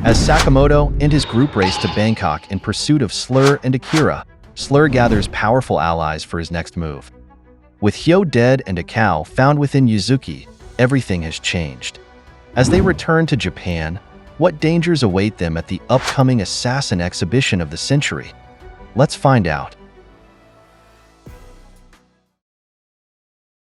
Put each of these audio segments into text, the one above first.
As Sakamoto and his group race to Bangkok in pursuit of Slur and Akira, Slur gathers powerful allies for his next move. With Hyo dead and a cow found within Yuzuki, everything has changed. As they return to Japan, what dangers await them at the upcoming assassin exhibition of the century? Let's find out.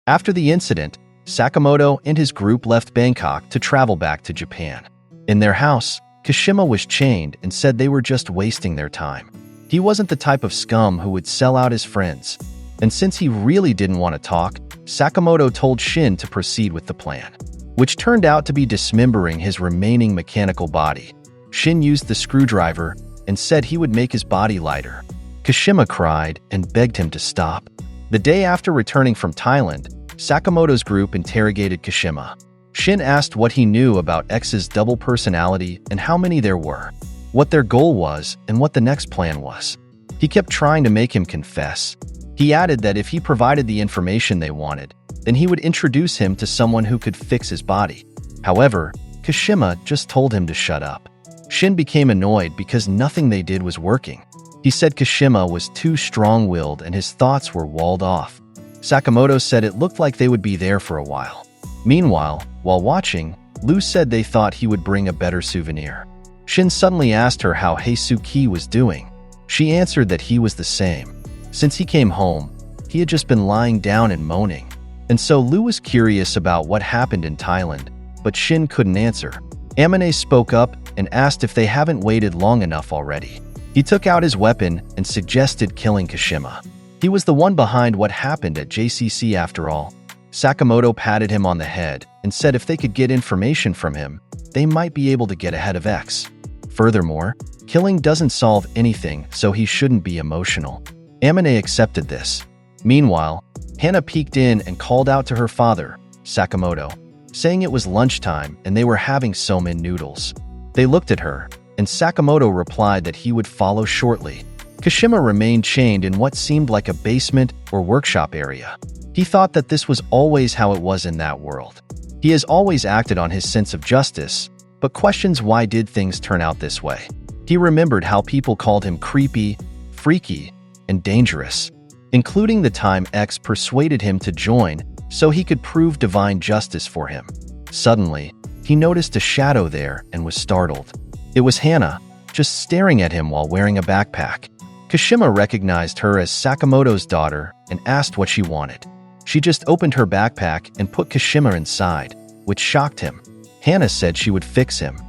After the incident, Sakamoto and his group left Bangkok to travel back to Japan. In their house, Kashima was chained and said they were just wasting their time. He wasn't the type of scum who would sell out his friends. And since he really didn't want to talk, Sakamoto told Shin to proceed with the plan, which turned out to be dismembering his remaining mechanical body. Shin used the screwdriver and said he would make his body lighter. Kashima cried and begged him to stop. The day after returning from Thailand, Sakamoto's group interrogated Kashima. Shin asked what he knew about X's double personality and how many there were, what their goal was, and what the next plan was. He kept trying to make him confess. He added that if he provided the information they wanted, then he would introduce him to someone who could fix his body. However, Kashima just told him to shut up. Shin became annoyed because nothing they did was working. He said Kashima was too strong-willed and his thoughts were walled off. Sakamoto said it looked like they would be there for a while. Meanwhile, while watching, Lu said they thought he would bring a better souvenir. Shin suddenly asked her how Heisuki was doing. She answered that he was the same. Since he came home, he had just been lying down and moaning. And so Lu was curious about what happened in Thailand, but Shin couldn't answer. Amane spoke up and asked if they haven't waited long enough already. He took out his weapon and suggested killing Kashima. He was the one behind what happened at JCC after all. Sakamoto patted him on the head and said if they could get information from him, they might be able to get ahead of X. Furthermore, killing doesn't solve anything, so he shouldn't be emotional. Amane accepted this. Meanwhile, Hana peeked in and called out to her father, Sakamoto, saying it was lunchtime and they were having somen noodles. They looked at her, and Sakamoto replied that he would follow shortly. Kashima remained chained in what seemed like a basement or workshop area. He thought that this was always how it was in that world. He has always acted on his sense of justice, but questions why did things turn out this way. He remembered how people called him creepy, freaky, and dangerous, including the time X persuaded him to join so he could prove divine justice for him. Suddenly, he noticed a shadow there and was startled. It was Hana, just staring at him while wearing a backpack. Kashima recognized her as Sakamoto's daughter and asked what she wanted. She just opened her backpack and put Kashima inside, which shocked him. Hana said she would fix him.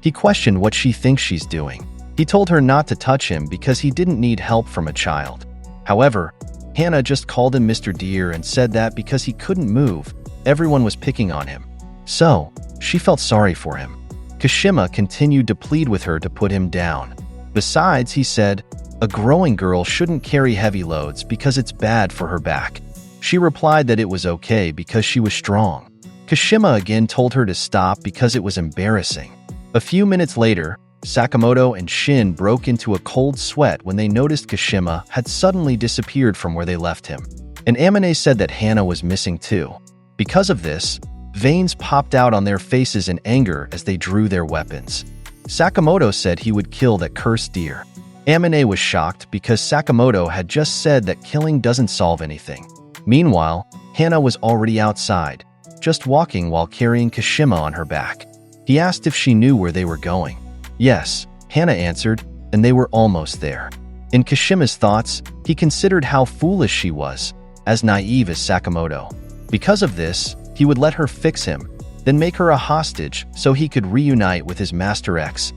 He questioned what she thinks she's doing. He told her not to touch him because he didn't need help from a child. However, Hana just called him Mr. Deer and said that because he couldn't move, everyone was picking on him. So, she felt sorry for him. Kashima continued to plead with her to put him down. Besides, he said, a growing girl shouldn't carry heavy loads because it's bad for her back. She replied that it was okay because she was strong. Kashima again told her to stop because it was embarrassing. A few minutes later, Sakamoto and Shin broke into a cold sweat when they noticed Kashima had suddenly disappeared from where they left him. And Amane said that Hana was missing too. Because of this, veins popped out on their faces in anger as they drew their weapons. Sakamoto said he would kill that cursed deer. Amane was shocked because Sakamoto had just said that killing doesn't solve anything. Meanwhile, Hana was already outside, just walking while carrying Kashima on her back. He asked if she knew where they were going. Yes, Hana answered, and they were almost there. In Kashima's thoughts, he considered how foolish she was, as naive as Sakamoto. Because of this, he would let her fix him, then make her a hostage so he could reunite with his Master X.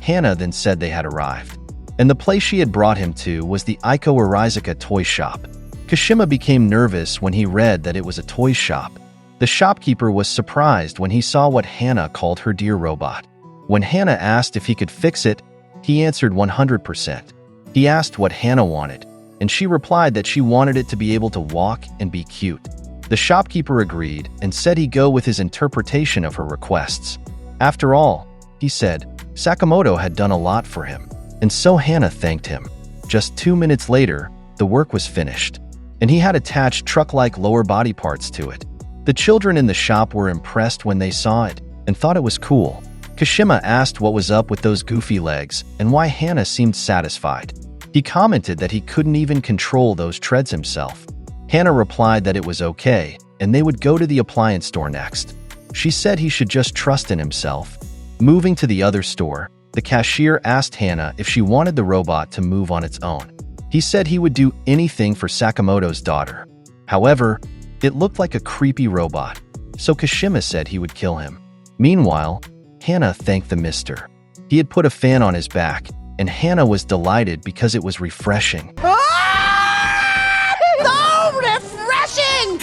Hana then said they had arrived, and the place she had brought him to was the Eiko Arizaka toy shop. Kashima became nervous when he read that it was a toy shop. The shopkeeper was surprised when he saw what Hana called her deer robot. When Hana asked if he could fix it, he answered 100%. He asked what Hana wanted, and she replied that she wanted it to be able to walk and be cute. The shopkeeper agreed and said he'd go with his interpretation of her requests. After all, he said, Sakamoto had done a lot for him, and so Hana thanked him. Just 2 minutes later, the work was finished, and he had attached truck-like lower body parts to it. The children in the shop were impressed when they saw it and thought it was cool. Kashima asked what was up with those goofy legs and why Hana seemed satisfied. He commented that he couldn't even control those treads himself. Hana replied that it was okay, and they would go to the appliance store next. She said he should just trust in himself. Moving to the other store, the cashier asked Hana if she wanted the robot to move on its own. He said he would do anything for Sakamoto's daughter. However, it looked like a creepy robot, so Kashima said he would kill him. Meanwhile, Hana thanked the mister. He had put a fan on his back, and Hana was delighted because it was refreshing. So refreshing!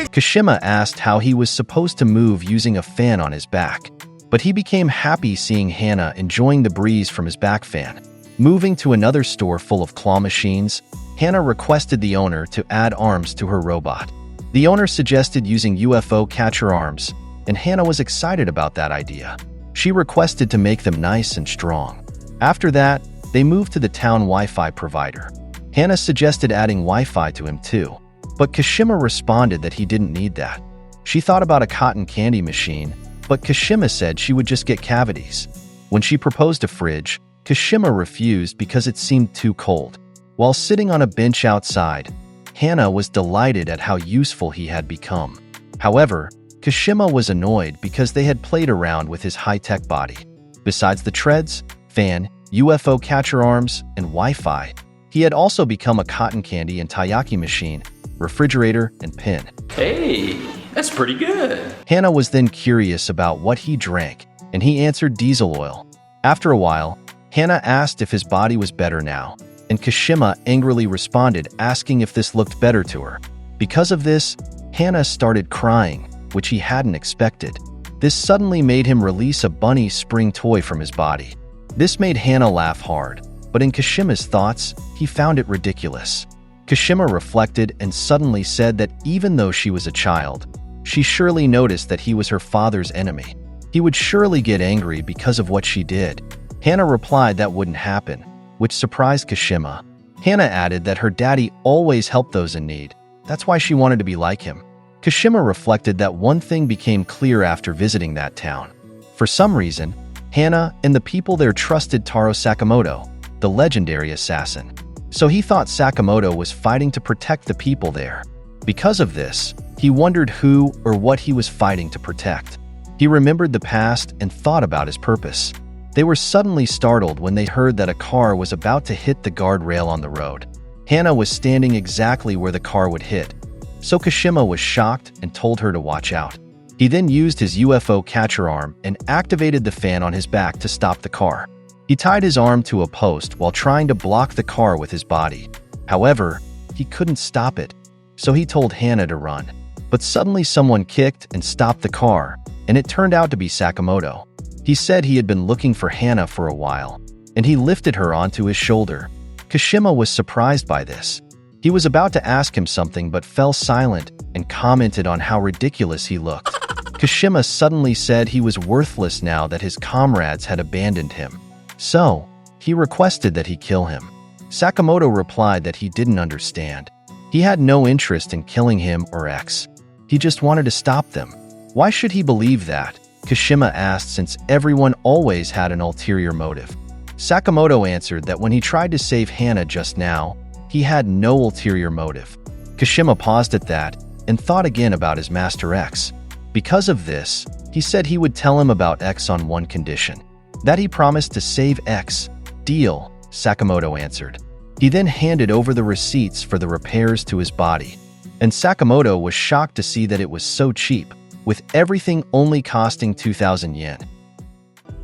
Kashima asked how he was supposed to move using a fan on his back, but he became happy seeing Hana enjoying the breeze from his back fan. Moving to another store full of claw machines, Hana requested the owner to add arms to her robot. The owner suggested using UFO catcher arms, and Hana was excited about that idea. She requested to make them nice and strong. After that, they moved to the town Wi-Fi provider. Hana suggested adding Wi-Fi to him too, but Kashima responded that he didn't need that. She thought about a cotton candy machine, but Kashima said she would just get cavities. When she proposed a fridge, Kashima refused because it seemed too cold. While sitting on a bench outside, Hana was delighted at how useful he had become. However, Kashima was annoyed because they had played around with his high-tech body. Besides the treads, fan, UFO catcher arms, and Wi-Fi, he had also become a cotton candy and taiyaki machine, refrigerator, and pin. Hey, that's pretty good. Hana was then curious about what he drank, and he answered diesel oil. After a while, Hana asked if his body was better now, and Kashima angrily responded asking if this looked better to her. Because of this, Hana started crying, which he hadn't expected. This suddenly made him release a bunny spring toy from his body. This made Hana laugh hard, but in Kashima's thoughts, he found it ridiculous. Kashima reflected and suddenly said that even though she was a child, she surely noticed that he was her father's enemy. He would surely get angry because of what she did. Hana replied that wouldn't happen, which surprised Kashima. Hana added that her daddy always helped those in need. That's why she wanted to be like him. Kashima reflected that one thing became clear after visiting that town. For some reason, Hana and the people there trusted Taro Sakamoto, the legendary assassin. So he thought Sakamoto was fighting to protect the people there. Because of this, he wondered who or what he was fighting to protect. He remembered the past and thought about his purpose. They were suddenly startled when they heard that a car was about to hit the guardrail on the road. Hana was standing exactly where the car would hit, so Kashima was shocked and told her to watch out. He then used his UFO catcher arm and activated the fan on his back to stop the car. He tied his arm to a post while trying to block the car with his body. However, he couldn't stop it, so he told Hana to run. But suddenly someone kicked and stopped the car, and it turned out to be Sakamoto. He said he had been looking for Hana for a while, and he lifted her onto his shoulder. Kashima was surprised by this. He was about to ask him something but fell silent and commented on how ridiculous he looked. Kashima suddenly said he was worthless now that his comrades had abandoned him. So, he requested that he kill him. Sakamoto replied that he didn't understand. He had no interest in killing him or X. He just wanted to stop them. Why should he believe that? Kashima asked, since everyone always had an ulterior motive. Sakamoto answered that when he tried to save Hana just now, he had no ulterior motive. Kashima paused at that and thought again about his Master X. Because of this, he said he would tell him about X on one condition, that he promised to save X. Deal, Sakamoto answered. He then handed over the receipts for the repairs to his body, and Sakamoto was shocked to see that it was so cheap, with everything only costing 2,000 yen.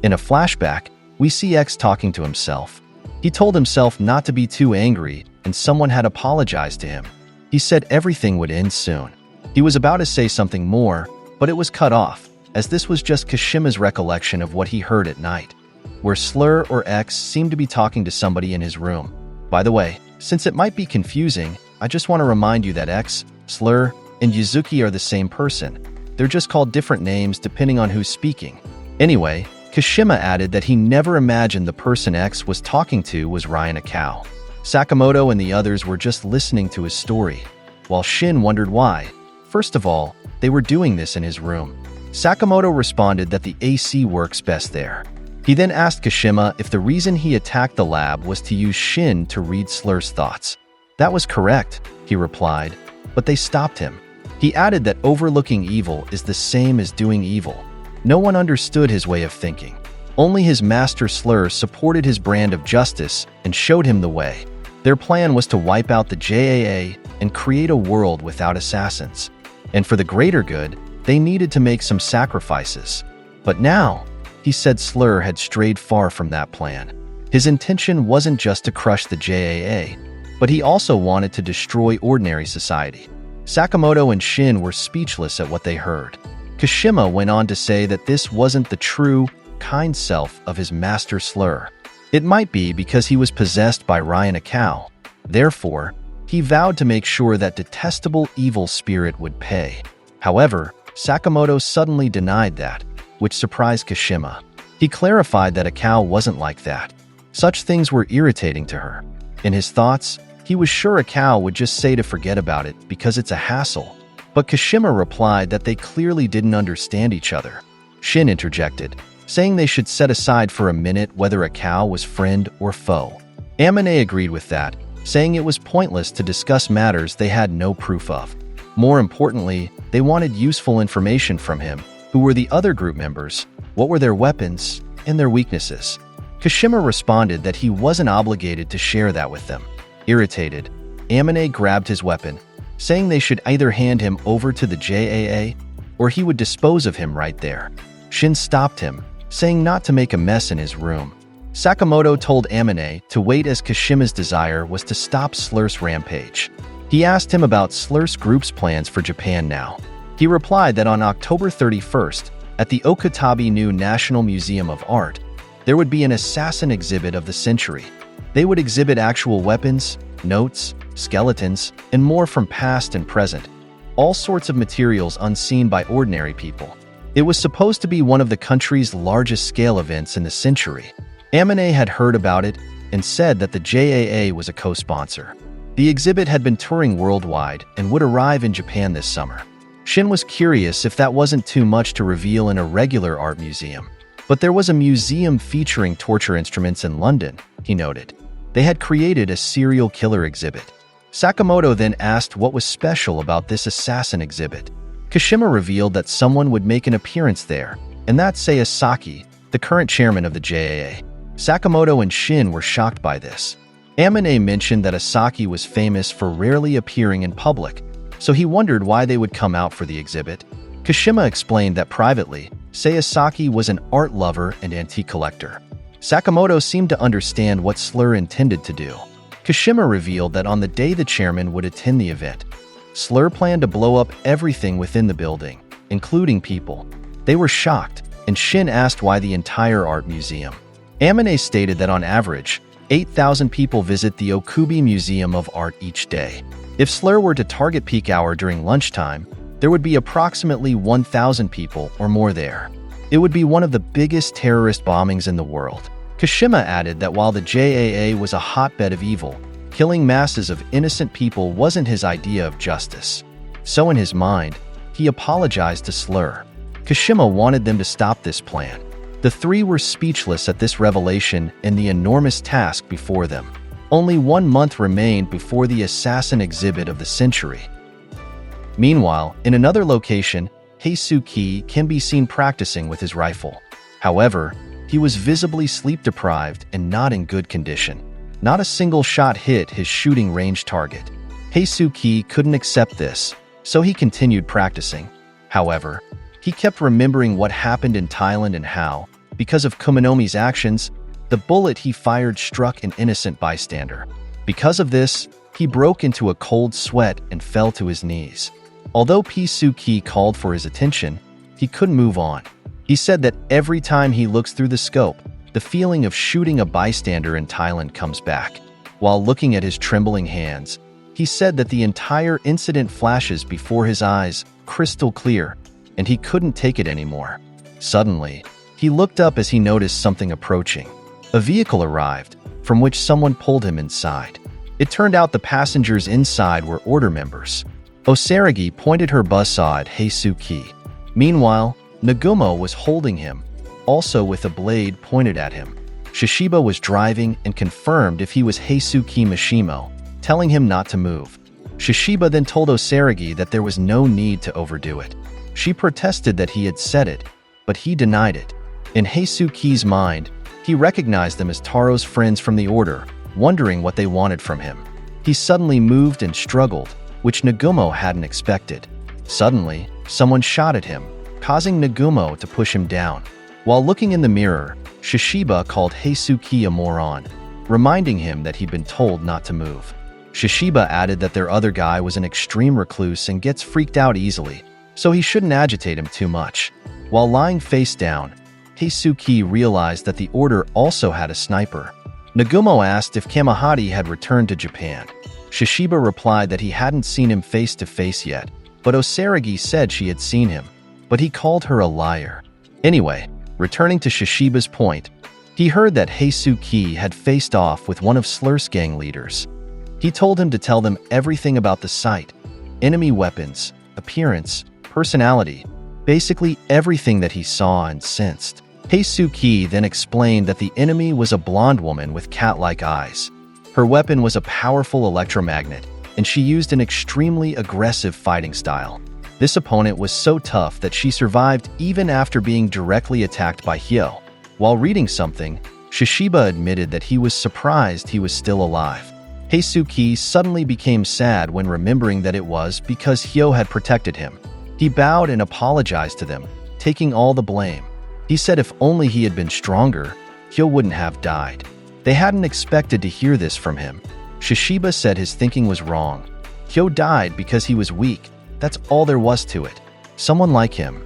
In a flashback, we see X talking to himself. He told himself not to be too angry, and someone had apologized to him. He said everything would end soon. He was about to say something more, but it was cut off, as this was just Kashima's recollection of what he heard at night, where Slur or X seemed to be talking to somebody in his room. By the way, since it might be confusing, I just want to remind you that X, Slur, and Yuzuki are the same person. They're just called different names depending on who's speaking. Anyway, Kashima added that he never imagined the person X was talking to was Ryan a cow. Sakamoto and the others were just listening to his story, while Shin wondered why. First of all, they were doing this in his room. Sakamoto responded that the AC works best there. He then asked Kashima if the reason he attacked the lab was to use Shin to read Slur's thoughts. That was correct, he replied, but they stopped him. He added that overlooking evil is the same as doing evil. No one understood his way of thinking. Only his master Slur supported his brand of justice and showed him the way. Their plan was to wipe out the JAA and create a world without assassins. And for the greater good, they needed to make some sacrifices. But now, he said Slur had strayed far from that plan. His intention wasn't just to crush the JAA, but he also wanted to destroy ordinary society. Sakamoto and Shin were speechless at what they heard. Kashima went on to say that this wasn't the true, kind self of his master Slur. It might be because he was possessed by Ryan a cow. Therefore, he vowed to make sure that detestable evil spirit would pay. However, Sakamoto suddenly denied that, which surprised Kashima. He clarified that a cow wasn't like that. Such things were irritating to her. In his thoughts, he was sure a cow would just say to forget about it because it's a hassle. But Kashima replied that they clearly didn't understand each other. Shin interjected, saying they should set aside for a minute whether a cow was friend or foe. Amane agreed with that, saying it was pointless to discuss matters they had no proof of. More importantly, they wanted useful information from him. Who were the other group members? What were their weapons and their weaknesses? Kashima responded that he wasn't obligated to share that with them. Irritated, Amane grabbed his weapon, saying they should either hand him over to the JAA or he would dispose of him right there. Shin stopped him, saying not to make a mess in his room. Sakamoto told Amane to wait as Kashima's desire was to stop Slur's rampage. He asked him about Slur's group's plans for Japan now. He replied that on October 31st, at the Okatabe New National Museum of Art, there would be an assassin exhibit of the century. They would exhibit actual weapons, notes, skeletons, and more from past and present, all sorts of materials unseen by ordinary people. It was supposed to be one of the country's largest scale events in the century. Amane had heard about it and said that the JAA was a co-sponsor. The exhibit had been touring worldwide and would arrive in Japan this summer. Shin was curious if that wasn't too much to reveal in a regular art museum. But there was a museum featuring torture instruments in London, he noted. They had created a serial killer exhibit. Sakamoto then asked what was special about this assassin exhibit. Kashima revealed that someone would make an appearance there, and that's Sasaki, the current chairman of the JAA. Sakamoto and Shin were shocked by this. Amane mentioned that Asaki was famous for rarely appearing in public, so he wondered why they would come out for the exhibit. Kashima explained that privately, Sasaki was an art lover and antique collector. Sakamoto seemed to understand what Slur intended to do. Kashima revealed that on the day the chairman would attend the event, Slur planned to blow up everything within the building, including people. They were shocked, and Shin asked why the entire art museum. Amane stated that on average, 8,000 people visit the Okubi Museum of Art each day. If Slur were to target peak hour during lunchtime, there would be approximately 1,000 people or more there. It would be one of the biggest terrorist bombings in the world. Kashima added that while the JAA was a hotbed of evil, killing masses of innocent people wasn't his idea of justice. So in his mind, he apologized to Slur. Kashima wanted them to stop this plan. The three were speechless at this revelation and the enormous task before them. Only 1 month remained before the assassin exhibit of the century. Meanwhile, in another location, Heisuke can be seen practicing with his rifle. However, he was visibly sleep-deprived and not in good condition. Not a single shot hit his shooting range target. Heisuke couldn't accept this, so he continued practicing. However, he kept remembering what happened in Thailand and how, because of Kumanomi's actions, the bullet he fired struck an innocent bystander. Because of this, he broke into a cold sweat and fell to his knees. Although Heisuke called for his attention, he couldn't move on. He said that every time he looks through the scope, the feeling of shooting a bystander in Thailand comes back. While looking at his trembling hands, he said that the entire incident flashes before his eyes, crystal clear, and he couldn't take it anymore. Suddenly, he looked up as he noticed something approaching. A vehicle arrived, from which someone pulled him inside. It turned out the passengers inside were order members. Osaragi pointed her buzzsaw at Heisuke. Meanwhile, Nagumo was holding him, also with a blade pointed at him. Shishiba was driving and confirmed if he was Heisuke Mishimo, telling him not to move. Shishiba then told Osaragi that there was no need to overdo it. She protested that he had said it, but he denied it. In Heisuke's mind, he recognized them as Taro's friends from the Order, wondering what they wanted from him. He suddenly moved and struggled, which Nagumo hadn't expected. Suddenly, someone shot at him, causing Nagumo to push him down. While looking in the mirror, Shishiba called Heisuke a moron, reminding him that he'd been told not to move. Shishiba added that their other guy was an extreme recluse and gets freaked out easily, so he shouldn't agitate him too much. While lying face down, Heisuke realized that the Order also had a sniper. Nagumo asked if Kamahati had returned to Japan. Shishiba replied that he hadn't seen him face to face yet, but Osaragi said she had seen him, but he called her a liar. Anyway, returning to Shishiba's point, he heard that Heisuke had faced off with one of Slur's gang leaders. He told him to tell them everything about the site, enemy weapons, appearance, personality, basically everything that he saw and sensed. Heisuke then explained that the enemy was a blonde woman with cat-like eyes. Her weapon was a powerful electromagnet, and she used an extremely aggressive fighting style. This opponent was so tough that she survived even after being directly attacked by Hyo. While reading something, Shishiba admitted that he was surprised he was still alive. Heisuke suddenly became sad when remembering that it was because Hyo had protected him. He bowed and apologized to them, taking all the blame. He said if only he had been stronger, Hyo wouldn't have died. They hadn't expected to hear this from him. Shishiba said his thinking was wrong. Hyo died because he was weak. That's all there was to it. Someone like him,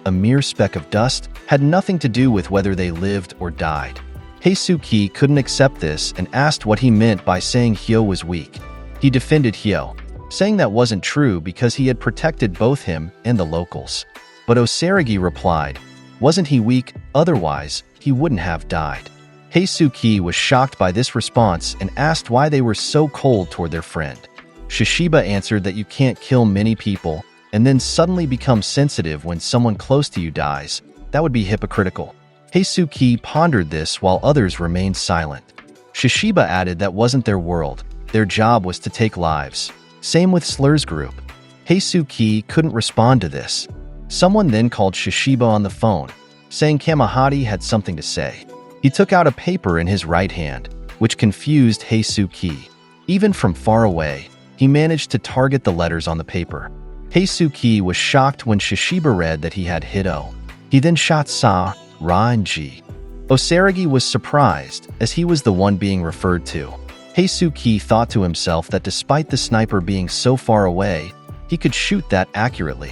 a mere speck of dust, had nothing to do with whether they lived or died. Heisuke couldn't accept this and asked what he meant by saying Hyo was weak. He defended Hyo, saying that wasn't true because he had protected both him and the locals. But Osaragi replied, wasn't he weak? Otherwise, he wouldn't have died. Heisuke was shocked by this response and asked why they were so cold toward their friend. Shishiba answered that you can't kill many people and then suddenly become sensitive when someone close to you dies. That would be hypocritical. Heisuke pondered this while others remained silent. Shishiba added that wasn't their world. Their job was to take lives. Same with Slur's group. Heisuke couldn't respond to this. Someone then called Shishiba on the phone, saying Kamahati had something to say. He took out a paper in his right hand, which confused Heisuke. Even from far away, he managed to target the letters on the paper. Heisuke was shocked when Shishiba read that he had hit O. He then shot Sa, Ra, and Ji. Osaragi was surprised, as he was the one being referred to. Heisuke thought to himself that despite the sniper being so far away, he could shoot that accurately.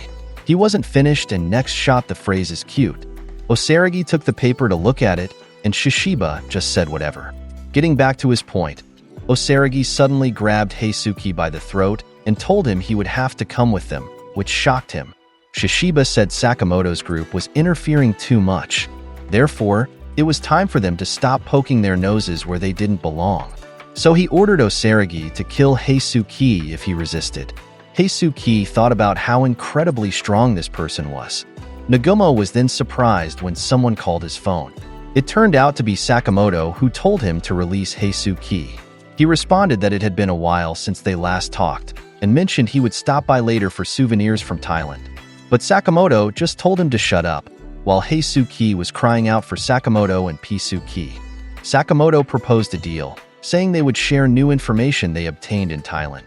He wasn't finished and next shot the phrase is cute. Osaragi took the paper to look at it, and Shishiba just said whatever. Getting back to his point, Osaragi suddenly grabbed Heisuke by the throat and told him he would have to come with them, which shocked him. Shishiba said Sakamoto's group was interfering too much. Therefore, it was time for them to stop poking their noses where they didn't belong. So he ordered Osaragi to kill Heisuke if he resisted. Heisuke thought about how incredibly strong this person was. Nagumo was then surprised when someone called his phone. It turned out to be Sakamoto, who told him to release Heisuke. He responded that it had been a while since they last talked, and mentioned he would stop by later for souvenirs from Thailand. But Sakamoto just told him to shut up, while Heisuke was crying out for Sakamoto and Pisuki. Sakamoto proposed a deal, saying they would share new information they obtained in Thailand.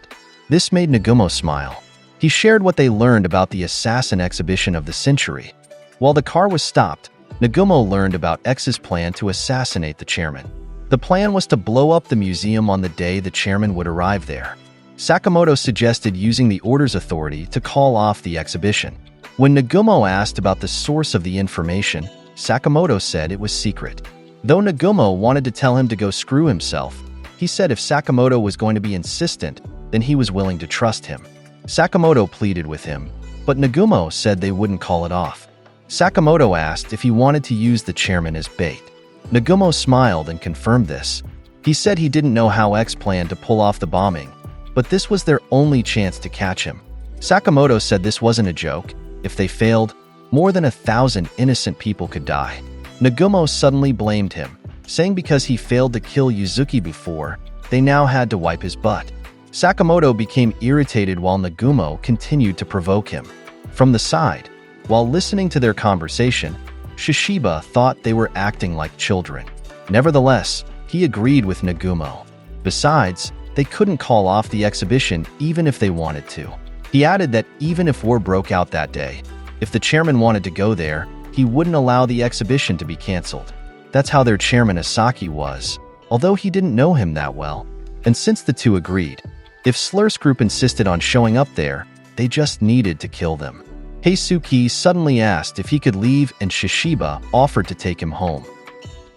This made Nagumo smile. He shared what they learned about the assassin exhibition of the century. While the car was stopped, Nagumo learned about X's plan to assassinate the chairman. The plan was to blow up the museum on the day the chairman would arrive there. Sakamoto suggested using the Order's authority to call off the exhibition. When Nagumo asked about the source of the information, Sakamoto said it was secret. Though Nagumo wanted to tell him to go screw himself, he said if Sakamoto was going to be insistent, then he was willing to trust him. Sakamoto pleaded with him, but Nagumo said they wouldn't call it off. Sakamoto asked if he wanted to use the chairman as bait. Nagumo smiled and confirmed this. He said he didn't know how X planned to pull off the bombing, but this was their only chance to catch him. Sakamoto said this wasn't a joke. If they failed, more than 1,000 innocent people could die. Nagumo suddenly blamed him, saying because he failed to kill Yuzuki before, they now had to wipe his butt. Sakamoto became irritated while Nagumo continued to provoke him. From the side, while listening to their conversation, Shishiba thought they were acting like children. Nevertheless, he agreed with Nagumo. Besides, they couldn't call off the exhibition even if they wanted to. He added that even if war broke out that day, if the chairman wanted to go there, he wouldn't allow the exhibition to be cancelled. That's how their chairman Asaki was, although he didn't know him that well. And since the two agreed, if Slur's group insisted on showing up there, they just needed to kill them. Heisuke suddenly asked if he could leave and Shishiba offered to take him home.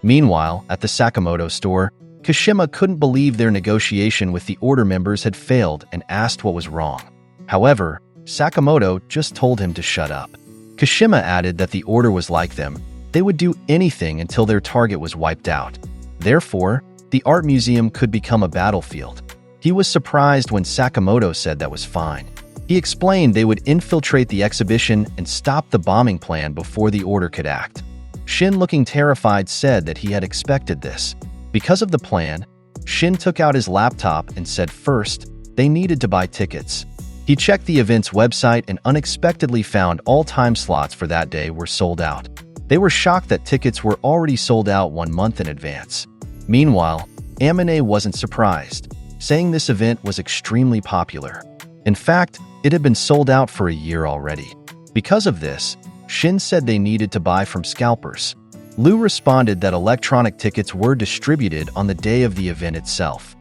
Meanwhile, at the Sakamoto store, Kashima couldn't believe their negotiation with the order members had failed and asked what was wrong. However, Sakamoto just told him to shut up. Kashima added that the order was like them. They would do anything until their target was wiped out. Therefore, the art museum could become a battlefield. He was surprised when Sakamoto said that was fine. He explained they would infiltrate the exhibition and stop the bombing plan before the order could act. Shin, looking terrified, said that he had expected this. Because of the plan, Shin took out his laptop and said first, they needed to buy tickets. He checked the event's website and unexpectedly found all time slots for that day were sold out. They were shocked that tickets were already sold out 1 month in advance. Meanwhile, Amine wasn't surprised, saying this event was extremely popular. In fact, it had been sold out for a year already. Because of this, Shin said they needed to buy from scalpers. Liu responded that electronic tickets were distributed on the day of the event itself.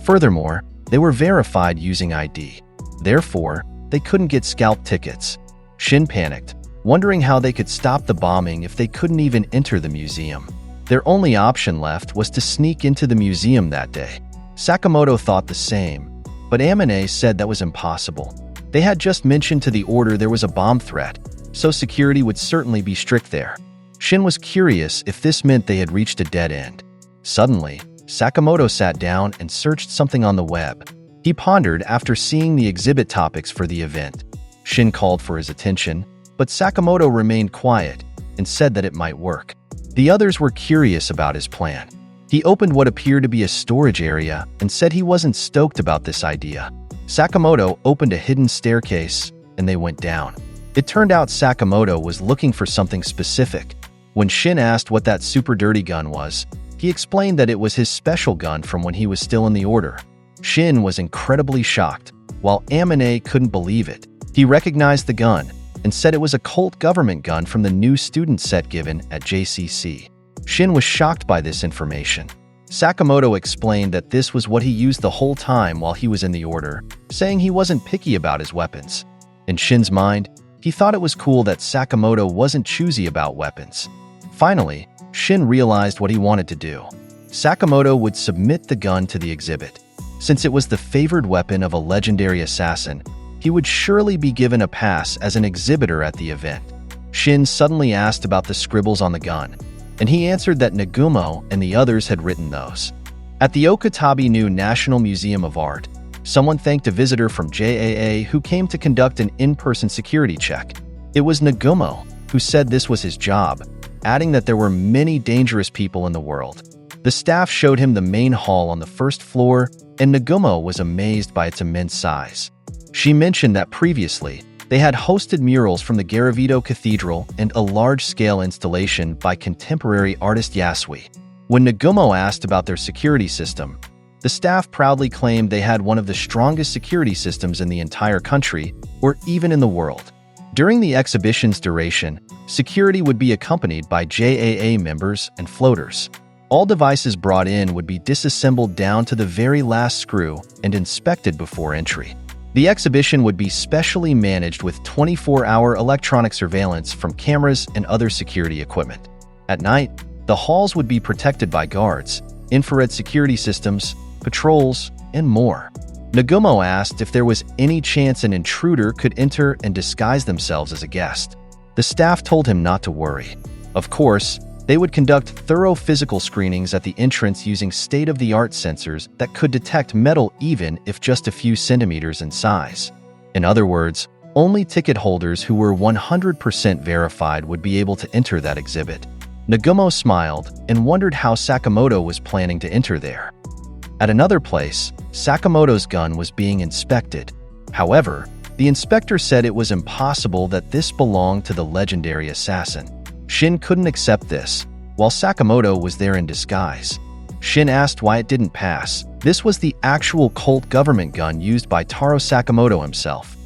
Furthermore, they were verified using ID. Therefore, they couldn't get scalped tickets. Shin panicked, wondering how they could stop the bombing if they couldn't even enter the museum. Their only option left was to sneak into the museum that day. Sakamoto thought the same, but Amine said that was impossible. They had just mentioned to the order there was a bomb threat, so security would certainly be strict there. Shin was curious if this meant they had reached a dead end. Suddenly, Sakamoto sat down and searched something on the web. He pondered after seeing the exhibit topics for the event. Shin called for his attention, but Sakamoto remained quiet and said that it might work. The others were curious about his plan. He opened what appeared to be a storage area and said he wasn't stoked about this idea. Sakamoto opened a hidden staircase, and they went down. It turned out Sakamoto was looking for something specific. When Shin asked what that super dirty gun was, he explained that it was his special gun from when he was still in the order. Shin was incredibly shocked, while Amine couldn't believe it. He recognized the gun and said it was a Colt government gun from the new student set given at JCC. Shin was shocked by this information. Sakamoto explained that this was what he used the whole time while he was in the order, saying he wasn't picky about his weapons. In Shin's mind, he thought it was cool that Sakamoto wasn't choosy about weapons. Finally, Shin realized what he wanted to do. Sakamoto would submit the gun to the exhibit. Since it was the favored weapon of a legendary assassin, he would surely be given a pass as an exhibitor at the event. Shin suddenly asked about the scribbles on the gun, and he answered that Nagumo and the others had written those. At the Okatabe New National Museum of Art, someone thanked a visitor from JAA who came to conduct an in-person security check. It was Nagumo, who said this was his job, adding that there were many dangerous people in the world. The staff showed him the main hall on the first floor, and Nagumo was amazed by its immense size. She mentioned that previously, they had hosted murals from the Garavito Cathedral and a large-scale installation by contemporary artist Yasui. When Nagumo asked about their security system, the staff proudly claimed they had one of the strongest security systems in the entire country, or even in the world. During the exhibition's duration, security would be accompanied by JAA members and floaters. All devices brought in would be disassembled down to the very last screw and inspected before entry. The exhibition would be specially managed with 24-hour electronic surveillance from cameras and other security equipment. At night, the halls would be protected by guards, infrared security systems, patrols, and more. Nagumo asked if there was any chance an intruder could enter and disguise themselves as a guest. The staff told him not to worry. Of course, they would conduct thorough physical screenings at the entrance using state-of-the-art sensors that could detect metal even if just a few centimeters in size. In other words, Only ticket holders who were 100% verified would be able to enter that exhibit. Nagumo smiled and wondered how Sakamoto was planning to enter there. At another place, Sakamoto's gun was being inspected. However, the inspector said it was impossible that this belonged to the legendary assassin. Shin couldn't accept this, while Sakamoto was there in disguise. Shin asked why it didn't pass. This was the actual cult government gun used by Taro Sakamoto himself.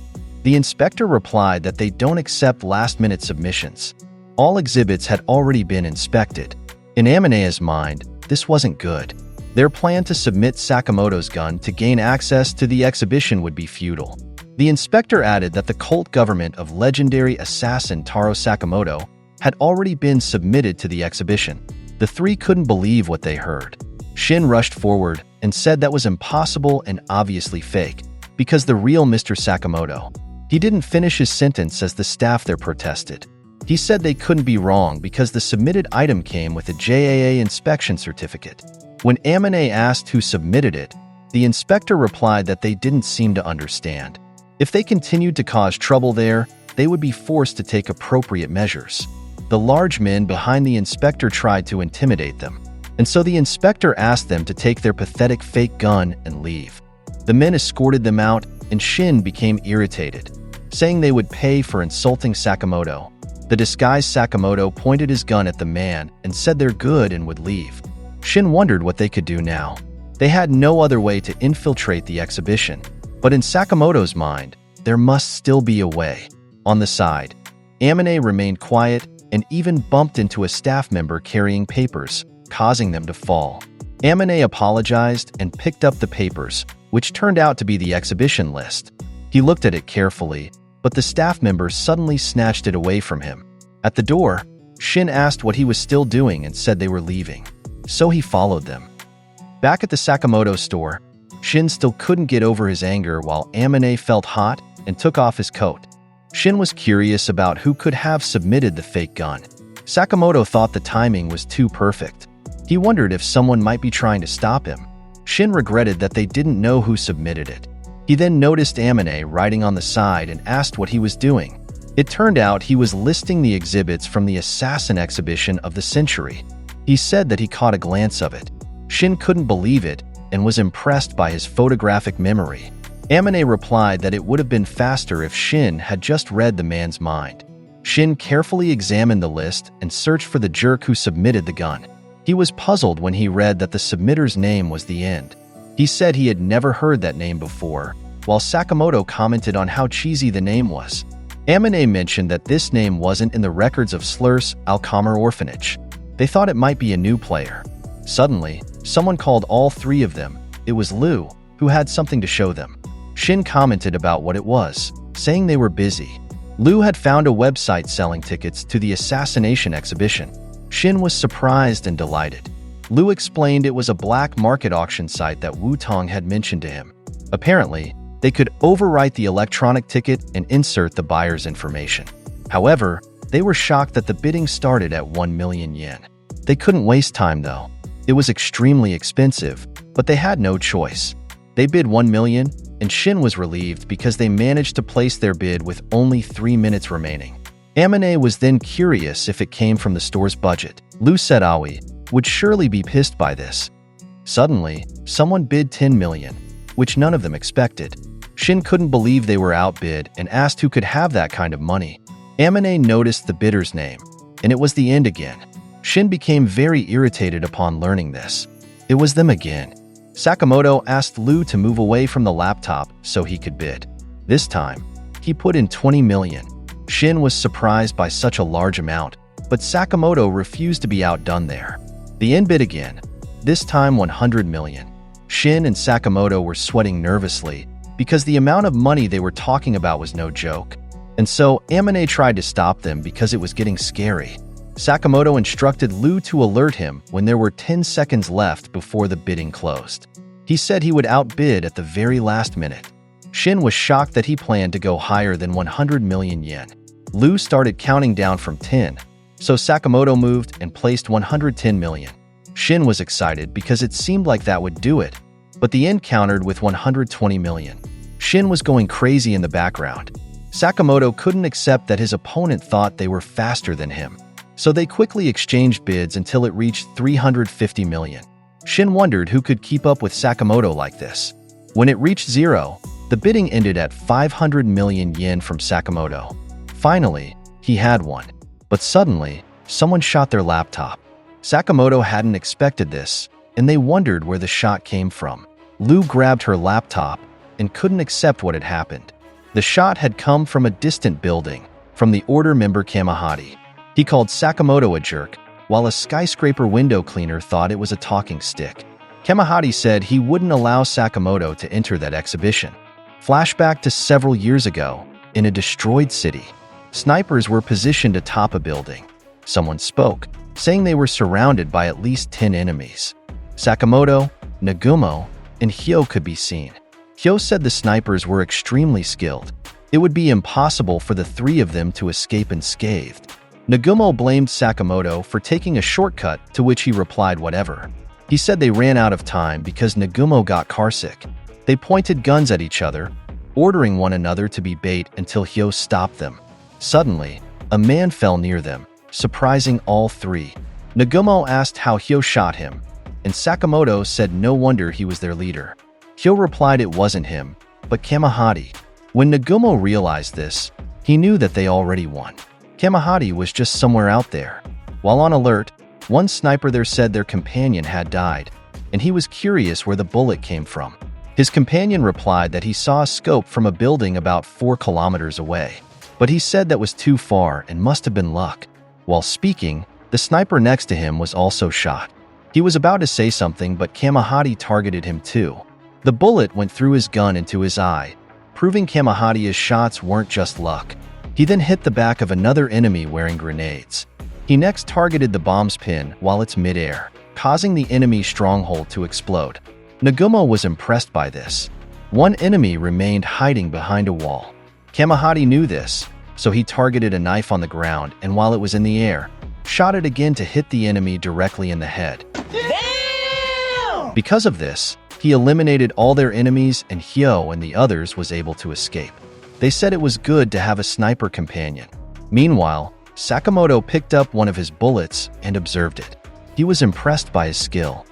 The inspector replied that they don't accept last-minute submissions. All exhibits had already been inspected. In Amine's mind, this wasn't good. Their plan to submit Sakamoto's gun to gain access to the exhibition would be futile. The inspector added that the cult government of legendary assassin Taro Sakamoto had already been submitted to the exhibition. The three couldn't believe what they heard. Shin rushed forward and said that was impossible and obviously fake, because the real Mr. Sakamoto. He didn't finish his sentence as the staff there protested. He said they couldn't be wrong because the submitted item came with a JAA inspection certificate. When Amine asked who submitted it, the inspector replied that they didn't seem to understand. If they continued to cause trouble there, they would be forced to take appropriate measures. The large men behind the inspector tried to intimidate them, and so the inspector asked them to take their pathetic fake gun and leave. The men escorted them out, and Shin became irritated, saying they would pay for insulting Sakamoto. The disguised Sakamoto pointed his gun at the man and said they're good and would leave. Shin wondered what they could do now. They had no other way to infiltrate the exhibition, but in Sakamoto's mind, there must still be a way. On the side, Amine remained quiet and even bumped into a staff member carrying papers, causing them to fall. Amine apologized and picked up the papers, which turned out to be the exhibition list. He looked at it carefully, but the staff member suddenly snatched it away from him. At the door, Shin asked what he was still doing and said they were leaving. So he followed them. Back at the Sakamoto store, Shin still couldn't get over his anger while Amine felt hot and took off his coat. Shin was curious about who could have submitted the fake gun. Sakamoto thought the timing was too perfect. He wondered if someone might be trying to stop him. Shin regretted that they didn't know who submitted it. He then noticed Amine writing on the side and asked what he was doing. It turned out he was listing the exhibits from the assassin exhibition of the century. He said that he caught a glance of it. Shin couldn't believe it and was impressed by his photographic memory. Amine replied that it would have been faster if Shin had just read the man's mind. Shin carefully examined the list and searched for the jerk who submitted the gun. He was puzzled when he read that the submitter's name was the End. He said he had never heard that name before, while Sakamoto commented on how cheesy the name was. Amine mentioned that this name wasn't in the records of Slurs Alkamer Orphanage. They thought it might be a new player. Suddenly, someone called all three of them. It was Lu, who had something to show them. Shin commented about what it was, saying they were busy. Lu had found a website selling tickets to the assassination exhibition. Shin was surprised and delighted. Lu explained it was a black market auction site that Wu Tong had mentioned to him. Apparently, they could overwrite the electronic ticket and insert the buyer's information. However, they were shocked that the bidding started at 1 million yen. They couldn't waste time though. It was extremely expensive, but they had no choice. They bid 1 million, and Shin was relieved because they managed to place their bid with only 3 minutes remaining. Amine was then curious if it came from the store's budget. Lu said Aoi would surely be pissed by this. Suddenly, someone bid 10 million, which none of them expected. Shin couldn't believe they were outbid and asked who could have that kind of money. Amine noticed the bidder's name, and it was the End again. Shin became very irritated upon learning this. It was them again. Sakamoto asked Lu to move away from the laptop so he could bid. This time, he put in 20 million. Shin was surprised by such a large amount, but Sakamoto refused to be outdone there. The End bid again, this time 100 million. Shin and Sakamoto were sweating nervously because the amount of money they were talking about was no joke. And so Amine tried to stop them because it was getting scary. Sakamoto instructed Lu to alert him when there were 10 seconds left before the bidding closed. He said he would outbid at the very last minute. Shin was shocked that he planned to go higher than 100 million yen. Lu started counting down from 10, so Sakamoto moved and placed 110 million. Shin was excited because it seemed like that would do it, but the End countered with 120 million. Shin was going crazy in the background. Sakamoto couldn't accept that his opponent thought they were faster than him, so they quickly exchanged bids until it reached 350 million. Shin wondered who could keep up with Sakamoto like this. When it reached 0, the bidding ended at 500 million yen from Sakamoto. Finally, he had one. But suddenly, someone shot their laptop. Sakamoto hadn't expected this, and they wondered where the shot came from. Lu grabbed her laptop and couldn't accept what had happened. The shot had come from a distant building, from the Order member Kamahati. He called Sakamoto a jerk, while a skyscraper window cleaner thought it was a talking stick. Kamahati said he wouldn't allow Sakamoto to enter that exhibition. Flashback to several years ago, in a destroyed city. Snipers were positioned atop a building. Someone spoke, saying they were surrounded by at least 10 enemies. Sakamoto, Nagumo, and Hyo could be seen. Hyo said the snipers were extremely skilled. It would be impossible for the three of them to escape unscathed. Nagumo blamed Sakamoto for taking a shortcut, to which he replied whatever. He said they ran out of time because Nagumo got carsick. They pointed guns at each other, ordering one another to be bait until Hyo stopped them. Suddenly, a man fell near them, surprising all three. Nagumo asked how Hyo shot him, and Sakamoto said no wonder he was their leader. Hyo replied it wasn't him, but Kamahati. When Nagumo realized this, he knew that they already won. Kamahati was just somewhere out there. While on alert, one sniper there said their companion had died, and he was curious where the bullet came from. His companion replied that he saw a scope from a building about 4 kilometers away, but he said that was too far and must have been luck. While speaking, the sniper next to him was also shot. He was about to say something, but Kamahati targeted him too. The bullet went through his gun into his eye, proving Kamahati's shots weren't just luck. He then hit the back of another enemy wearing grenades. He next targeted the bomb's pin while it's midair, causing the enemy's stronghold to explode. Nagumo was impressed by this. One enemy remained hiding behind a wall. Kamahati knew this, so he targeted a knife on the ground and while it was in the air, shot it again to hit the enemy directly in the head. Damn! Because of this, he eliminated all their enemies and Hyo and the others was able to escape. They said it was good to have a sniper companion. Meanwhile, Sakamoto picked up one of his bullets and observed it. He was impressed by his skill.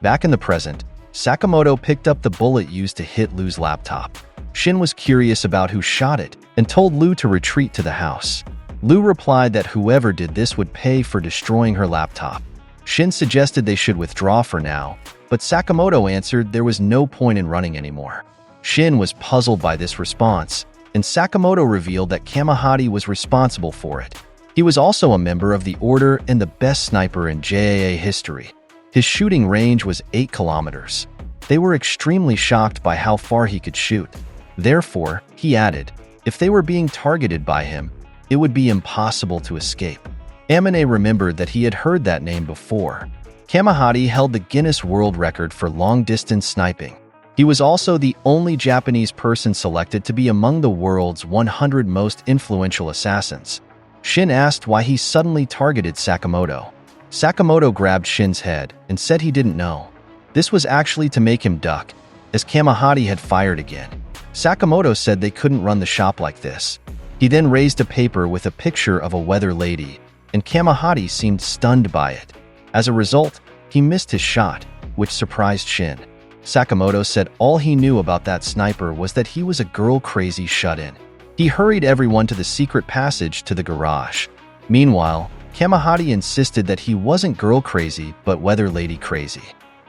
Back in the present, Sakamoto picked up the bullet used to hit Lu's laptop. Shin was curious about who shot it and told Lu to retreat to the house. Lu replied that whoever did this would pay for destroying her laptop. Shin suggested they should withdraw for now, but Sakamoto answered there was no point in running anymore. Shin was puzzled by this response, and Sakamoto revealed that Kamahati was responsible for it. He was also a member of the Order and the best sniper in JAA history. His shooting range was 8 kilometers. They were extremely shocked by how far he could shoot. Therefore, he added, if they were being targeted by him, it would be impossible to escape. Amane remembered that he had heard that name before. Kamahati held the Guinness World Record for long-distance sniping. He was also the only Japanese person selected to be among the world's 100 most influential assassins. Shin asked why he suddenly targeted Sakamoto. Sakamoto grabbed Shin's head and said he didn't know. This was actually to make him duck, as Kamahati had fired again. Sakamoto said they couldn't run the shop like this. He then raised a paper with a picture of a weather lady, and Kamahati seemed stunned by it. As a result, he missed his shot, which surprised Shin. Sakamoto said all he knew about that sniper was that he was a girl-crazy shut-in. He hurried everyone to the secret passage to the garage. Meanwhile, Kamahati insisted that he wasn't girl-crazy but weather lady crazy.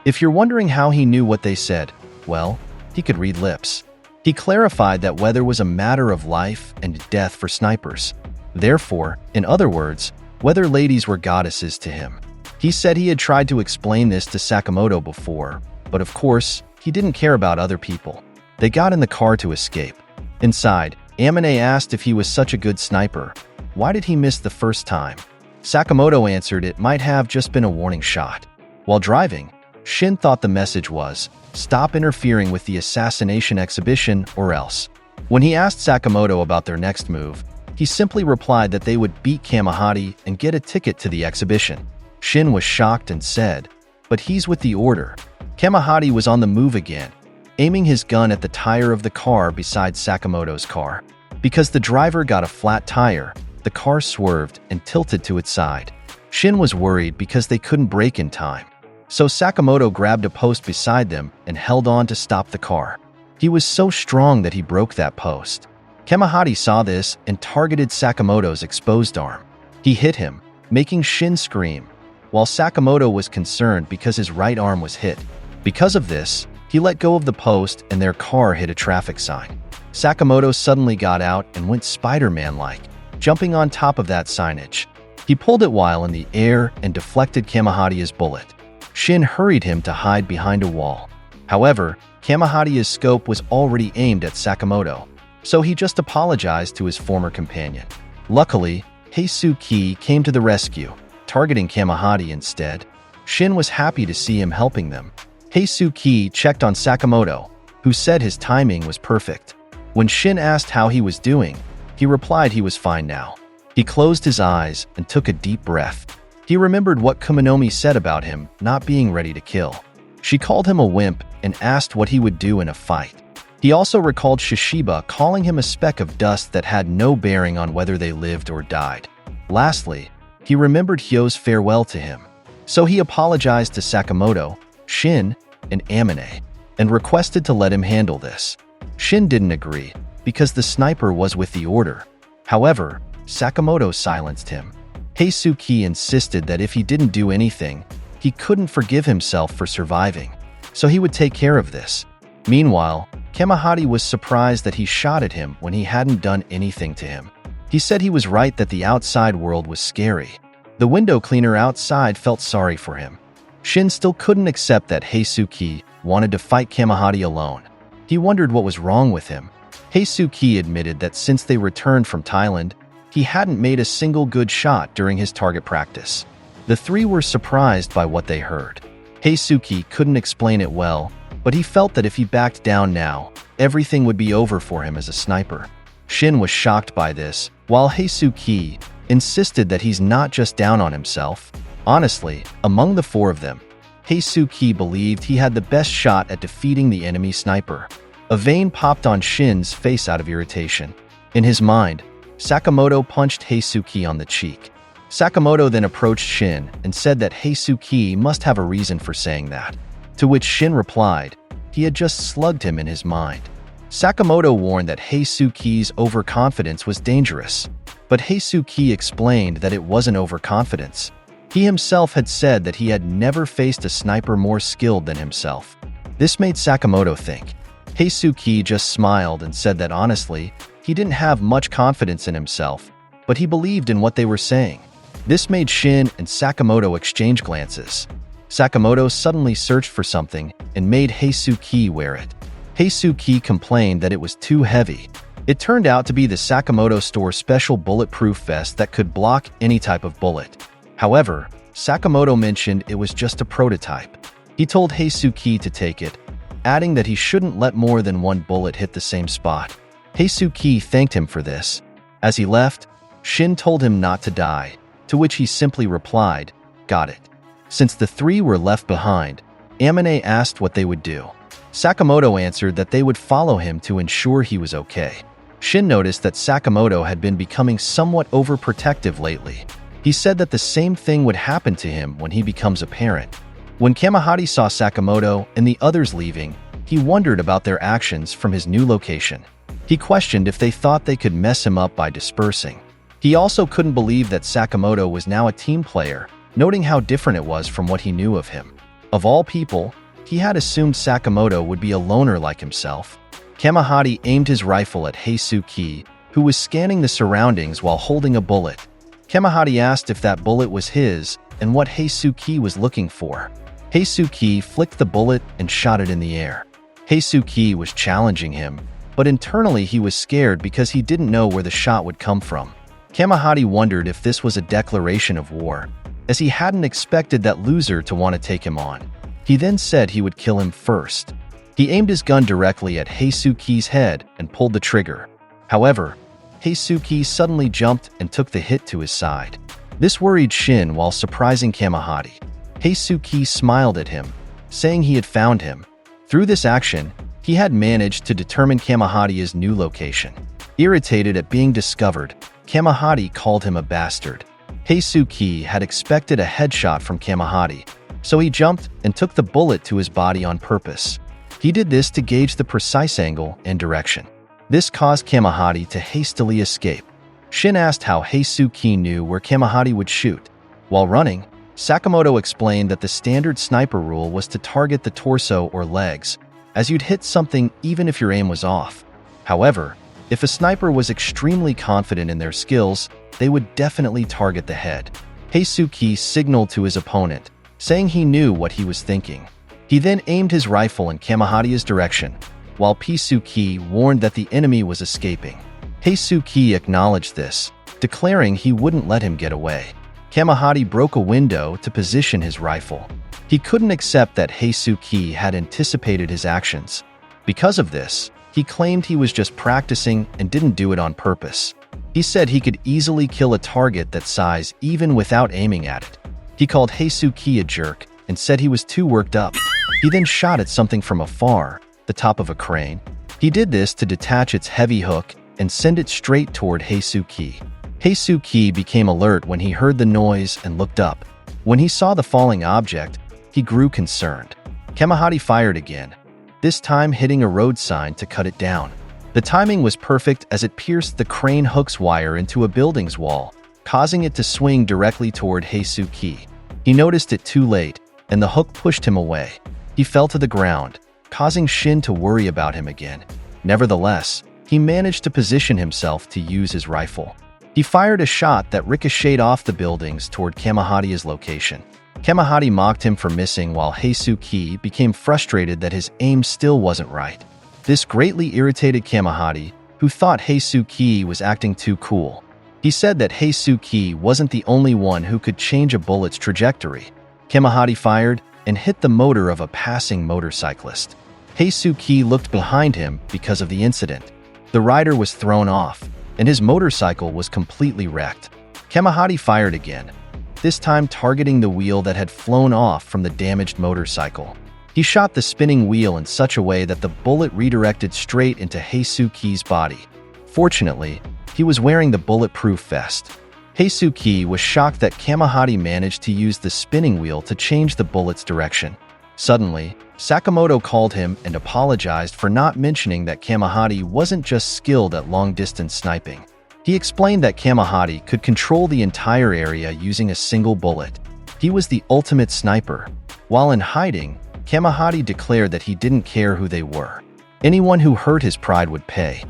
If you're wondering how he knew what they said, well, he could read lips. He clarified that weather was a matter of life and death for snipers. Therefore, in other words, weather ladies were goddesses to him. He said he had tried to explain this to Sakamoto before, but of course, he didn't care about other people. They got in the car to escape. Inside, Amane asked if he was such a good sniper. Why did he miss the first time? Sakamoto answered it might have just been a warning shot. While driving, Shin thought the message was, stop interfering with the assassination exhibition or else. When he asked Sakamoto about their next move, he simply replied that they would beat Kamahati and get a ticket to the exhibition. Shin was shocked and said, but he's with the Order. Kamahati was on the move again, aiming his gun at the tire of the car beside Sakamoto's car. Because the driver got a flat tire, the car swerved and tilted to its side. Shin was worried because they couldn't brake in time. So Sakamoto grabbed a post beside them and held on to stop the car. He was so strong that he broke that post. Kamahati saw this and targeted Sakamoto's exposed arm. He hit him, making Shin scream, while Sakamoto was concerned because his right arm was hit. Because of this, he let go of the post and their car hit a traffic sign. Sakamoto suddenly got out and went Spider-Man-like, jumping on top of that signage. He pulled it while in the air and deflected Kamahati's bullet. Shin hurried him to hide behind a wall. However, Kamahati's scope was already aimed at Sakamoto, so he just apologized to his former companion. Luckily, Heisuke came to the rescue, targeting Kamahati instead. Shin was happy to see him helping them. Heisuke checked on Sakamoto, who said his timing was perfect. When Shin asked how he was doing, he replied he was fine now. He closed his eyes and took a deep breath. He remembered what Kuminomi said about him not being ready to kill. She called him a wimp and asked what he would do in a fight. He also recalled Shishiba calling him a speck of dust that had no bearing on whether they lived or died. Lastly, he remembered Hyo's farewell to him. So he apologized to Sakamoto, Shin, and Amine, and requested to let him handle this. Shin didn't agree, because the sniper was with the order. However, Sakamoto silenced him. Heisuke insisted that if he didn't do anything, he couldn't forgive himself for surviving, so he would take care of this. Meanwhile, Kamahati was surprised that he shot at him when he hadn't done anything to him. He said he was right that the outside world was scary. The window cleaner outside felt sorry for him. Shin still couldn't accept that Heisuke wanted to fight Kamahati alone. He wondered what was wrong with him. Heisuke admitted that since they returned from Thailand, he hadn't made a single good shot during his target practice. The three were surprised by what they heard. Heisuke couldn't explain it well, but he felt that if he backed down now, everything would be over for him as a sniper. Shin was shocked by this, while Heisuke insisted that he's not just down on himself. Honestly, among the four of them, Heisuke believed he had the best shot at defeating the enemy sniper. A vein popped on Shin's face out of irritation. In his mind, Sakamoto punched Heisuke on the cheek. Sakamoto then approached Shin and said that Heisuke must have a reason for saying that, to which Shin replied he had just slugged him in his mind. Sakamoto warned that Heisuke's overconfidence was dangerous, but Heisuke explained that it wasn't overconfidence. He himself had said that he had never faced a sniper more skilled than himself. This made Sakamoto think. Heisuke just smiled and said that honestly, he didn't have much confidence in himself, but he believed in what they were saying. This made Shin and Sakamoto exchange glances. Sakamoto suddenly searched for something and made Heisuke wear it. Heisuke complained that it was too heavy. It turned out to be the Sakamoto store special bulletproof vest that could block any type of bullet. However, Sakamoto mentioned it was just a prototype. He told Heisuke to take it, adding that he shouldn't let more than one bullet hit the same spot. Heisuke thanked him for this. As he left, Shin told him not to die, to which he simply replied, "Got it." Since the three were left behind, Amine asked what they would do. Sakamoto answered that they would follow him to ensure he was okay. Shin noticed that Sakamoto had been becoming somewhat overprotective lately. He said that the same thing would happen to him when he becomes a parent. When Kamahati saw Sakamoto and the others leaving, he wondered about their actions from his new location. He questioned if they thought they could mess him up by dispersing. He also couldn't believe that Sakamoto was now a team player, noting how different it was from what he knew of him. Of all people, he had assumed Sakamoto would be a loner like himself. Kamahati aimed his rifle at Heisuke, who was scanning the surroundings while holding a bullet. Kamahati asked if that bullet was his and what Heisuke was looking for. Heisuke flicked the bullet and shot it in the air. Heisuke was challenging him, but internally he was scared because he didn't know where the shot would come from. Kamahati wondered if this was a declaration of war, as he hadn't expected that loser to want to take him on. He then said he would kill him first. He aimed his gun directly at Heisuke's head and pulled the trigger. However, Heisuke suddenly jumped and took the hit to his side. This worried Shin while surprising Kamahati. Heisuke smiled at him, saying he had found him. Through this action, he had managed to determine Kamahati's new location. Irritated at being discovered, Kamahati called him a bastard. Heisuke had expected a headshot from Kamahati, so he jumped and took the bullet to his body on purpose. He did this to gauge the precise angle and direction. This caused Kamahati to hastily escape. Shin asked how Heisuke knew where Kamahati would shoot. While running, Sakamoto explained that the standard sniper rule was to target the torso or legs, as you'd hit something even if your aim was off. However, if a sniper was extremely confident in their skills, they would definitely target the head. Heisuke signaled to his opponent, saying he knew what he was thinking. He then aimed his rifle in Kamahati's direction, while Pisuki warned that the enemy was escaping. Heisuke acknowledged this, declaring he wouldn't let him get away. Kamahati broke a window to position his rifle. He couldn't accept that Heisuke had anticipated his actions. Because of this, he claimed he was just practicing and didn't do it on purpose. He said he could easily kill a target that size even without aiming at it. He called Heisuke a jerk and said he was too worked up. He then shot at something from afar, the top of a crane. He did this to detach its heavy hook and send it straight toward Heisuke. Heisuke became alert when he heard the noise and looked up. When he saw the falling object, he grew concerned. Kamahati fired again, this time hitting a road sign to cut it down. The timing was perfect as it pierced the crane hook's wire into a building's wall, causing it to swing directly toward Heisuke. He noticed it too late, and the hook pushed him away. He fell to the ground, causing Shin to worry about him again. Nevertheless, he managed to position himself to use his rifle. He fired a shot that ricocheted off the buildings toward Kamahati's location. Kamahati mocked him for missing while Heisuke became frustrated that his aim still wasn't right. This greatly irritated Kamahati, who thought Heisuke was acting too cool. He said that Heisuke wasn't the only one who could change a bullet's trajectory. Kamahati fired and hit the motor of a passing motorcyclist. Heisuke looked behind him because of the incident. The rider was thrown off, and his motorcycle was completely wrecked. Kamahati fired again, this time targeting the wheel that had flown off from the damaged motorcycle. He shot the spinning wheel in such a way that the bullet redirected straight into Heisuke's body. Fortunately, he was wearing the bulletproof vest. Heisuke was shocked that Kamahati managed to use the spinning wheel to change the bullet's direction. Suddenly, Sakamoto called him and apologized for not mentioning that Kamahati wasn't just skilled at long-distance sniping. He explained that Kamahati could control the entire area using a single bullet. He was the ultimate sniper. While in hiding, Kamahati declared that he didn't care who they were. Anyone who hurt his pride would pay.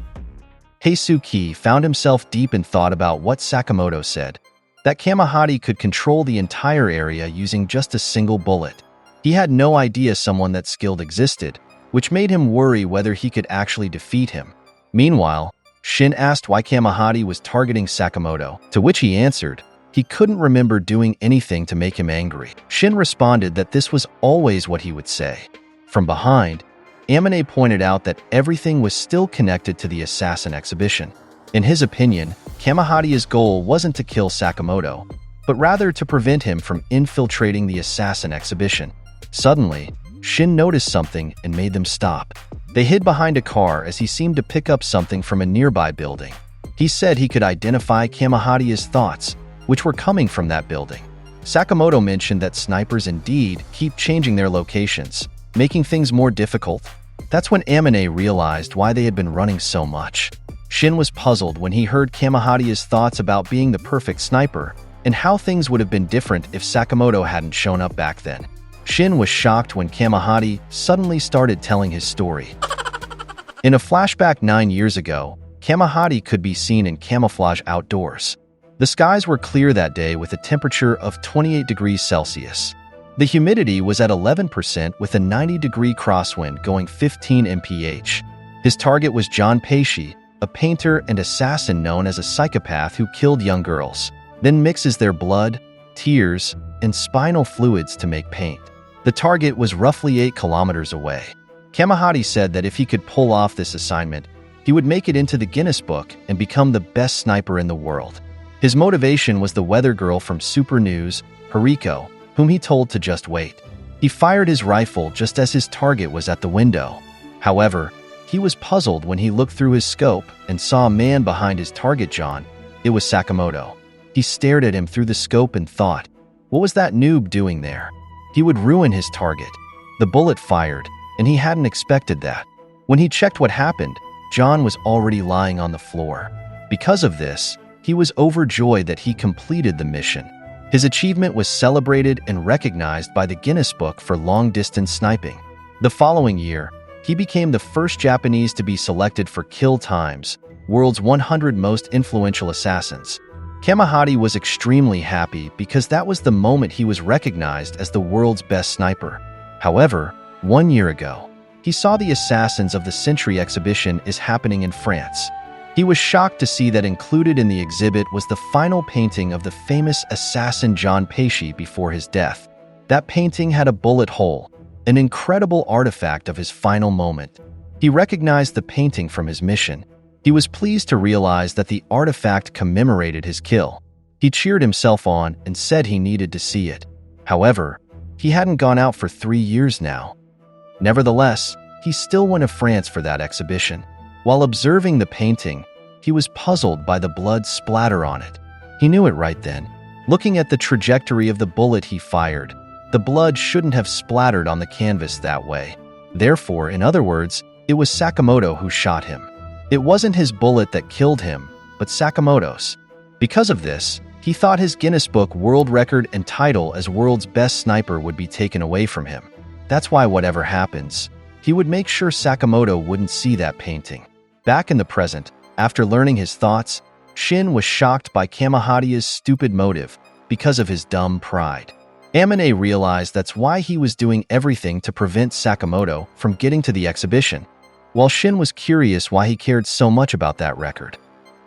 Heisuke found himself deep in thought about what Sakamoto said, that Kamahati could control the entire area using just a single bullet. He had no idea someone that skilled existed, which made him worry whether he could actually defeat him. Meanwhile, Shin asked why Kamahati was targeting Sakamoto, to which he answered he couldn't remember doing anything to make him angry. Shin responded that this was always what he would say. From behind, Amane pointed out that everything was still connected to the assassin exhibition. In his opinion, Kamahati's goal wasn't to kill Sakamoto, but rather to prevent him from infiltrating the assassin exhibition. Suddenly, Shin noticed something and made them stop. They hid behind a car as he seemed to pick up something from a nearby building. He said he could identify Kamahati's thoughts, which were coming from that building. Sakamoto mentioned that snipers indeed keep changing their locations, making things more difficult. That's when Amane realized why they had been running so much. Shin was puzzled when he heard Kamahati's thoughts about being the perfect sniper and how things would have been different if Sakamoto hadn't shown up back then. Shin was shocked when Kamahati suddenly started telling his story. In a flashback 9 years ago, Kamahati could be seen in camouflage outdoors. The skies were clear that day with a temperature of 28 degrees Celsius. The humidity was at 11% with a 90-degree crosswind going 15 mph. His target was John Peishi, a painter and assassin known as a psychopath who killed young girls, then mixes their blood, tears, and spinal fluids to make paint. The target was roughly 8 kilometers away. Kamahati said that if he could pull off this assignment, he would make it into the Guinness Book and become the best sniper in the world. His motivation was the weather girl from Super News, Hariko, whom he told to just wait. He fired his rifle just as his target was at the window. However, He was puzzled when he looked through his scope and saw a man behind his target John. It was Sakamoto. He stared at him through the scope and thought, what was that noob doing there? He would ruin his target. The bullet fired, and he hadn't expected that. When he checked what happened, John was already lying on the floor. Because of this, he was overjoyed that he completed the mission. His achievement was celebrated and recognized by the Guinness Book for long-distance sniping. The following year, he became the first Japanese to be selected for Kill Time's World's 100 Most Influential Assassins. Kamahati was extremely happy because that was the moment he was recognized as the world's best sniper. However, 1 year ago, he saw the Assassins of the Century exhibition is happening in France. He was shocked to see that included in the exhibit was the final painting of the famous assassin John Pesci before his death. That painting had a bullet hole, an incredible artifact of his final moment. He recognized the painting from his mission. He was pleased to realize that the artifact commemorated his kill. He cheered himself on and said he needed to see it. However, he hadn't gone out for 3 years now. Nevertheless, he still went to France for that exhibition. While observing the painting, he was puzzled by the blood splatter on it. He knew it right then. Looking at the trajectory of the bullet he fired, the blood shouldn't have splattered on the canvas that way. Therefore, in other words, it was Sakamoto who shot him. It wasn't his bullet that killed him, but Sakamoto's. Because of this, he thought his Guinness Book world record and title as world's best sniper would be taken away from him. That's why whatever happens, he would make sure Sakamoto wouldn't see that painting. Back in the present, after learning his thoughts, Shin was shocked by Kamahati's stupid motive because of his dumb pride. Amane realized that's why he was doing everything to prevent Sakamoto from getting to the exhibition, while Shin was curious why he cared so much about that record.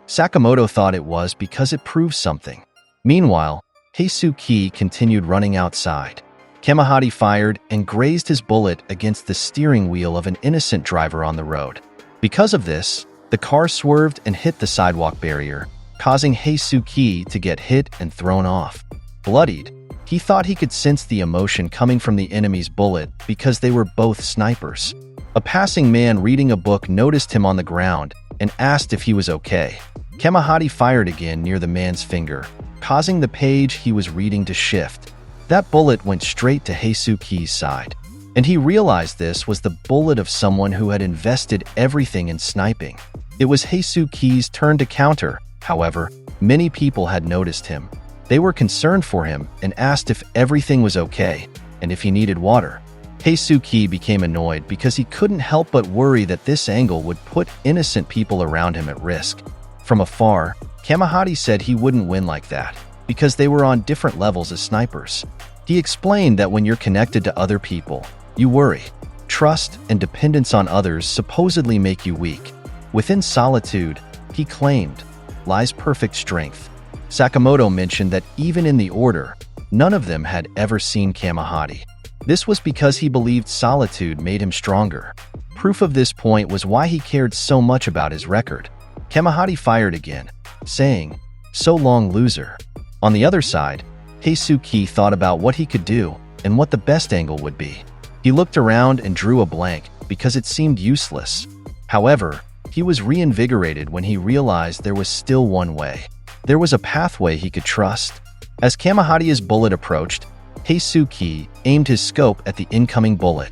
Sakamoto thought it was because it proved something. Meanwhile, Heisuke continued running outside. Kamahati fired and grazed his bullet against the steering wheel of an innocent driver on the road. Because of this, the car swerved and hit the sidewalk barrier, causing Heisuke to get hit and thrown off. Bloodied, he thought he could sense the emotion coming from the enemy's bullet because they were both snipers. A passing man reading a book noticed him on the ground and asked if he was okay. Kamahati fired again near the man's finger, causing the page he was reading to shift. That bullet went straight to Heisuke's side, and he realized this was the bullet of someone who had invested everything in sniping. It was Heisuke's turn to counter. However, many people had noticed him. They were concerned for him and asked if everything was okay and if he needed water. Heisuke became annoyed because he couldn't help but worry that this angle would put innocent people around him at risk. From afar, Kamahati said he wouldn't win like that because they were on different levels as snipers. He explained that when you're connected to other people, you worry. Trust and dependence on others supposedly make you weak. Within solitude, he claimed, lies perfect strength. Sakamoto mentioned that even in the order, none of them had ever seen Kamahati. This was because he believed solitude made him stronger. Proof of this point was why he cared so much about his record. Kamahati fired again, saying, "So long, loser." On the other side, Heisuke thought about what he could do and what the best angle would be. He looked around and drew a blank because it seemed useless. However, he was reinvigorated when he realized there was still one way. There was a pathway he could trust. As Kamahati's bullet approached, Heisuke aimed his scope at the incoming bullet.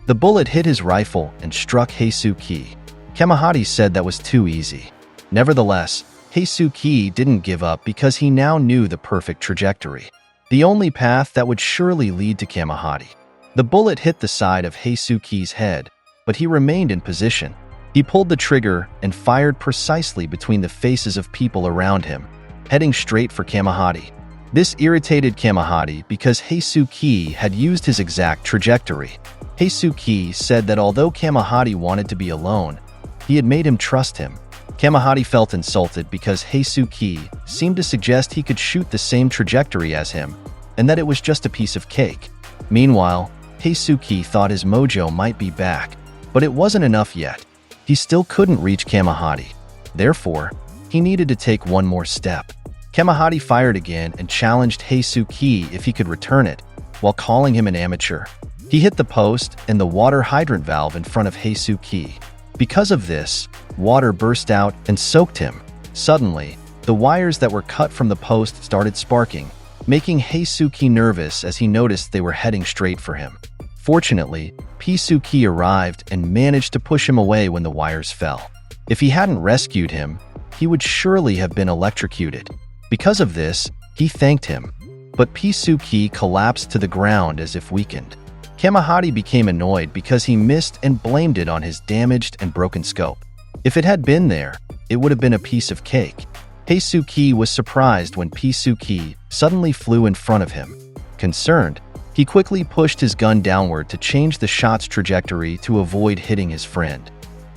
The bullet hit his rifle and struck Heisuke. Kamahati said that was too easy. Nevertheless, Heisuke didn't give up because he now knew the perfect trajectory, the only path that would surely lead to Kamahati. The bullet hit the side of Heisuke's head, but he remained in position. He pulled the trigger and fired precisely between the faces of people around him, heading straight for Kamahati. This irritated Kamahati because Heisuke had used his exact trajectory. Heisuke said that although Kamahati wanted to be alone, he had made him trust him. Kamahati felt insulted because Heisuke seemed to suggest he could shoot the same trajectory as him, and that it was just a piece of cake. Meanwhile, Heisuke thought his mojo might be back, but it wasn't enough yet. He still couldn't reach Kamahati. Therefore, he needed to take one more step. Kamahati fired again and challenged Heisuke if he could return it, while calling him an amateur. He hit the post and the water hydrant valve in front of Heisuke. Because of this, water burst out and soaked him. Suddenly, the wires that were cut from the post started sparking, making Heisuke nervous as he noticed they were heading straight for him. Fortunately, Pisuki arrived and managed to push him away when the wires fell. If he hadn't rescued him, he would surely have been electrocuted. Because of this, he thanked him, but Pisuki collapsed to the ground as if weakened. Kamahari became annoyed because he missed and blamed it on his damaged and broken scope. If it had been there, it would have been a piece of cake. Heisuke was surprised when Pisuki suddenly flew in front of him. Concerned, he quickly pushed his gun downward to change the shot's trajectory to avoid hitting his friend.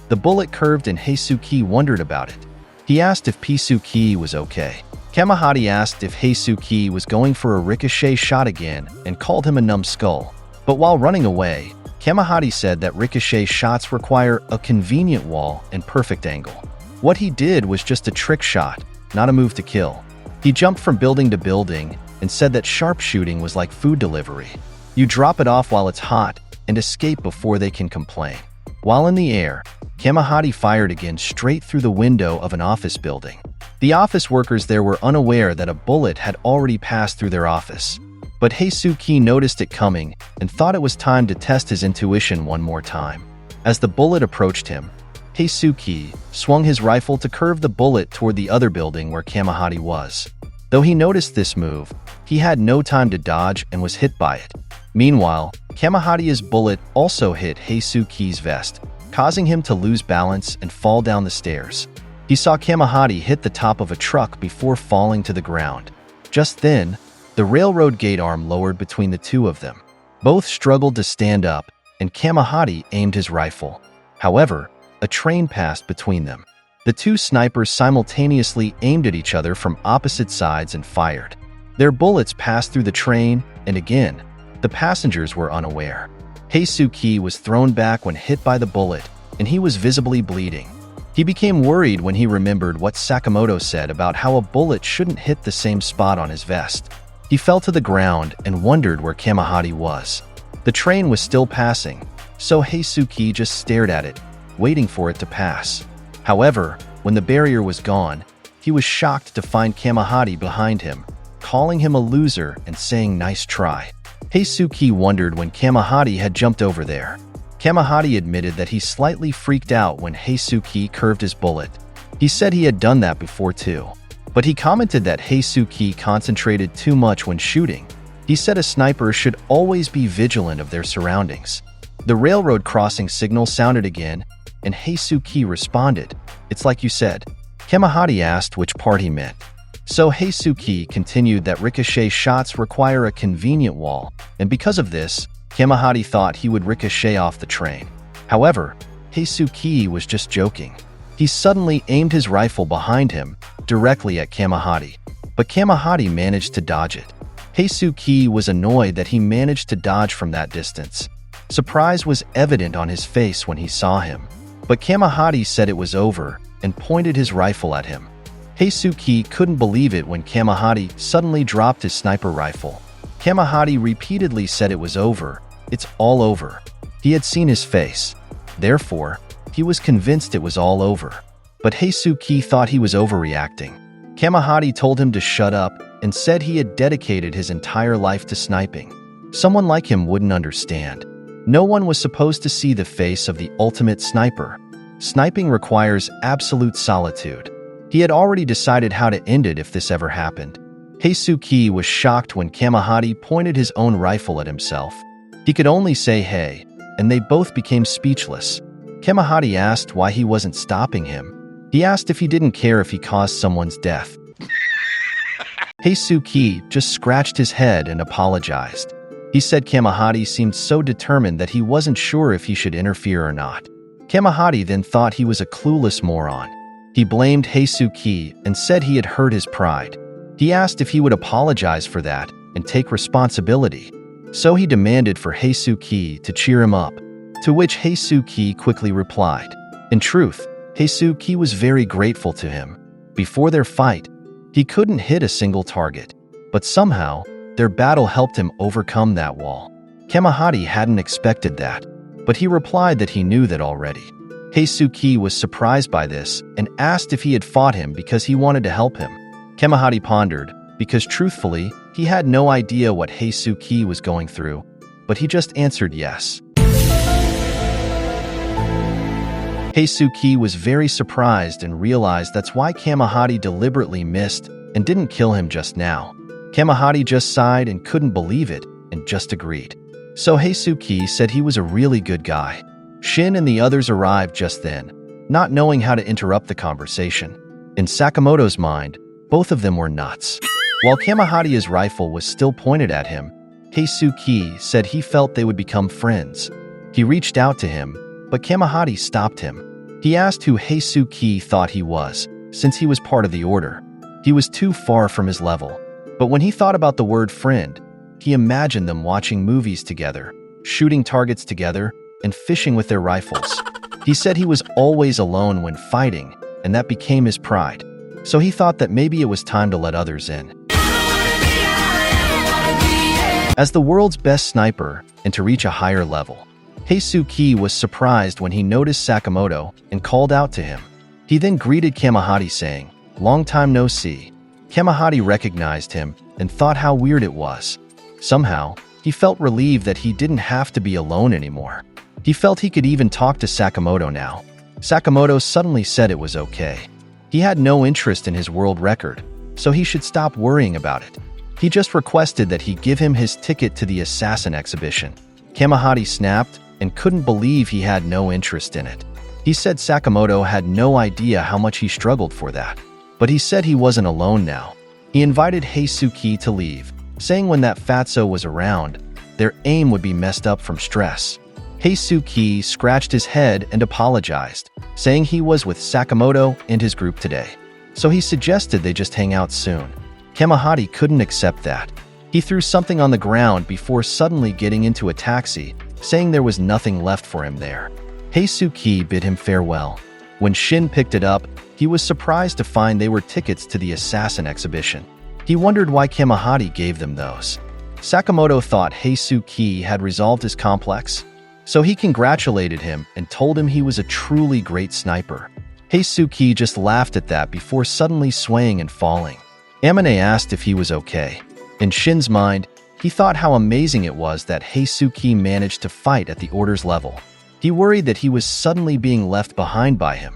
The bullet curved and Heisuke wondered about it. He asked if Pisuki was okay. Kamahari asked if Heisuke was going for a ricochet shot again and called him a numbskull. But while running away, Kamahari said that ricochet shots require a convenient wall and perfect angle. What he did was just a trick shot, not a move to kill. He jumped from building to building and said that sharpshooting was like food delivery. You drop it off while it's hot and escape before they can complain. While in the air, Kamahari fired again straight through the window of an office building. The office workers there were unaware that a bullet had already passed through their office. But Heisuke noticed it coming and thought it was time to test his intuition one more time. As the bullet approached him, Heisuke swung his rifle to curve the bullet toward the other building where Kamahari was. Though he noticed this move, he had no time to dodge and was hit by it. Meanwhile, Kamahari's bullet also hit Heisuke's vest, causing him to lose balance and fall down the stairs. He saw Kamahari hit the top of a truck before falling to the ground. Just then, the railroad gate arm lowered between the two of them. Both struggled to stand up, and Kamahari aimed his rifle. However, a train passed between them. The two snipers simultaneously aimed at each other from opposite sides and fired. Their bullets passed through the train, and again, the passengers were unaware. Heisuke was thrown back when hit by the bullet, and he was visibly bleeding. He became worried when he remembered what Sakamoto said about how a bullet shouldn't hit the same spot on his vest. He fell to the ground and wondered where Kamahari was. The train was still passing, so Heisuke just stared at it, waiting for it to pass. However, when the barrier was gone, he was shocked to find Kamahari behind him, calling him a loser and saying nice try. Heisuke wondered when Kamahari had jumped over there. Kamahari admitted that he slightly freaked out when Heisuke curved his bullet. He said he had done that before too. But he commented that Heisuke concentrated too much when shooting. He said a sniper should always be vigilant of their surroundings. The railroad crossing signal sounded again, and Heisuke responded, "It's like you said." Kamahari asked which part he meant. So Heisuke continued that ricochet shots require a convenient wall, and because of this, Kamahari thought he would ricochet off the train. However, Heisuke was just joking. He suddenly aimed his rifle behind him, directly at Kamahari, but Kamahari managed to dodge it. Heisuke was annoyed that he managed to dodge from that distance. Surprise was evident on his face when he saw him, but Kamahari said it was over and pointed his rifle at him. Heisuke couldn't believe it when Kamahari suddenly dropped his sniper rifle. Kamahari repeatedly said it was over. It's all over. He had seen his face. Therefore, he was convinced it was all over. But Heisuke thought he was overreacting. Kamahari told him to shut up and said he had dedicated his entire life to sniping. Someone like him wouldn't understand. No one was supposed to see the face of the ultimate sniper. Sniping requires absolute solitude. He had already decided how to end it if this ever happened. Heisuke was shocked when Kamahari pointed his own rifle at himself. He could only say hey, and they both became speechless. Kamahari asked why he wasn't stopping him. He asked if he didn't care if he caused someone's death. Heisuke just scratched his head and apologized. He said Kamahari seemed so determined that he wasn't sure if he should interfere or not. Kamahari then thought he was a clueless moron. He blamed Heisuke and said he had hurt his pride. He asked if he would apologize for that and take responsibility. So he demanded for Heisuke to cheer him up, to which Heisuke quickly replied. In truth, Heisuke was very grateful to him. Before their fight, he couldn't hit a single target, but somehow, their battle helped him overcome that wall. Kamahari hadn't expected that, but he replied that he knew that already. Heisuke was surprised by this and asked if he had fought him because he wanted to help him. Kamahari pondered, because truthfully, he had no idea what Heisuke was going through, but he just answered yes. Heisuke was very surprised and realized that's why Kamahari deliberately missed and didn't kill him just now. Kamahari just sighed and couldn't believe it and just agreed. So Heisuke said he was a really good guy. Shin and the others arrived just then, not knowing how to interrupt the conversation. In Sakamoto's mind, both of them were nuts. While Kamahari's rifle was still pointed at him, Heisuke said he felt they would become friends. He reached out to him, but Kamahari stopped him. He asked who Heisuke thought he was, since he was part of the order. He was too far from his level. But when he thought about the word friend, he imagined them watching movies together, shooting targets together, and fishing with their rifles. He said he was always alone when fighting, and that became his pride. So he thought that maybe it was time to let others in. As the world's best sniper, and to reach a higher level, Heisuke was surprised when he noticed Sakamoto and called out to him. He then greeted Kamahari saying, "Long time no see." Kamahari recognized him and thought how weird it was. Somehow, he felt relieved that he didn't have to be alone anymore. He felt he could even talk to Sakamoto now. Sakamoto suddenly said it was okay. He had no interest in his world record, so he should stop worrying about it. He just requested that he give him his ticket to the assassin exhibition. Kamahari snapped and couldn't believe he had no interest in it. He said Sakamoto had no idea how much he struggled for that. But he said he wasn't alone now. He invited Heisuke to leave, saying when that fatso was around, their aim would be messed up from stress. Heisuke scratched his head and apologized, saying he was with Sakamoto and his group today. So he suggested they just hang out soon. Kamahari couldn't accept that. He threw something on the ground before suddenly getting into a taxi, saying there was nothing left for him there. Heisuke bid him farewell. When Shin picked it up, he was surprised to find they were tickets to the assassin exhibition. He wondered why Kamahari gave them those. Sakamoto thought Heisuke had resolved his complex, so he congratulated him and told him he was a truly great sniper. Heisuke just laughed at that before suddenly swaying and falling. Amane asked if he was okay. In Shin's mind, he thought how amazing it was that Heisuke managed to fight at the order's level. He worried that he was suddenly being left behind by him.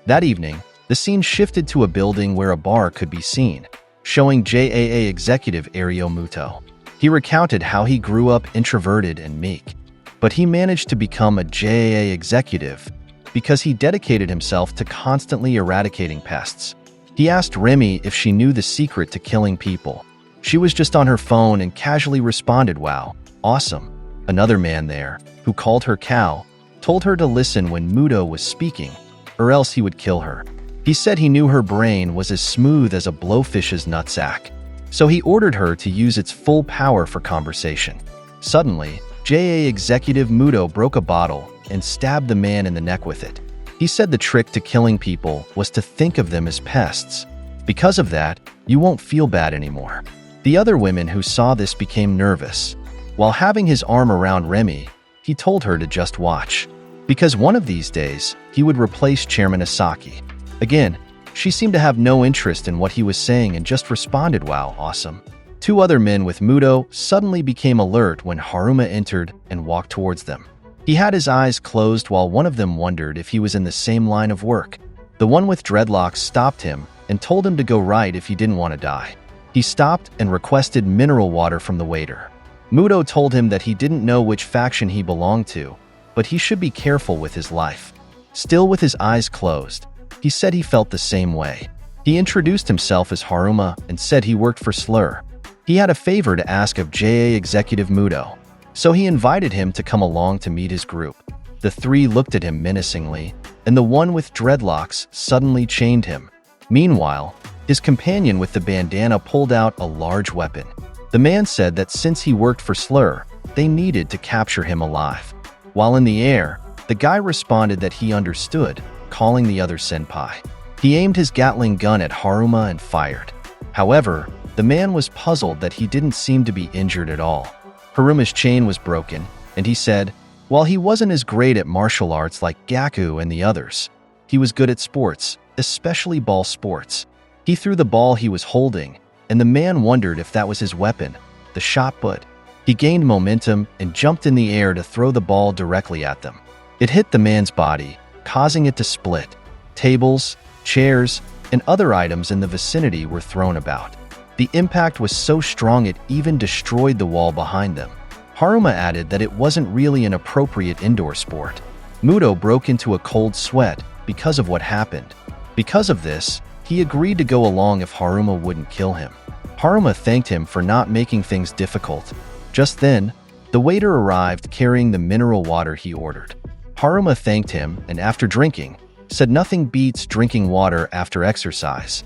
That evening, the scene shifted to a building where a bar could be seen, showing JAA executive Ario Muto. He recounted how he grew up introverted and meek, but he managed to become a JAA executive because he dedicated himself to constantly eradicating pests. He asked Remy if she knew the secret to killing people. She was just on her phone and casually responded, "Wow, awesome." Another man there, who called her cow, told her to listen when Muto was speaking, or else he would kill her. He said he knew her brain was as smooth as a blowfish's nutsack, so he ordered her to use its full power for conversation. Suddenly, JA executive Muto broke a bottle and stabbed the man in the neck with it. He said the trick to killing people was to think of them as pests. Because of that, you won't feel bad anymore. The other women who saw this became nervous. While having his arm around Remy, he told her to just watch, because one of these days, he would replace Chairman Asaki. Again, she seemed to have no interest in what he was saying and just responded, "Wow, awesome." Two other men with Muto suddenly became alert when Haruma entered and walked towards them. He had his eyes closed while one of them wondered if he was in the same line of work. The one with dreadlocks stopped him and told him to go right if he didn't want to die. He stopped and requested mineral water from the waiter. Muto told him that he didn't know which faction he belonged to, but he should be careful with his life. Still with his eyes closed, he said he felt the same way. He introduced himself as Haruma and said he worked for Slur. He had a favor to ask of JA executive Muto, so he invited him to come along to meet his group. The three looked at him menacingly, and the one with dreadlocks suddenly chained him. Meanwhile, his companion with the bandana pulled out a large weapon. The man said that since he worked for Slur, they needed to capture him alive. While in the air, the guy responded that he understood, calling the other senpai. He aimed his Gatling gun at Haruma and fired. However, the man was puzzled that he didn't seem to be injured at all. Haruma's chain was broken, and he said, While he wasn't as great at martial arts like Gaku and the others, he was good at sports, especially ball sports. He threw the ball he was holding, and the man wondered if that was his weapon, the shot put. He gained momentum and jumped in the air to throw the ball directly at them. It hit the man's body, causing it to split. Tables, chairs, and other items in the vicinity were thrown about. The impact was so strong it even destroyed the wall behind them. Haruma added that it wasn't really an appropriate indoor sport. Muto broke into a cold sweat because of what happened. Because of this, he agreed to go along if Haruma wouldn't kill him. Haruma thanked him for not making things difficult. Just then, the waiter arrived carrying the mineral water he ordered. Haruma thanked him and after drinking, said nothing beats drinking water after exercise.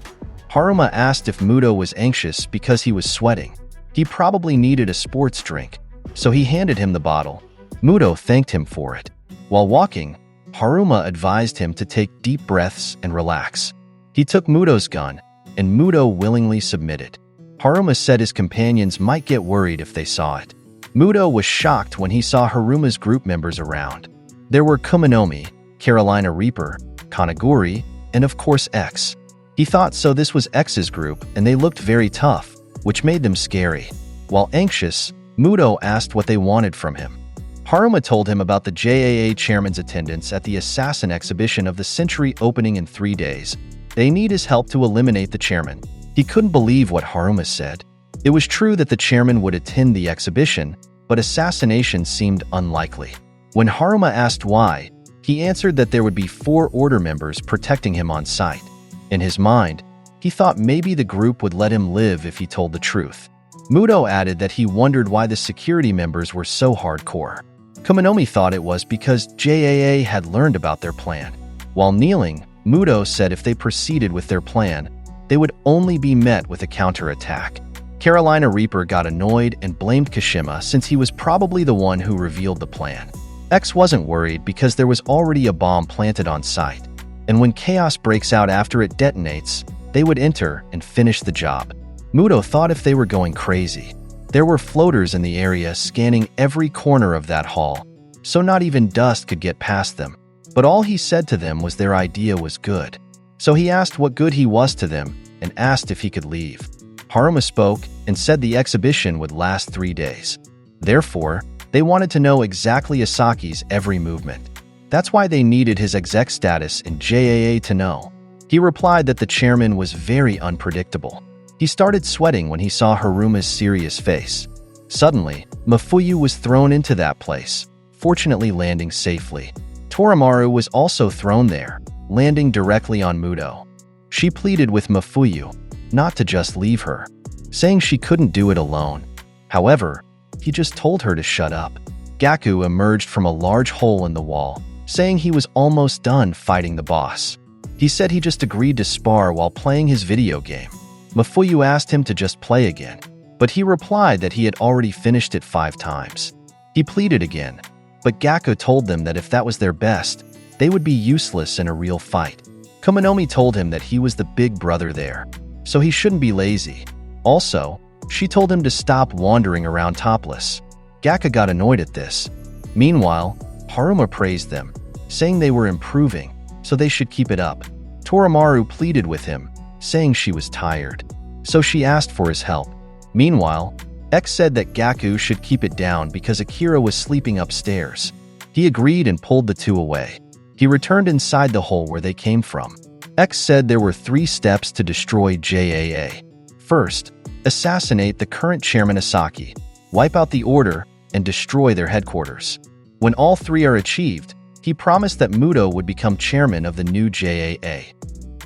Haruma asked if Muto was anxious because he was sweating. He probably needed a sports drink, so he handed him the bottle. Muto thanked him for it. While walking, Haruma advised him to take deep breaths and relax. He took Muto's gun, and Muto willingly submitted. Haruma said his companions might get worried if they saw it. Muto was shocked when he saw Haruma's group members around. There were Kuminomi, Carolina Reaper, Kanaguri, and of course X. He thought so this was X's group and they looked very tough, which made them scary. While anxious, Muto asked what they wanted from him. Haruma told him about the JAA chairman's attendance at the Assassin exhibition of the century opening in 3 days. They need his help to eliminate the chairman. He couldn't believe what Haruma said. It was true that the chairman would attend the exhibition, but assassination seemed unlikely. When Haruma asked why, he answered that there would be 4 order members protecting him on site. In his mind, he thought maybe the group would let him live if he told the truth. Muto added that he wondered why the security members were so hardcore. Kuminomi thought it was because JAA had learned about their plan. While kneeling, Muto said if they proceeded with their plan, they would only be met with a counterattack. Carolina Reaper got annoyed and blamed Kashima since he was probably the one who revealed the plan. X wasn't worried because there was already a bomb planted on site, and when chaos breaks out after it detonates, they would enter and finish the job. Muto thought if they were going crazy. There were floaters in the area scanning every corner of that hall, so not even dust could get past them. But all he said to them was their idea was good. So he asked what good he was to them and asked if he could leave. Haruma spoke and said the exhibition would last 3 days. Therefore, they wanted to know exactly Asaki's every movement. That's why they needed his exec status in JAA to know. He replied that the chairman was very unpredictable. He started sweating when he saw Haruma's serious face. Suddenly, Mafuyu was thrown into that place, fortunately landing safely. Torimaru was also thrown there, landing directly on Muto. She pleaded with Mafuyu not to just leave her, saying she couldn't do it alone. However, he just told her to shut up. Gaku emerged from a large hole in the wall, saying he was almost done fighting the boss. He said he just agreed to spar while playing his video game. Mafuyu asked him to just play again, but he replied that he had already finished it 5 times. He pleaded again, but Gaku told them that if that was their best, they would be useless in a real fight. Kuminomi told him that he was the big brother there, so he shouldn't be lazy. Also, she told him to stop wandering around topless. Gaku got annoyed at this. Meanwhile, Haruma praised them, saying they were improving, so they should keep it up. Torimaru pleaded with him, saying she was tired, so she asked for his help. Meanwhile, X said that Gaku should keep it down because Akira was sleeping upstairs. He agreed and pulled the 2 away. He returned inside the hole where they came from. X said there were 3 steps to destroy JAA. First, assassinate the current chairman Asaki, wipe out the order, and destroy their headquarters. When all 3 are achieved, he promised that Muto would become chairman of the new JAA.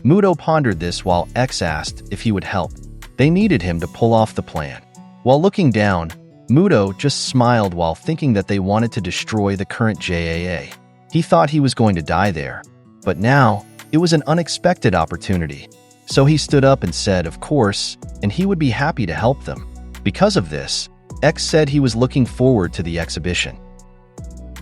Muto pondered this while X asked if he would help. They needed him to pull off the plan. While looking down, Muto just smiled while thinking that they wanted to destroy the current JAA. He thought he was going to die there, but now it was an unexpected opportunity. So he stood up and said, of course, and he would be happy to help them. Because of this, X said he was looking forward to the exhibition.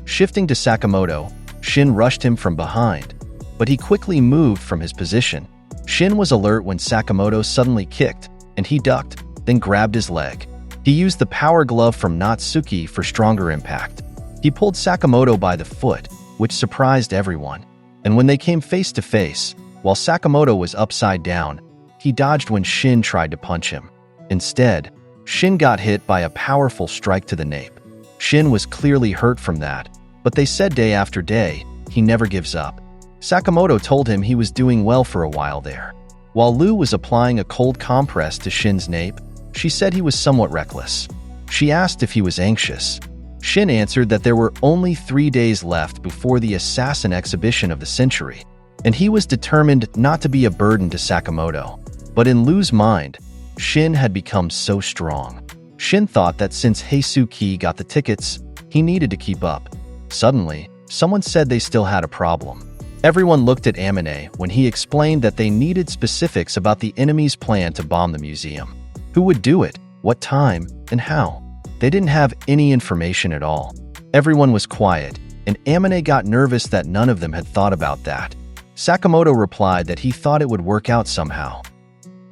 Shifting to Sakamoto, Shin rushed him from behind, but he quickly moved from his position. Shin was alert when Sakamoto suddenly kicked, and he ducked, then grabbed his leg. He used the power glove from Natsuki for stronger impact. He pulled Sakamoto by the foot, which surprised everyone. And when they came face to face, while Sakamoto was upside down, he dodged when Shin tried to punch him. Instead, Shin got hit by a powerful strike to the nape. Shin was clearly hurt from that, but they said day after day, he never gives up. Sakamoto told him he was doing well for a while there. While Lu was applying a cold compress to Shin's nape, she said he was somewhat reckless. She asked if he was anxious. Shin answered that there were only 3 days left before the assassin exhibition of the century, and he was determined not to be a burden to Sakamoto. But in Lu's mind, Shin had become so strong. Shin thought that since Heisuki got the tickets, he needed to keep up. Suddenly, someone said they still had a problem. Everyone looked at Amine when he explained that they needed specifics about the enemy's plan to bomb the museum. Who would do it, what time, and how? They didn't have any information at all. Everyone was quiet, and Amine got nervous that none of them had thought about that. Sakamoto replied that he thought it would work out somehow.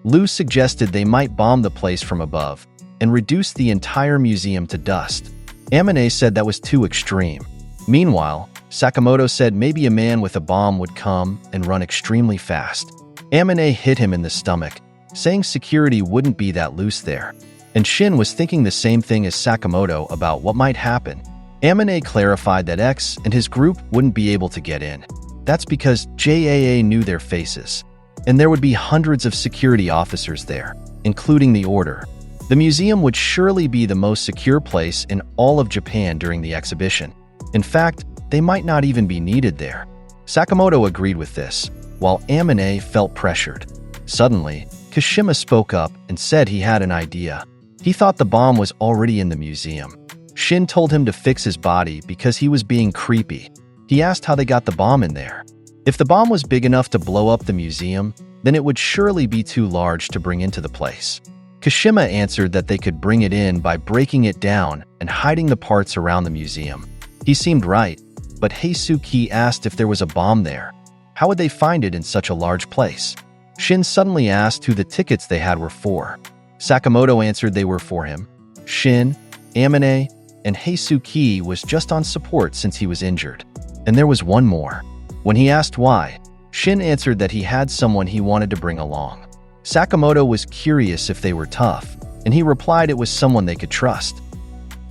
Lu suggested they might bomb the place from above and reduce the entire museum to dust. Amine said that was too extreme. Meanwhile, Sakamoto said maybe a man with a bomb would come and run extremely fast. Amine hit him in the stomach, saying security wouldn't be that loose there. And Shin was thinking the same thing as Sakamoto about what might happen. Amine clarified that X and his group wouldn't be able to get in. That's because JAA knew their faces, and there would be hundreds of security officers there, including the Order. The museum would surely be the most secure place in all of Japan during the exhibition. In fact, they might not even be needed there. Sakamoto agreed with this, while Amine felt pressured. Suddenly, Kashima spoke up and said he had an idea. He thought the bomb was already in the museum. Shin told him to fix his body because he was being creepy. He asked how they got the bomb in there. If the bomb was big enough to blow up the museum, then it would surely be too large to bring into the place. Kashima answered that they could bring it in by breaking it down and hiding the parts around the museum. He seemed right, but Heisuki asked if there was a bomb there. How would they find it in such a large place? Shin suddenly asked who the tickets they had were for. Sakamoto answered they were for him. Shin, Amine, and Heisuki was just on support since he was injured. And there was one more. When he asked why, Shin answered that he had someone he wanted to bring along. Sakamoto was curious if they were tough, and he replied it was someone they could trust.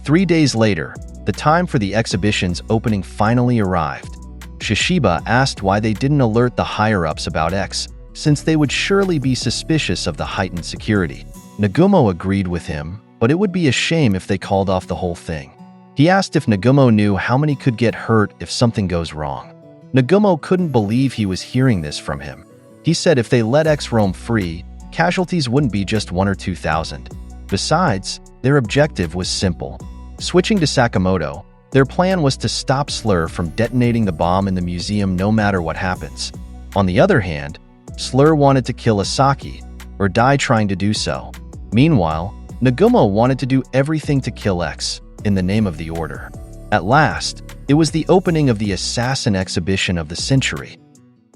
3 days later, the time for the exhibition's opening finally arrived. Shishiba asked why they didn't alert the higher-ups about X, since they would surely be suspicious of the heightened security. Nagumo agreed with him, but it would be a shame if they called off the whole thing. He asked if Nagumo knew how many could get hurt if something goes wrong. Nagumo couldn't believe he was hearing this from him. He said if they let X roam free, casualties wouldn't be just 1 or 2,000. Besides, their objective was simple. Switching to Sakamoto, their plan was to stop Slur from detonating the bomb in the museum no matter what happens. On the other hand, Slur wanted to kill Asaki, or die trying to do so. Meanwhile, Nagumo wanted to do everything to kill X, in the name of the Order. At last, it was the opening of the Assassin Exhibition of the Century.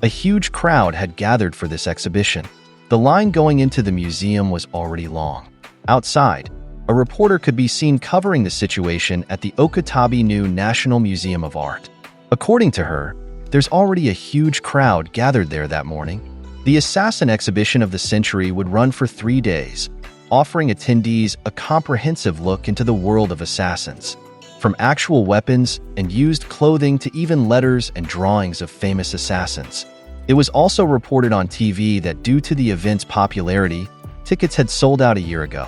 A huge crowd had gathered for this exhibition. The line going into the museum was already long. Outside, a reporter could be seen covering the situation at the Okatabe New National Museum of Art. According to her, there's already a huge crowd gathered there that morning. The Assassin Exhibition of the Century would run for 3 days, offering attendees a comprehensive look into the world of assassins, from actual weapons and used clothing to even letters and drawings of famous assassins. It was also reported on TV that due to the event's popularity, tickets had sold out a year ago.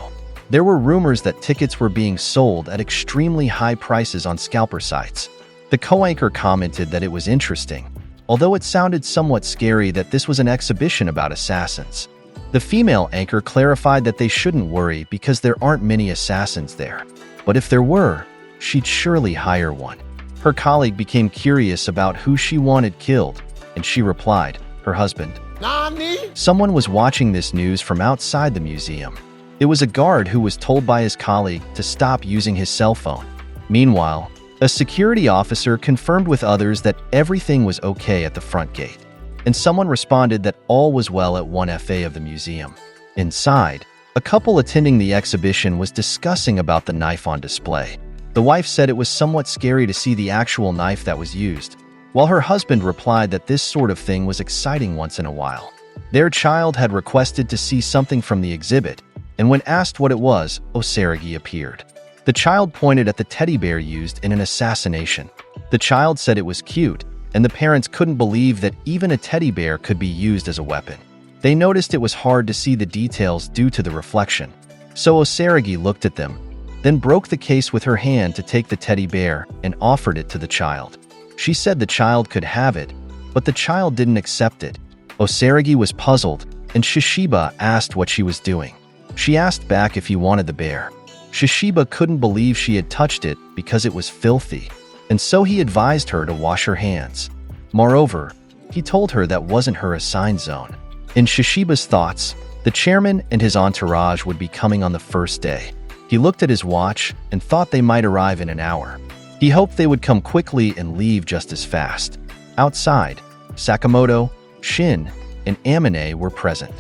There were rumors that tickets were being sold at extremely high prices on scalper sites. The co-anchor commented that it was interesting, although it sounded somewhat scary that this was an exhibition about assassins. The female anchor clarified that they shouldn't worry because there aren't many assassins there. But if there were, she'd surely hire one. Her colleague became curious about who she wanted killed, and she replied, her husband. Nani? Someone was watching this news from outside the museum. It was a guard who was told by his colleague to stop using his cell phone. Meanwhile, a security officer confirmed with others that everything was okay at the front gate, and someone responded that all was well at 1FA of the museum. Inside, a couple attending the exhibition was discussing about the knife on display. The wife said it was somewhat scary to see the actual knife that was used, while her husband replied that this sort of thing was exciting once in a while. Their child had requested to see something from the exhibit, and when asked what it was, Osaragi appeared. The child pointed at the teddy bear used in an assassination. The child said it was cute, and the parents couldn't believe that even a teddy bear could be used as a weapon. They noticed it was hard to see the details due to the reflection. So Osaragi looked at them, then broke the case with her hand to take the teddy bear and offered it to the child. She said the child could have it, but the child didn't accept it. Osaragi was puzzled, and Shishiba asked what she was doing. She asked back if he wanted the bear. Shishiba couldn't believe she had touched it because it was filthy, and so he advised her to wash her hands. Moreover, he told her that wasn't her assigned zone. In Shishiba's thoughts, the chairman and his entourage would be coming on the first day. He looked at his watch and thought they might arrive in an hour. He hoped they would come quickly and leave just as fast. Outside, Sakamoto, Shin, and Amine were present.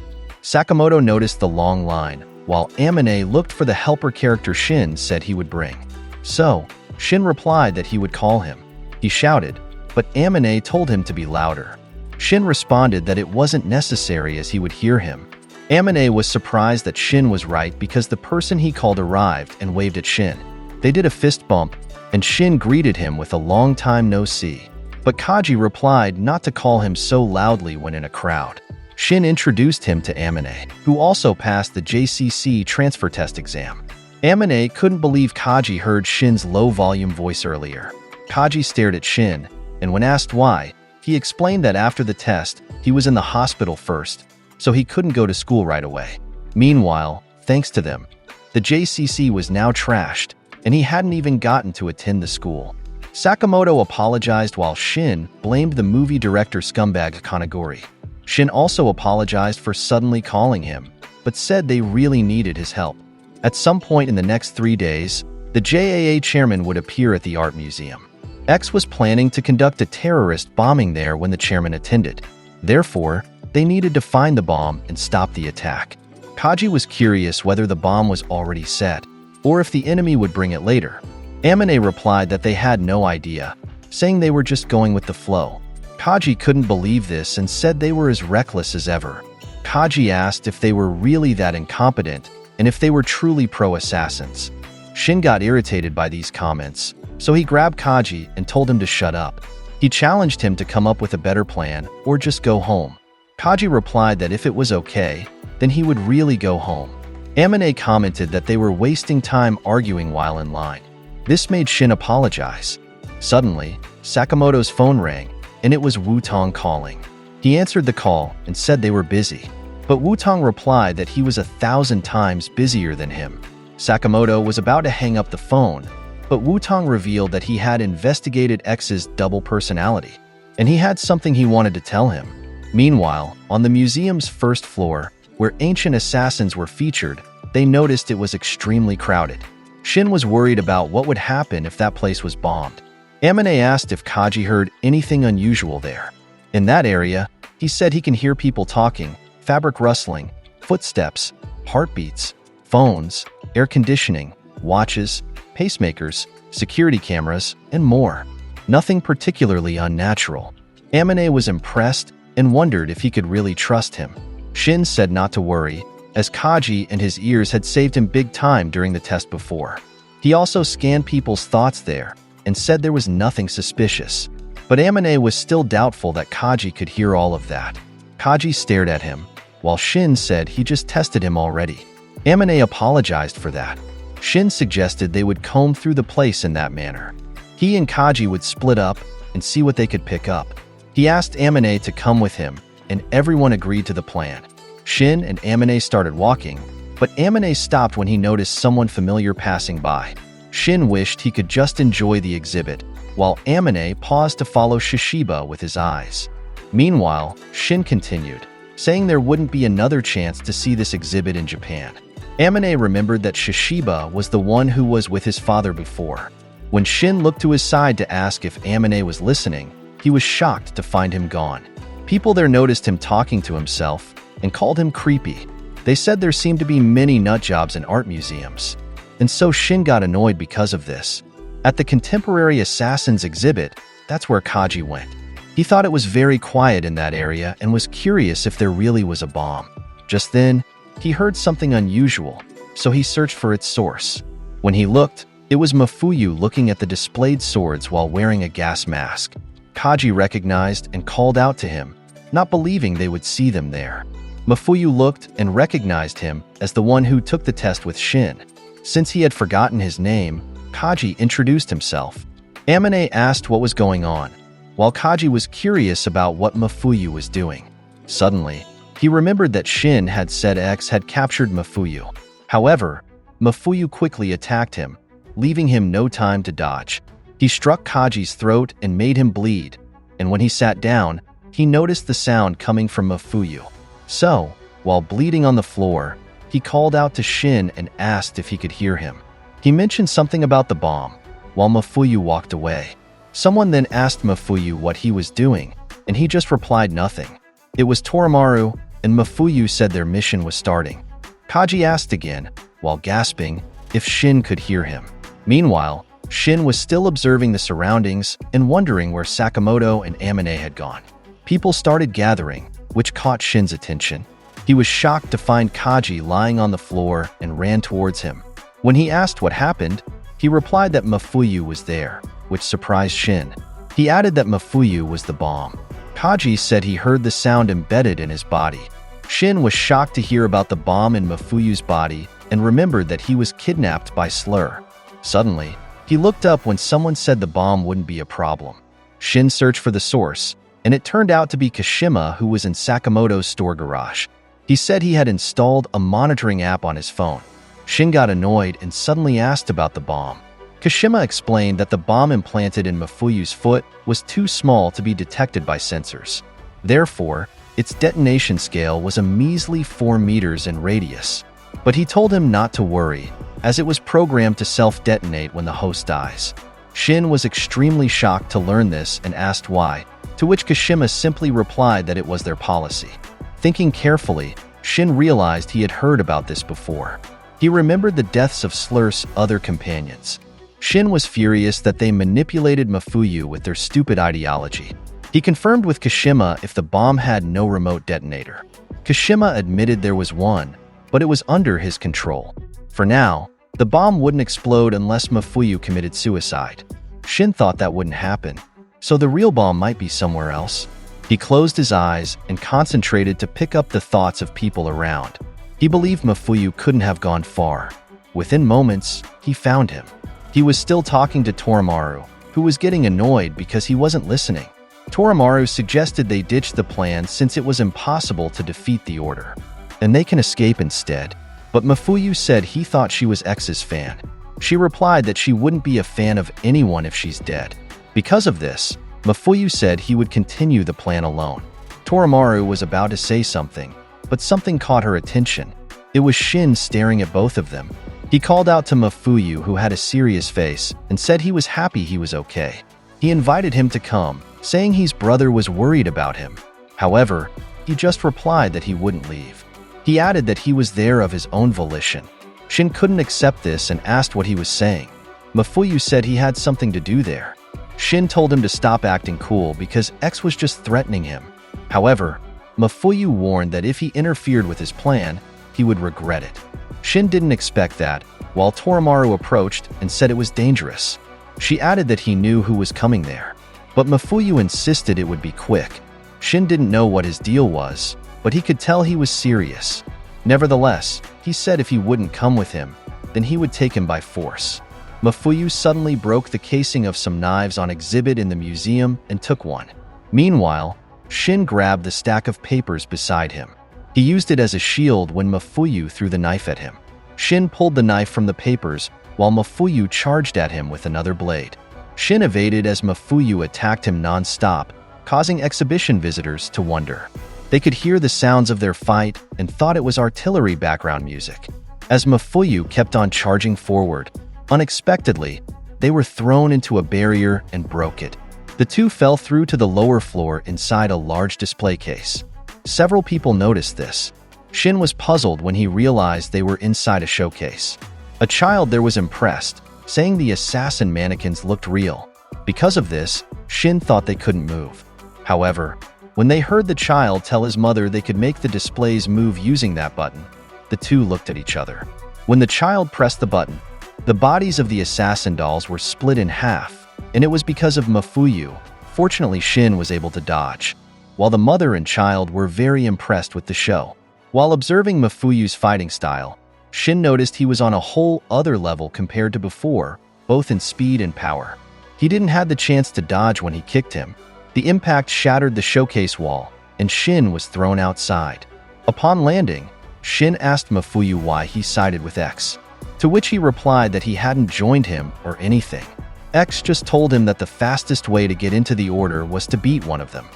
Sakamoto noticed the long line, while Amine looked for the helper character Shin said he would bring. So, Shin replied that he would call him. He shouted, but Amine told him to be louder. Shin responded that it wasn't necessary as he would hear him. Amine was surprised that Shin was right because the person he called arrived and waved at Shin. They did a fist bump, and Shin greeted him with a long time no see. But Kaji replied not to call him so loudly when in a crowd. Shin introduced him to Amine, who also passed the JCC transfer test exam. Amine couldn't believe Kaji heard Shin's low-volume voice earlier. Kaji stared at Shin, and when asked why, he explained that after the test, he was in the hospital first, so he couldn't go to school right away. Meanwhile, thanks to them, the JCC was now trashed, and he hadn't even gotten to attend the school. Sakamoto apologized while Shin blamed the movie director scumbag Kanagori. Shin also apologized for suddenly calling him, but said they really needed his help. At some point in the next 3 days, the JAA chairman would appear at the art museum. X was planning to conduct a terrorist bombing there when the chairman attended. Therefore, they needed to find the bomb and stop the attack. Kaji was curious whether the bomb was already set, or if the enemy would bring it later. Amine replied that they had no idea, saying they were just going with the flow. Kaji couldn't believe this and said they were as reckless as ever. Kaji asked if they were really that incompetent and if they were truly pro-assassins. Shin got irritated by these comments, so he grabbed Kaji and told him to shut up. He challenged him to come up with a better plan or just go home. Kaji replied that if it was okay, then he would really go home. Amine commented that they were wasting time arguing while in line. This made Shin apologize. Suddenly, Sakamoto's phone rang, and it was Wu-Tong calling. He answered the call and said they were busy, but Wu-Tong replied that he was 1,000 times busier than him. Sakamoto was about to hang up the phone, but Wu-Tong revealed that he had investigated X's double personality, and he had something he wanted to tell him. Meanwhile, on the museum's first floor, where ancient assassins were featured, they noticed it was extremely crowded. Shin was worried about what would happen if that place was bombed. Amine asked if Kaji heard anything unusual there. In that area, he said he can hear people talking, fabric rustling, footsteps, heartbeats, phones, air conditioning, watches, pacemakers, security cameras, and more. Nothing particularly unnatural. Amine was impressed and wondered if he could really trust him. Shin said not to worry, as Kaji and his ears had saved him big time during the test before. He also scanned people's thoughts there and said there was nothing suspicious. But Amine was still doubtful that Kaji could hear all of that. Kaji stared at him, while Shin said he just tested him already. Amine apologized for that. Shin suggested they would comb through the place in that manner. He and Kaji would split up and see what they could pick up. He asked Amine to come with him, and everyone agreed to the plan. Shin and Amine started walking, but Amine stopped when he noticed someone familiar passing by. Shin wished he could just enjoy the exhibit, while Amine paused to follow Shishiba with his eyes. Meanwhile, Shin continued, saying there wouldn't be another chance to see this exhibit in Japan. Amine remembered that Shishiba was the one who was with his father before. When Shin looked to his side to ask if Amine was listening, he was shocked to find him gone. People there noticed him talking to himself and called him creepy. They said there seemed to be many nut jobs in art museums, and so Shin got annoyed because of this. At the Contemporary Assassins exhibit, that's where Kaji went. He thought it was very quiet in that area and was curious if there really was a bomb. Just then, he heard something unusual, so he searched for its source. When he looked, it was Mafuyu looking at the displayed swords while wearing a gas mask. Kaji recognized and called out to him, not believing they would see them there. Mafuyu looked and recognized him as the one who took the test with Shin. Since he had forgotten his name, Kaji introduced himself. Amane asked what was going on, while Kaji was curious about what Mafuyu was doing. Suddenly, he remembered that Shin had said X had captured Mafuyu. However, Mafuyu quickly attacked him, leaving him no time to dodge. He struck Kaji's throat and made him bleed, and when he sat down, he noticed the sound coming from Mafuyu. So, while bleeding on the floor, he called out to Shin and asked if he could hear him. He mentioned something about the bomb, while Mafuyu walked away. Someone then asked Mafuyu what he was doing, and he just replied nothing. It was Torimaru, and Mafuyu said their mission was starting. Kaji asked again, while gasping, if Shin could hear him. Meanwhile, Shin was still observing the surroundings and wondering where Sakamoto and Amane had gone. People started gathering, which caught Shin's attention. He was shocked to find Kaji lying on the floor and ran towards him. When he asked what happened, he replied that Mafuyu was there, which surprised Shin. He added that Mafuyu was the bomb. Kaji said he heard the sound embedded in his body. Shin was shocked to hear about the bomb in Mafuyu's body and remembered that he was kidnapped by Slur. Suddenly, he looked up when someone said the bomb wouldn't be a problem. Shin searched for the source, and it turned out to be Kashima, who was in Sakamoto's store garage. He said he had installed a monitoring app on his phone. Shin got annoyed and suddenly asked about the bomb. Kashima explained that the bomb implanted in Mafuyu's foot was too small to be detected by sensors. Therefore, its detonation scale was a measly 4 meters in radius. But he told him not to worry, as it was programmed to self-detonate when the host dies. Shin was extremely shocked to learn this and asked why, to which Kashima simply replied that it was their policy. Thinking carefully, Shin realized he had heard about this before. He remembered the deaths of Slur's other companions. Shin was furious that they manipulated Mafuyu with their stupid ideology. He confirmed with Kashima if the bomb had no remote detonator. Kashima admitted there was one, but it was under his control. For now, the bomb wouldn't explode unless Mafuyu committed suicide. Shin thought that wouldn't happen, so the real bomb might be somewhere else. He closed his eyes and concentrated to pick up the thoughts of people around. He believed Mafuyu couldn't have gone far. Within moments, he found him. He was still talking to Torimaru, who was getting annoyed because he wasn't listening. Torimaru suggested they ditch the plan since it was impossible to defeat the order, and they can escape instead. But Mafuyu said he thought she was X's fan. She replied that she wouldn't be a fan of anyone if she's dead. Because of this, Mafuyu said he would continue the plan alone. Torimaru was about to say something, but something caught her attention. It was Shin staring at both of them. He called out to Mafuyu, who had a serious face, and said he was happy he was okay. He invited him to come, saying his brother was worried about him. However, he just replied that he wouldn't leave. He added that he was there of his own volition. Shin couldn't accept this and asked what he was saying. Mafuyu said he had something to do there. Shin told him to stop acting cool because X was just threatening him. However, Mafuyu warned that if he interfered with his plan, he would regret it. Shin didn't expect that, while Torimaru approached and said it was dangerous. She added that he knew who was coming there, but Mafuyu insisted it would be quick. Shin didn't know what his deal was, but he could tell he was serious. Nevertheless, he said if he wouldn't come with him, then he would take him by force. Mafuyu suddenly broke the casing of some knives on exhibit in the museum and took one. Meanwhile, Shin grabbed the stack of papers beside him. He used it as a shield when Mafuyu threw the knife at him. Shin pulled the knife from the papers, while Mafuyu charged at him with another blade. Shin evaded as Mafuyu attacked him non-stop, causing exhibition visitors to wonder. They could hear the sounds of their fight and thought it was artillery background music. As Mafuyu kept on charging forward, unexpectedly, they were thrown into a barrier and broke it. The two fell through to the lower floor inside a large display case. Several people noticed this. Shin was puzzled when he realized they were inside a showcase. A child there was impressed, saying the assassin mannequins looked real. Because of this, Shin thought they couldn't move. However, when they heard the child tell his mother they could make the displays move using that button, the two looked at each other. When the child pressed the button, the bodies of the assassin dolls were split in half, and it was because of Mafuyu. Fortunately, Shin was able to dodge. While the mother and child were very impressed with the show. While observing Mafuyu's fighting style, Shin noticed he was on a whole other level compared to before, both in speed and power. He didn't have the chance to dodge when he kicked him. The impact shattered the showcase wall, and Shin was thrown outside. Upon landing, Shin asked Mafuyu why he sided with X, to which he replied that he hadn't joined him or anything. X just told him that the fastest way to get into the order was to beat one of them.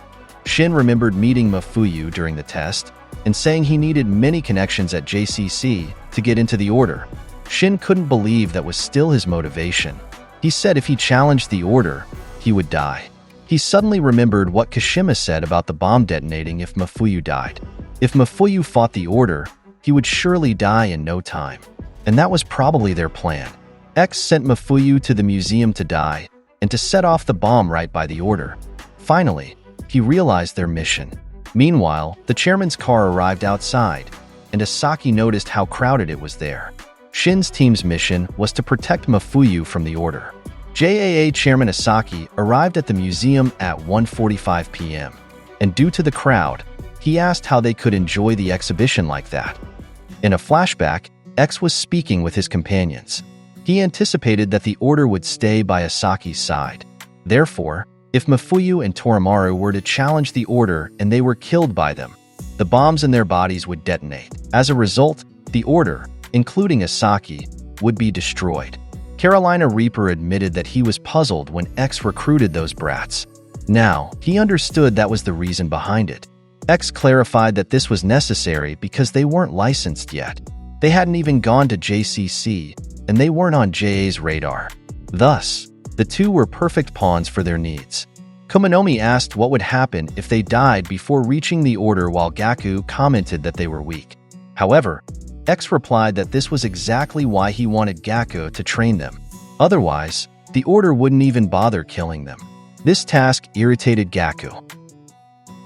Shin remembered meeting Mafuyu during the test and saying he needed many connections at JCC to get into the order. Shin couldn't believe that was still his motivation. He said if he challenged the order, he would die. He suddenly remembered what Kashima said about the bomb detonating if Mafuyu died. If Mafuyu fought the order, he would surely die in no time. And that was probably their plan. X sent Mafuyu to the museum to die and to set off the bomb right by the order. Finally, he realized their mission. Meanwhile, the chairman's car arrived outside, and Asaki noticed how crowded it was there. Shin's team's mission was to protect Mafuyu from the order. JAA Chairman Asaki arrived at the museum at 1:45 p.m., and due to the crowd, he asked how they could enjoy the exhibition like that. In a flashback, X was speaking with his companions. He anticipated that the order would stay by Asaki's side. Therefore, if Mafuyu and Torimaru were to challenge the order and they were killed by them, the bombs in their bodies would detonate. As a result, the order, including Asaki, would be destroyed. Carolina Reaper admitted that he was puzzled when X recruited those brats. Now, he understood that was the reason behind it. X clarified that this was necessary because they weren't licensed yet. They hadn't even gone to JCC, and they weren't on JA's radar. Thus, the two were perfect pawns for their needs. Komonomi asked what would happen if they died before reaching the order, while Gaku commented that they were weak. However, X replied that this was exactly why he wanted Gaku to train them. Otherwise, the order wouldn't even bother killing them. This task irritated Gaku.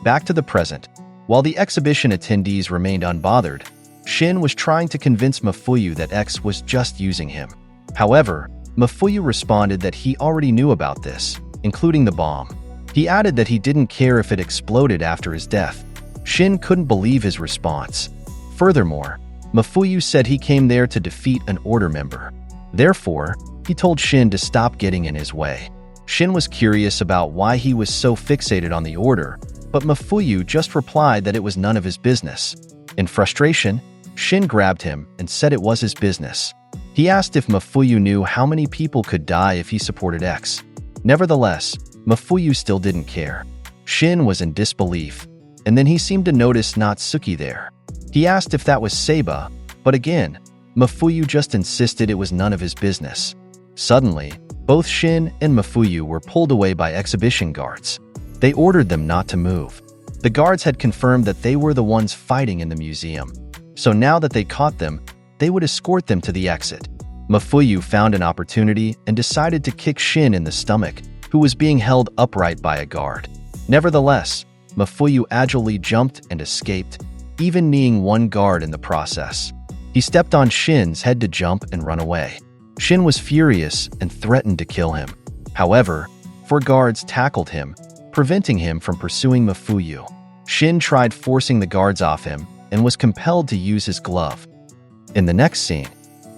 Back to the present. While the exhibition attendees remained unbothered, Shin was trying to convince Mafuyu that X was just using him. However, Mafuyu responded that he already knew about this, including the bomb. He added that he didn't care if it exploded after his death. Shin couldn't believe his response. Furthermore, Mafuyu said he came there to defeat an order member. Therefore, he told Shin to stop getting in his way. Shin was curious about why he was so fixated on the order, but Mafuyu just replied that it was none of his business. In frustration, Shin grabbed him and said it was his business. He asked if Mafuyu knew how many people could die if he supported X. Nevertheless, Mafuyu still didn't care. Shin was in disbelief, and then he seemed to notice Natsuki there. He asked if that was Seiba, but again, Mafuyu just insisted it was none of his business. Suddenly, both Shin and Mafuyu were pulled away by exhibition guards. They ordered them not to move. The guards had confirmed that they were the ones fighting in the museum, so now that they caught them, they would escort them to the exit. Mafuyu found an opportunity and decided to kick Shin in the stomach, who was being held upright by a guard. Nevertheless, Mafuyu agilely jumped and escaped, even kneeing one guard in the process. He stepped on Shin's head to jump and run away. Shin was furious and threatened to kill him. However, four guards tackled him, preventing him from pursuing Mafuyu. Shin tried forcing the guards off him and was compelled to use his glove. In the next scene,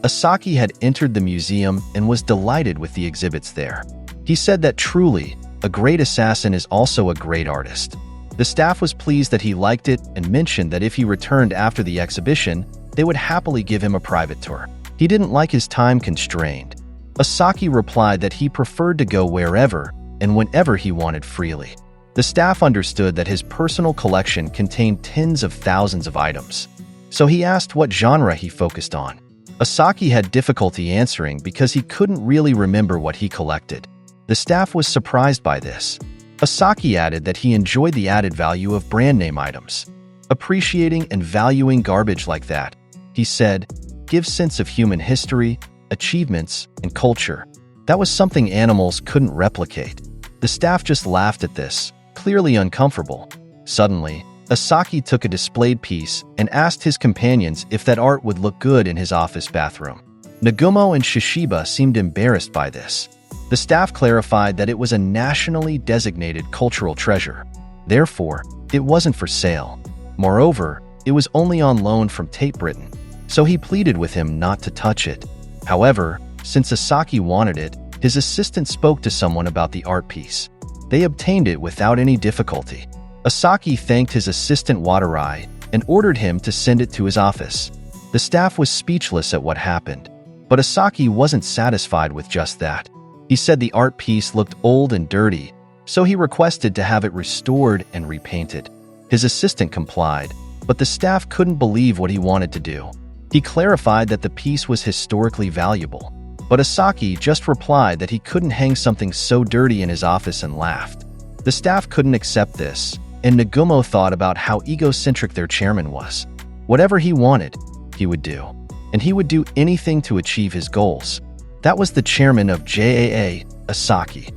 Asaki had entered the museum and was delighted with the exhibits there. He said that truly, a great assassin is also a great artist. The staff was pleased that he liked it and mentioned that if he returned after the exhibition, they would happily give him a private tour. He didn't like his time constrained. Asaki replied that he preferred to go wherever and whenever he wanted freely. The staff understood that his personal collection contained tens of thousands of items. So he asked what genre he focused on. Asaki had difficulty answering because he couldn't really remember what he collected. The staff was surprised by this. Asaki added that he enjoyed the added value of brand name items. Appreciating and valuing garbage like that, he said, gives sense of human history achievements, and culture. That was something animals couldn't replicate. The staff just laughed at this, clearly uncomfortable. Suddenly, Asaki took a displayed piece and asked his companions if that art would look good in his office bathroom. Nagumo and Shishiba seemed embarrassed by this. The staff clarified that it was a nationally designated cultural treasure. Therefore, it wasn't for sale. Moreover, it was only on loan from Tate Britain, so he pleaded with him not to touch it. However, since Asaki wanted it, his assistant spoke to someone about the art piece. They obtained it without any difficulty. Asaki thanked his assistant Watarai and ordered him to send it to his office. The staff was speechless at what happened, but Asaki wasn't satisfied with just that. He said the art piece looked old and dirty, so he requested to have it restored and repainted. His assistant complied, but the staff couldn't believe what he wanted to do. He clarified that the piece was historically valuable, but Asaki just replied that he couldn't hang something so dirty in his office and laughed. The staff couldn't accept this, and Nagumo thought about how egocentric their chairman was. Whatever he wanted, he would do, and he would do anything to achieve his goals. That was the chairman of JAA, Asaki.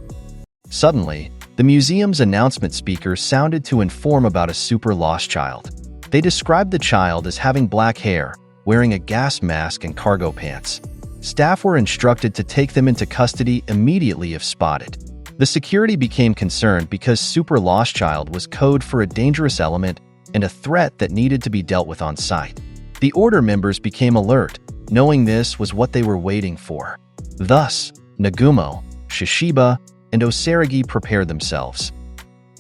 Suddenly, the museum's announcement speaker sounded to inform about a super lost child. They described the child as having black hair, wearing a gas mask and cargo pants. Staff were instructed to take them into custody immediately if spotted. The security became concerned because Super Lost Child was code for a dangerous element and a threat that needed to be dealt with on site. The Order members became alert, knowing this was what they were waiting for. Thus, Nagumo, Shishiba, and Osaragi prepared themselves.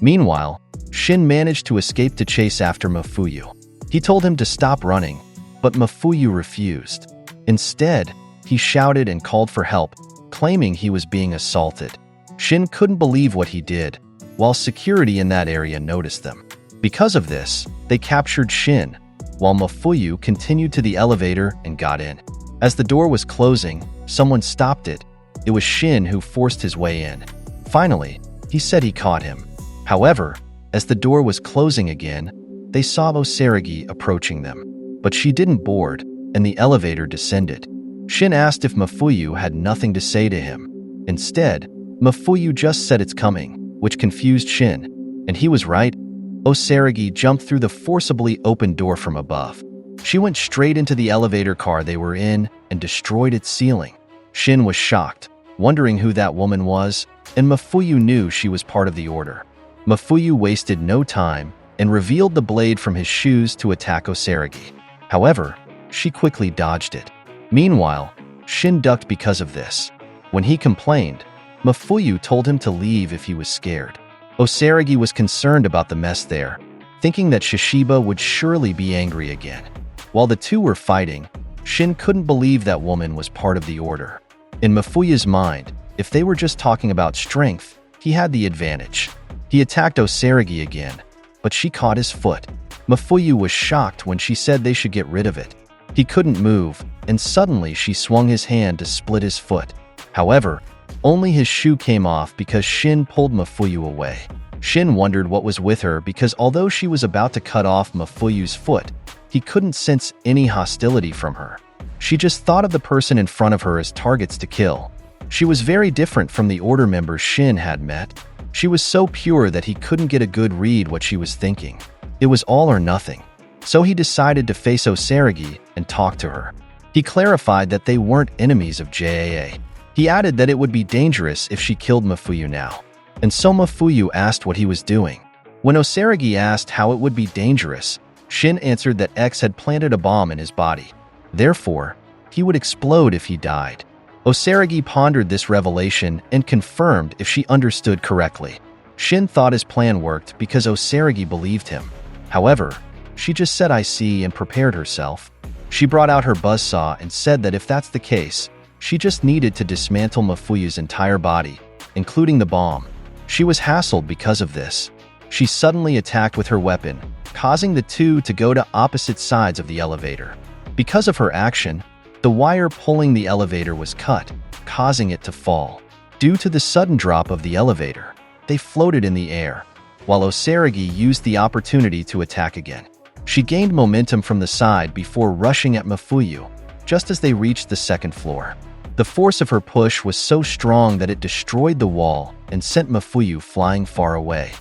Meanwhile, Shin managed to escape to chase after Mafuyu. He told him to stop running, but Mafuyu refused. Instead, he shouted and called for help, claiming he was being assaulted. Shin couldn't believe what he did, while security in that area noticed them. Because of this, they captured Shin, while Mafuyu continued to the elevator and got in. As the door was closing, someone stopped it. It was Shin who forced his way in. Finally, he said he caught him. However, as the door was closing again, they saw Osaragi approaching them. But she didn't board, and the elevator descended. Shin asked if Mafuyu had nothing to say to him. Instead, Mafuyu just said it's coming, which confused Shin. And he was right. Osaragi jumped through the forcibly opened door from above. She went straight into the elevator car they were in and destroyed its ceiling. Shin was shocked, wondering who that woman was, and Mafuyu knew she was part of the Order. Mafuyu wasted no time and revealed the blade from his shoes to attack Osaragi. However, she quickly dodged it. Meanwhile, Shin ducked because of this. When he complained, Mafuyu told him to leave if he was scared. Osaragi was concerned about the mess there, thinking that Shishiba would surely be angry again. While the two were fighting, Shin couldn't believe that woman was part of the Order. In Mafuyu's mind, if they were just talking about strength, he had the advantage. He attacked Osaragi again, but she caught his foot. Mafuyu was shocked when she said they should get rid of it. He couldn't move, and suddenly she swung his hand to split his foot. However, only his shoe came off because Shin pulled Mafuyu away. Shin wondered what was with her because although she was about to cut off Mafuyu's foot, he couldn't sense any hostility from her. She just thought of the person in front of her as targets to kill. She was very different from the Order members Shin had met. She was so pure that he couldn't get a good read what she was thinking. It was all or nothing. So he decided to face Osaragi and talk to her. He clarified that they weren't enemies of JAA. He added that it would be dangerous if she killed Mafuyu now. And so Mafuyu asked what he was doing. When Osaragi asked how it would be dangerous, Shin answered that X had planted a bomb in his body. Therefore, he would explode if he died. Osaragi pondered this revelation and confirmed if she understood correctly. Shin thought his plan worked because Osaragi believed him. However, she just said I see and prepared herself. She brought out her buzzsaw and said that if that's the case, she just needed to dismantle Mafuyu's entire body, including the bomb. She was hassled because of this. She suddenly attacked with her weapon, causing the two to go to opposite sides of the elevator. Because of her action, the wire pulling the elevator was cut, causing it to fall. Due to the sudden drop of the elevator, they floated in the air, while Osaragi used the opportunity to attack again. She gained momentum from the side before rushing at Mafuyu, just as they reached the second floor. The force of her push was so strong that it destroyed the wall and sent Mafuyu flying far away.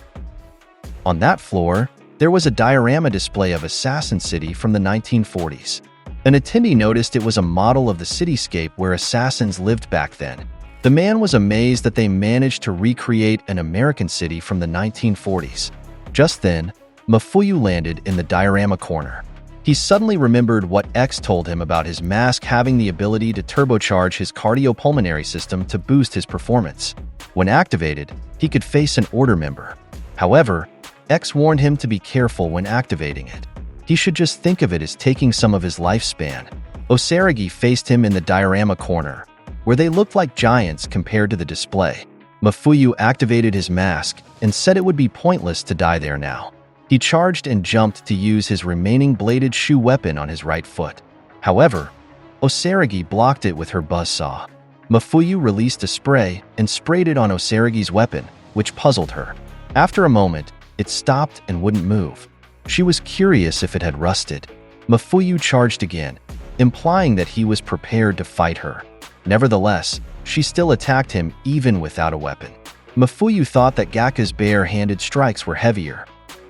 On that floor, there was a diorama display of Assassin City from the 1940s. An attendee noticed it was a model of the cityscape where assassins lived back then. The man was amazed that they managed to recreate an American city from the 1940s. Just then, Mafuyu landed in the diorama corner. He suddenly remembered what X told him about his mask having the ability to turbocharge his cardiopulmonary system to boost his performance. When activated, he could face an order member. However, X warned him to be careful when activating it. He should just think of it as taking some of his lifespan. Osaragi faced him in the diorama corner, where they looked like giants compared to the display. Mafuyu activated his mask and said it would be pointless to die there now. He charged and jumped to use his remaining bladed shoe weapon on his right foot. However, Osaragi blocked it with her buzzsaw. Mafuyu released a spray and sprayed it on Osaragi's weapon, which puzzled her. After a moment, it stopped and wouldn't move. She was curious if it had rusted. Mafuyu charged again, implying that he was prepared to fight her. Nevertheless, she still attacked him even without a weapon. Mafuyu thought that Gakka's bare-handed strikes were heavier.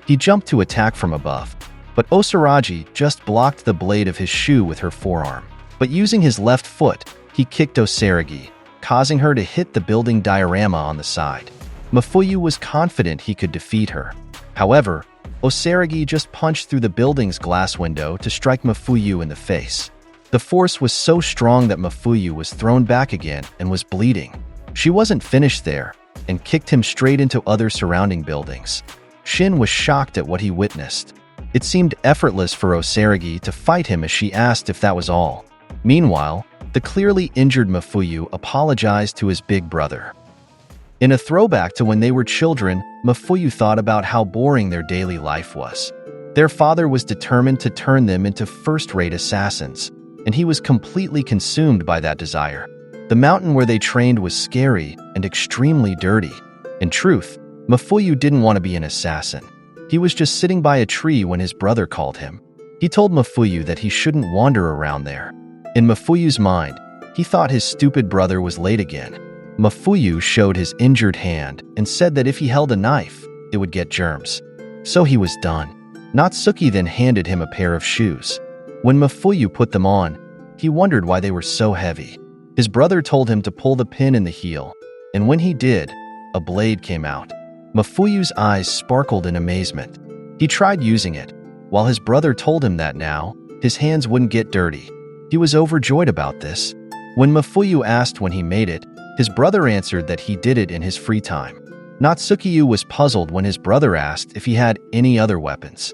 He jumped to attack from above, but Osaragi just blocked the blade of his shoe with her forearm. But using his left foot, he kicked Osaragi, causing her to hit the building diorama on the side. Mafuyu was confident he could defeat her. However, Osaragi just punched through the building's glass window to strike Mafuyu in the face. The force was so strong that Mafuyu was thrown back again and was bleeding. She wasn't finished there and kicked him straight into other surrounding buildings. Shin was shocked at what he witnessed. It seemed effortless for Osaragi to fight him as she asked if that was all. Meanwhile, the clearly injured Mafuyu apologized to his big brother. In a throwback to when they were children, Mafuyu thought about how boring their daily life was. Their father was determined to turn them into first-rate assassins, and he was completely consumed by that desire. The mountain where they trained was scary and extremely dirty. In truth, Mafuyu didn't want to be an assassin. He was just sitting by a tree when his brother called him. He told Mafuyu that he shouldn't wander around there. In Mafuyu's mind, he thought his stupid brother was late again. Mafuyu showed his injured hand and said that if he held a knife, it would get germs. So he was done. Natsuki then handed him a pair of shoes. When Mafuyu put them on, he wondered why they were so heavy. His brother told him to pull the pin in the heel, and when he did, a blade came out. Mafuyu's eyes sparkled in amazement. He tried using it, while his brother told him that now, his hands wouldn't get dirty. He was overjoyed about this. When Mafuyu asked when he made it, his brother answered that he did it in his free time. Natsuki was puzzled when his brother asked if he had any other weapons.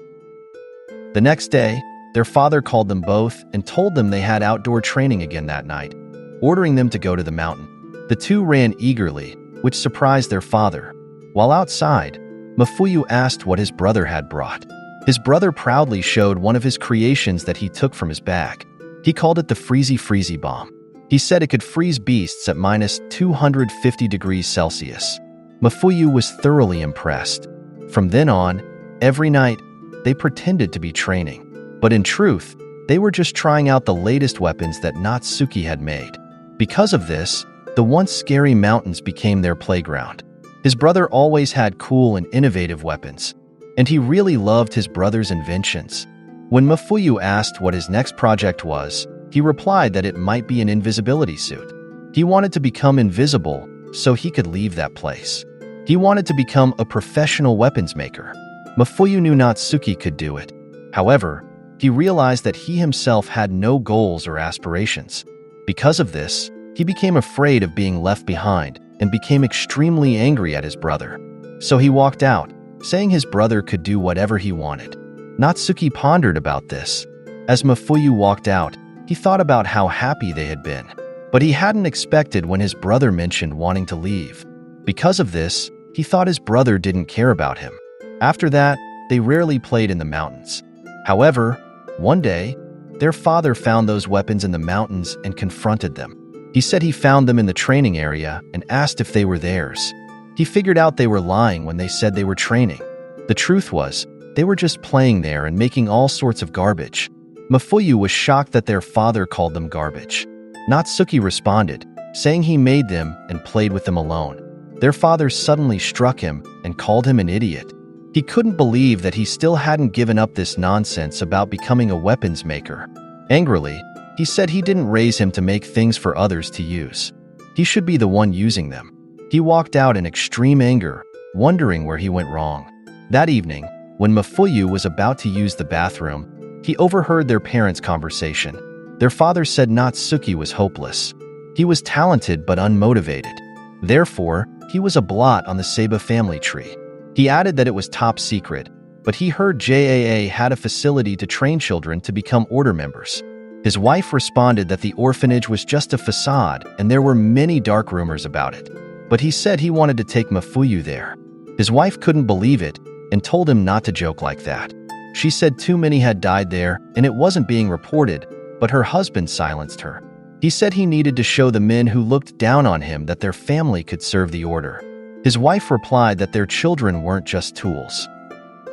The next day, their father called them both and told them they had outdoor training again that night, ordering them to go to the mountain. The two ran eagerly, which surprised their father. While outside, Mafuyu asked what his brother had brought. His brother proudly showed one of his creations that he took from his bag. He called it the Freezy Bomb. He said it could freeze beasts at minus 250 degrees Celsius. Mafuyu was thoroughly impressed. From then on, every night, they pretended to be training. But in truth, they were just trying out the latest weapons that Natsuki had made. Because of this, the once scary mountains became their playground. His brother always had cool and innovative weapons, and he really loved his brother's inventions. When Mafuyu asked what his next project was, he replied that it might be an invisibility suit. He wanted to become invisible so he could leave that place. He wanted to become a professional weapons maker. Mafuyu knew Natsuki could do it. However, he realized that he himself had no goals or aspirations. Because of this, he became afraid of being left behind and became extremely angry at his brother. So he walked out, saying his brother could do whatever he wanted. Natsuki pondered about this. As Mafuyu walked out, he thought about how happy they had been, but he hadn't expected when his brother mentioned wanting to leave. Because of this, he thought his brother didn't care about him. After that, they rarely played in the mountains. However, one day, their father found those weapons in the mountains and confronted them. He said he found them in the training area and asked if they were theirs. He figured out they were lying when they said they were training. The truth was, they were just playing there and making all sorts of garbage. Mafuyu was shocked that their father called them garbage. Natsuki responded, saying he made them and played with them alone. Their father suddenly struck him and called him an idiot. He couldn't believe that he still hadn't given up this nonsense about becoming a weapons maker. Angrily, he said he didn't raise him to make things for others to use. He should be the one using them. He walked out in extreme anger, wondering where he went wrong. That evening, when Mafuyu was about to use the bathroom, he overheard their parents' conversation. Their father said Natsuki was hopeless. He was talented but unmotivated. Therefore, he was a blot on the Seiba family tree. He added that it was top secret, but he heard JAA had a facility to train children to become order members. His wife responded that the orphanage was just a facade and there were many dark rumors about it. But he said he wanted to take Mafuyu there. His wife couldn't believe it and told him not to joke like that. She said too many had died there and it wasn't being reported, but her husband silenced her. He said he needed to show the men who looked down on him that their family could serve the order. His wife replied that their children weren't just tools.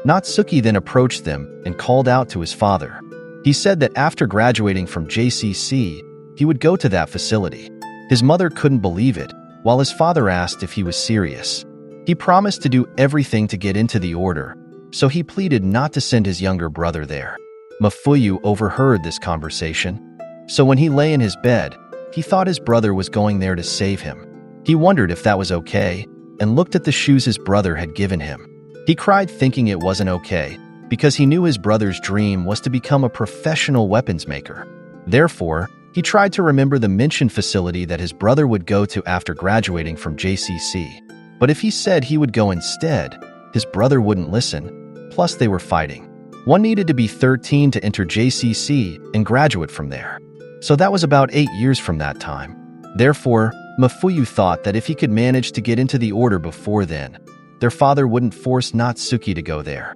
Natsuki then approached them and called out to his father. He said that after graduating from JCC, he would go to that facility. His mother couldn't believe it, while his father asked if he was serious. He promised to do everything to get into the order, so he pleaded not to send his younger brother there. Mafuyu overheard this conversation, so when he lay in his bed, he thought his brother was going there to save him. He wondered if that was okay, and looked at the shoes his brother had given him. He cried thinking it wasn't okay, because he knew his brother's dream was to become a professional weapons maker. Therefore, he tried to remember the mentioned facility that his brother would go to after graduating from JCC. But if he said he would go instead, his brother wouldn't listen, plus they were fighting. One needed to be 13 to enter JCC and graduate from there. So that was about 8 years from that time. Therefore, Mafuyu thought that if he could manage to get into the order before then, their father wouldn't force Natsuki to go there.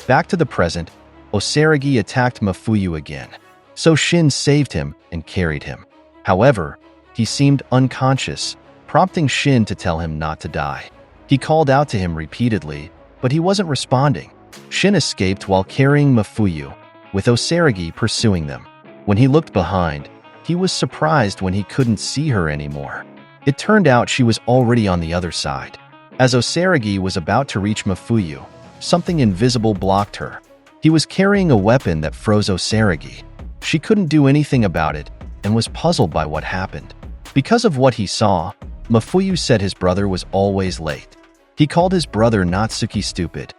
Back to the present, Osaragi attacked Mafuyu again. So Shin saved him and carried him. However, he seemed unconscious, prompting Shin to tell him not to die. He called out to him repeatedly, but he wasn't responding. Shin escaped while carrying Mafuyu, with Osaragi pursuing them. When he looked behind, he was surprised when he couldn't see her anymore. It turned out she was already on the other side. As Osaragi was about to reach Mafuyu, something invisible blocked her. He was carrying a weapon that froze Osaragi. She couldn't do anything about it and was puzzled by what happened. Because of what he saw, Mafuyu said his brother was always late. He called his brother Natsuki stupid.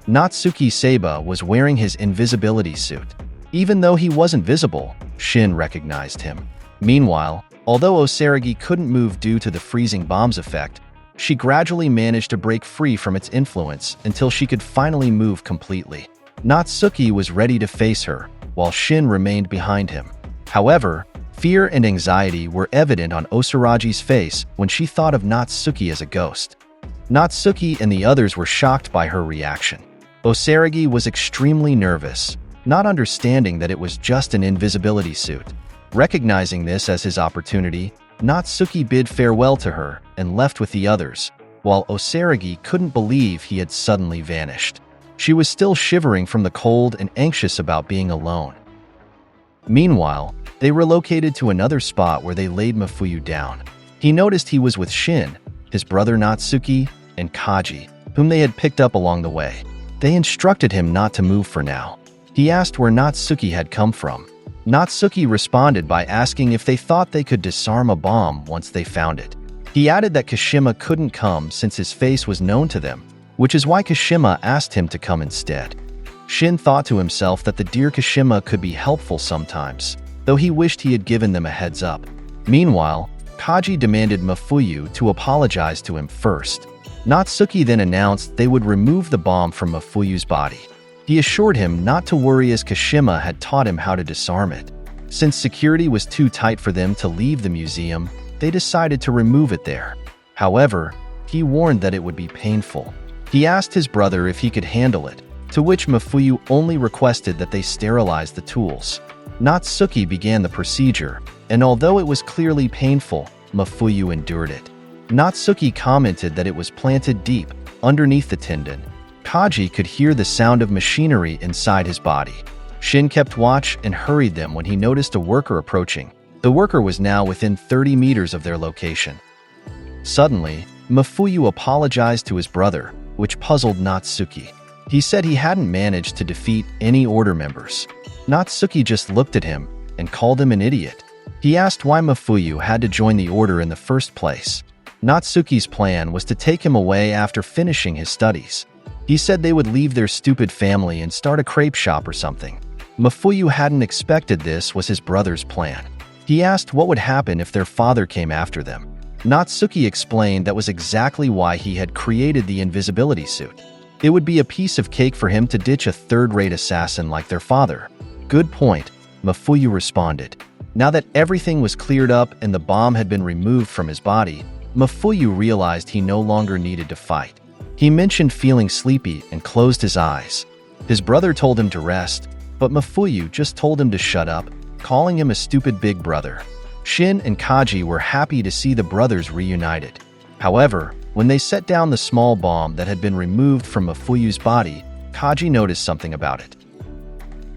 Natsuki Seiba was wearing his invisibility suit. Even though he wasn't visible, Shin recognized him. Meanwhile, although Osaragi couldn't move due to the freezing bomb's effect, she gradually managed to break free from its influence until she could finally move completely. Natsuki was ready to face her, while Shin remained behind him. However, fear and anxiety were evident on Osaragi's face when she thought of Natsuki as a ghost. Natsuki and the others were shocked by her reaction. Osaragi was extremely nervous, not understanding that it was just an invisibility suit. Recognizing this as his opportunity, Natsuki bid farewell to her and left with the others, while Osaragi couldn't believe he had suddenly vanished. She was still shivering from the cold and anxious about being alone. Meanwhile, they relocated to another spot where they laid Mafuyu down. He noticed he was with Shin, his brother Natsuki, and Kaji, whom they had picked up along the way. They instructed him not to move for now. He asked where Natsuki had come from. Natsuki responded by asking if they thought they could disarm a bomb once they found it. He added that Kashima couldn't come since his face was known to them, which is why Kashima asked him to come instead. Shin thought to himself that the dear Kashima could be helpful sometimes, though he wished he had given them a heads up. Meanwhile, Kaji demanded Mafuyu to apologize to him first. Natsuki then announced they would remove the bomb from Mafuyu's body. He assured him not to worry as Kashima had taught him how to disarm it. Since security was too tight for them to leave the museum, they decided to remove it there. However, he warned that it would be painful. He asked his brother if he could handle it, to which Mafuyu only requested that they sterilize the tools. Natsuki began the procedure, and although it was clearly painful, Mafuyu endured it. Natsuki commented that it was planted deep, underneath the tendon. Kaji could hear the sound of machinery inside his body. Shin kept watch and hurried them when he noticed a worker approaching. The worker was now within 30 meters of their location. Suddenly, Mafuyu apologized to his brother, which puzzled Natsuki. He said he hadn't managed to defeat any order members. Natsuki just looked at him and called him an idiot. He asked why Mafuyu had to join the order in the first place. Natsuki's plan was to take him away after finishing his studies. He said they would leave their stupid family and start a crepe shop or something. Mafuyu hadn't expected this was his brother's plan. He asked what would happen if their father came after them. Natsuki explained that was exactly why he had created the invisibility suit. It would be a piece of cake for him to ditch a third-rate assassin like their father. Good point, Mafuyu responded. Now that everything was cleared up and the bomb had been removed from his body, Mafuyu realized he no longer needed to fight. He mentioned feeling sleepy and closed his eyes. His brother told him to rest, but Mafuyu just told him to shut up, calling him a stupid big brother. Shin and Kaji were happy to see the brothers reunited. However, when they set down the small bomb that had been removed from Mafuyu's body, Kaji noticed something about it.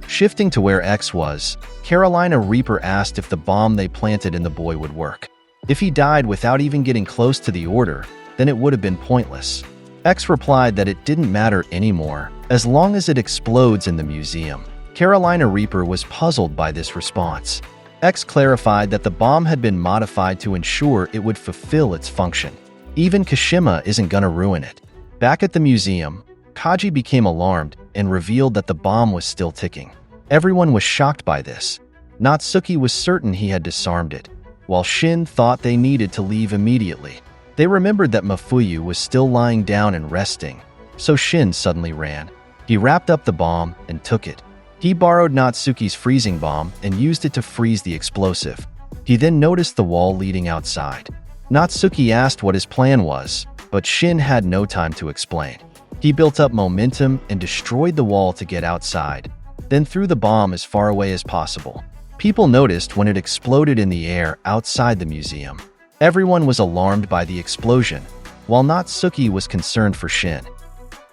Shifting to where X was, Carolina Reaper asked if the bomb they planted in the boy would work. If he died without even getting close to the order, then it would have been pointless. X replied that it didn't matter anymore, as long as it explodes in the museum. Carolina Reaper was puzzled by this response. X clarified that the bomb had been modified to ensure it would fulfill its function. Even Kashima isn't gonna ruin it. Back at the museum, Kaji became alarmed and revealed that the bomb was still ticking. Everyone was shocked by this. Natsuki was certain he had disarmed it, while Shin thought they needed to leave immediately. They remembered that Mafuyu was still lying down and resting, so Shin suddenly ran. He wrapped up the bomb and took it. He borrowed Natsuki's freezing bomb and used it to freeze the explosive. He then noticed the wall leading outside. Natsuki asked what his plan was, but Shin had no time to explain. He built up momentum and destroyed the wall to get outside, then threw the bomb as far away as possible. People noticed when it exploded in the air outside the museum. Everyone was alarmed by the explosion, while Natsuki was concerned for Shin.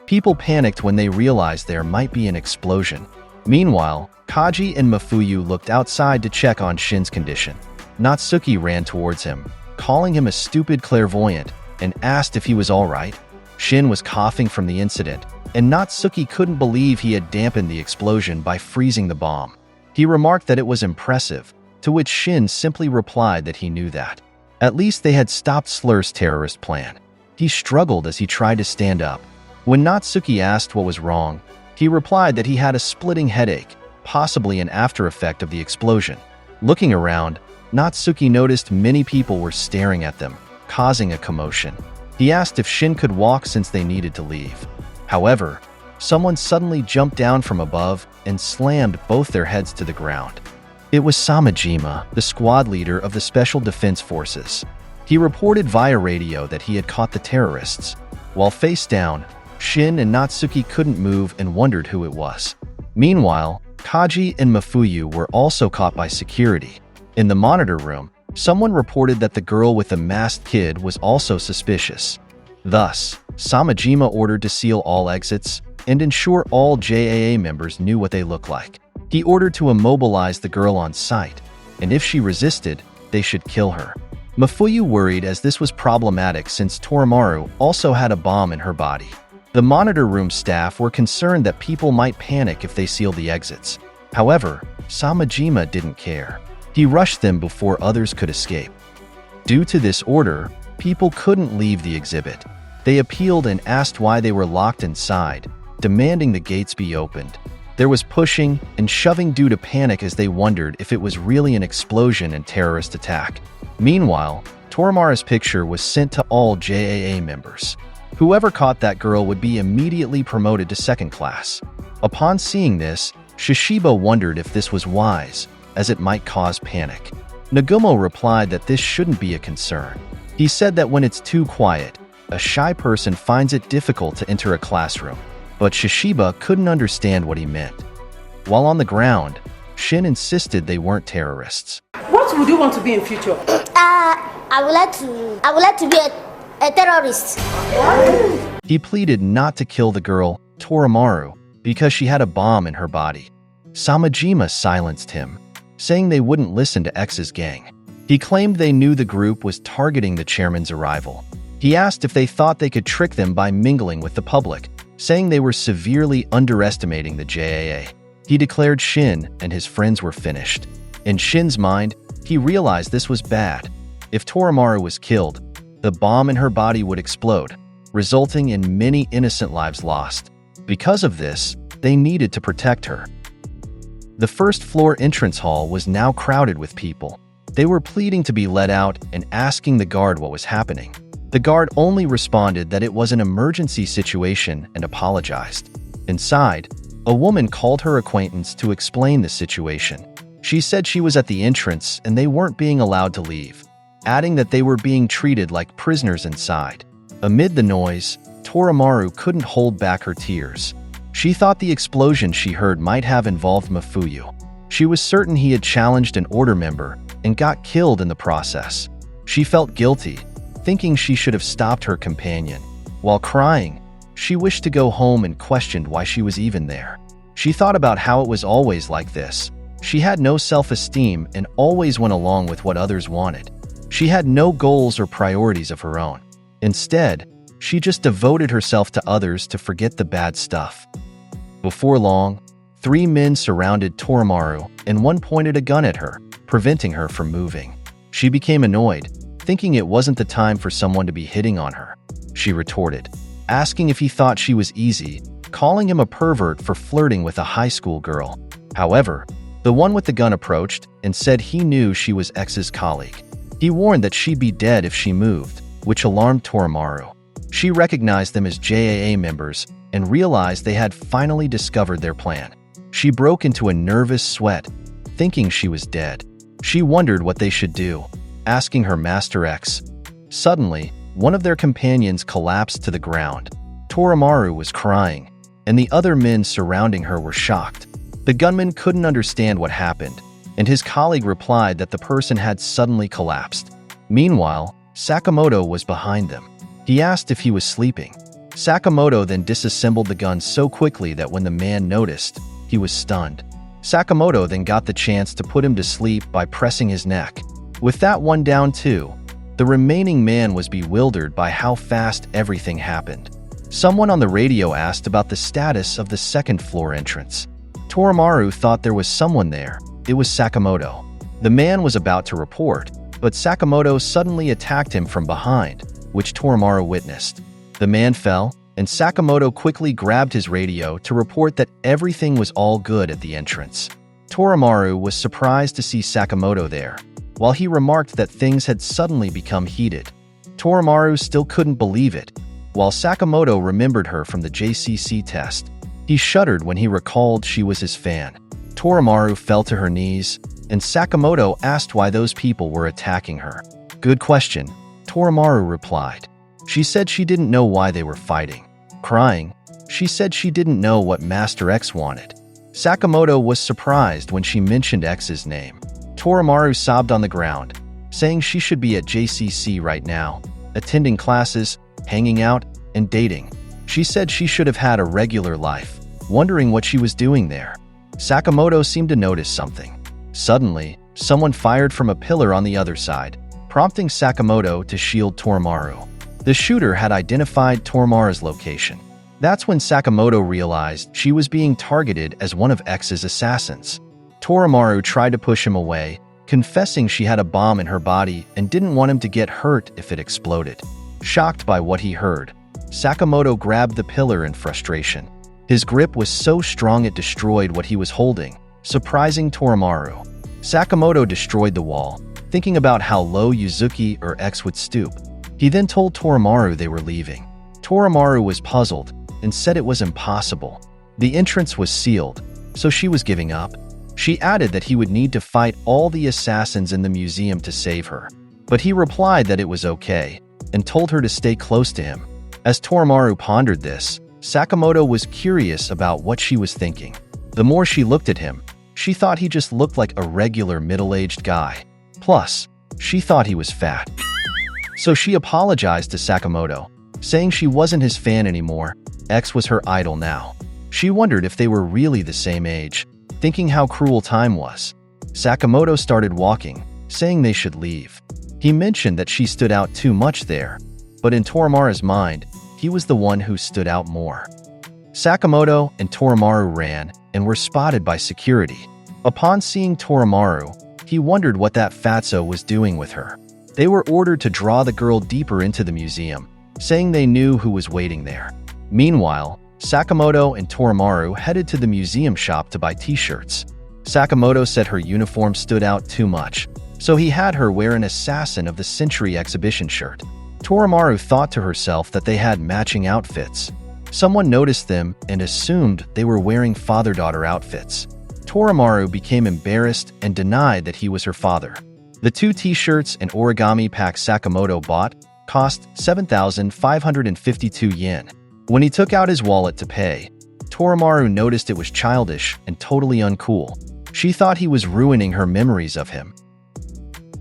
People panicked when they realized there might be an explosion. Meanwhile, Kaji and Mafuyu looked outside to check on Shin's condition. Natsuki ran towards him, calling him a stupid clairvoyant, and asked if he was alright. Shin was coughing from the incident, and Natsuki couldn't believe he had dampened the explosion by freezing the bomb. He remarked that it was impressive, to which Shin simply replied that he knew that. At least they had stopped Slur's terrorist plan. He struggled as he tried to stand up. When Natsuki asked what was wrong, he replied that he had a splitting headache, possibly an after effect of the explosion. Looking around, Natsuki noticed many people were staring at them, causing a commotion. He asked if Shin could walk since they needed to leave. However, someone suddenly jumped down from above and slammed both their heads to the ground. It was Samajima, the squad leader of the Special Defense Forces. He reported via radio that he had caught the terrorists. While face down, Shin and Natsuki couldn't move and wondered who it was. Meanwhile, Kaji and Mafuyu were also caught by security. In the monitor room, someone reported that the girl with the masked kid was also suspicious. Thus, Samajima ordered to seal all exits and ensure all JAA members knew what they looked like. He ordered to immobilize the girl on sight, and if she resisted, they should kill her. Mafuyu worried as this was problematic since Torimaru also had a bomb in her body. The monitor room staff were concerned that people might panic if they sealed the exits. However, Samajima didn't care. He rushed them before others could escape. Due to this order, people couldn't leave the exhibit. They appealed and asked why they were locked inside, demanding the gates be opened. There was pushing and shoving due to panic as they wondered if it was really an explosion and terrorist attack. Meanwhile, Torimaru's picture was sent to all JAA members. Whoever caught that girl would be immediately promoted to second class. Upon seeing this, Shishiba wondered if this was wise, as it might cause panic. Nagumo replied that this shouldn't be a concern. He said that when it's too quiet, a shy person finds it difficult to enter a classroom, but Shishiba couldn't understand what he meant. While on the ground, Shin insisted they weren't terrorists. What would you want to be in future? I would like to be a terrorist. He pleaded not to kill the girl, Torimaru, because she had a bomb in her body. Samajima silenced him. saying they wouldn't listen to X's gang. He claimed they knew the group was targeting the chairman's arrival. He asked if they thought they could trick them by mingling with the public, saying they were severely underestimating the JAA. He declared Shin and his friends were finished. In Shin's mind, he realized this was bad. If Torimaru was killed, the bomb in her body would explode, resulting in many innocent lives lost. Because of this, they needed to protect her. The first-floor entrance hall was now crowded with people. They were pleading to be let out and asking the guard what was happening. The guard only responded that it was an emergency situation and apologized. Inside, a woman called her acquaintance to explain the situation. She said she was at the entrance and they weren't being allowed to leave, adding that they were being treated like prisoners inside. Amid the noise, Torimaru couldn't hold back her tears. She thought the explosion she heard might have involved Mafuyu. She was certain he had challenged an order member and got killed in the process. She felt guilty, thinking she should have stopped her companion. While crying, she wished to go home and questioned why she was even there. She thought about how it was always like this. She had no self-esteem and always went along with what others wanted. She had no goals or priorities of her own. Instead, she just devoted herself to others to forget the bad stuff. Before long, 3 men surrounded Torimaru and one pointed a gun at her, preventing her from moving. She became annoyed, thinking it wasn't the time for someone to be hitting on her. She retorted, asking if he thought she was easy, calling him a pervert for flirting with a high school girl. However, the one with the gun approached and said he knew she was X's colleague. He warned that she'd be dead if she moved, which alarmed Torimaru. She recognized them as JAA members and realized they had finally discovered their plan. She broke into a nervous sweat, thinking she was dead. She wondered what they should do, asking her Master X. Suddenly, one of their companions collapsed to the ground. Torimaru was crying, and the other men surrounding her were shocked. The gunman couldn't understand what happened, and his colleague replied that the person had suddenly collapsed. Meanwhile, Sakamoto was behind them. He asked if he was sleeping. Sakamoto then disassembled the gun so quickly that when the man noticed, he was stunned. Sakamoto then got the chance to put him to sleep by pressing his neck. With that one down too, the remaining man was bewildered by how fast everything happened. Someone on the radio asked about the status of the second-floor entrance. Torimaru thought there was someone there. It was Sakamoto. The man was about to report, but Sakamoto suddenly attacked him from behind, which Torimaru witnessed. The man fell, and Sakamoto quickly grabbed his radio to report that everything was all good at the entrance. Torimaru was surprised to see Sakamoto there, while he remarked that things had suddenly become heated. Torimaru still couldn't believe it, while Sakamoto remembered her from the JCC test. He shuddered when he recalled she was his fan. Torimaru fell to her knees, and Sakamoto asked why those people were attacking her. "Good question," Torimaru replied. She said she didn't know why they were fighting. Crying, she said she didn't know what Master X wanted. Sakamoto was surprised when she mentioned X's name. Torimaru sobbed on the ground, saying she should be at JCC right now, attending classes, hanging out, and dating. She said she should have had a regular life, wondering what she was doing there. Sakamoto seemed to notice something. Suddenly, someone fired from a pillar on the other side, prompting Sakamoto to shield Torimaru. The shooter had identified Torimaru's location. That's when Sakamoto realized she was being targeted as one of X's assassins. Torimaru tried to push him away, confessing she had a bomb in her body and didn't want him to get hurt if it exploded. Shocked by what he heard, Sakamoto grabbed the pillar in frustration. His grip was so strong it destroyed what he was holding, surprising Torimaru. Sakamoto destroyed the wall, thinking about how low Yuzuki or X would stoop. He then told Torimaru they were leaving. Torimaru was puzzled and said it was impossible. The entrance was sealed, so she was giving up. She added that he would need to fight all the assassins in the museum to save her, but he replied that it was okay and told her to stay close to him. As Torimaru pondered this, Sakamoto was curious about what she was thinking. The more she looked at him, she thought he just looked like a regular middle-aged guy. Plus, she thought he was fat. So she apologized to Sakamoto, saying she wasn't his fan anymore. X was her idol now. She wondered if they were really the same age, thinking how cruel time was. Sakamoto started walking, saying they should leave. He mentioned that she stood out too much there, but in Torimaru's mind, he was the one who stood out more. Sakamoto and Torimaru ran and were spotted by security. Upon seeing Torimaru, he wondered what that fatso was doing with her. They were ordered to draw the girl deeper into the museum, saying they knew who was waiting there. Meanwhile, Sakamoto and Torimaru headed to the museum shop to buy t-shirts. Sakamoto said her uniform stood out too much, so he had her wear an Assassin of the Century exhibition shirt. Torimaru thought to herself that they had matching outfits. Someone noticed them and assumed they were wearing father-daughter outfits. Torimaru became embarrassed and denied that he was her father. The 2 t-shirts and origami packs Sakamoto bought cost 7,552 yen. When he took out his wallet to pay, Torimaru noticed it was childish and totally uncool. She thought he was ruining her memories of him.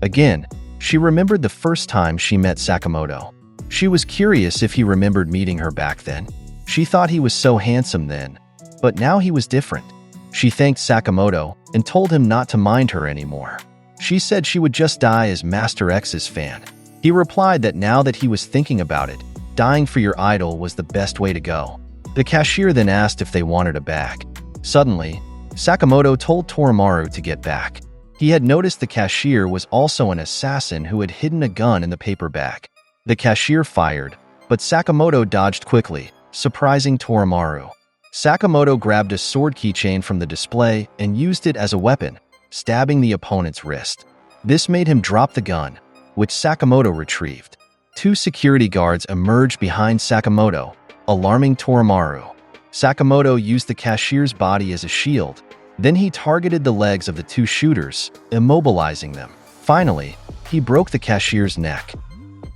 Again, she remembered the first time she met Sakamoto. She was curious if he remembered meeting her back then. She thought he was so handsome then, but now he was different. She thanked Sakamoto and told him not to mind her anymore. She said she would just die as Master X's fan. He replied that now that he was thinking about it, dying for your idol was the best way to go. The cashier then asked if they wanted a bag. Suddenly, Sakamoto told Torimaru to get back. He had noticed the cashier was also an assassin who had hidden a gun in the paper bag. The cashier fired, but Sakamoto dodged quickly, surprising Torimaru. Sakamoto grabbed a sword keychain from the display and used it as a weapon, stabbing the opponent's wrist. This made him drop the gun, which Sakamoto retrieved. 2 security guards emerged behind Sakamoto, alarming Torimaru. Sakamoto used the cashier's body as a shield. Then he targeted the legs of the 2 shooters, immobilizing them. Finally, he broke the cashier's neck.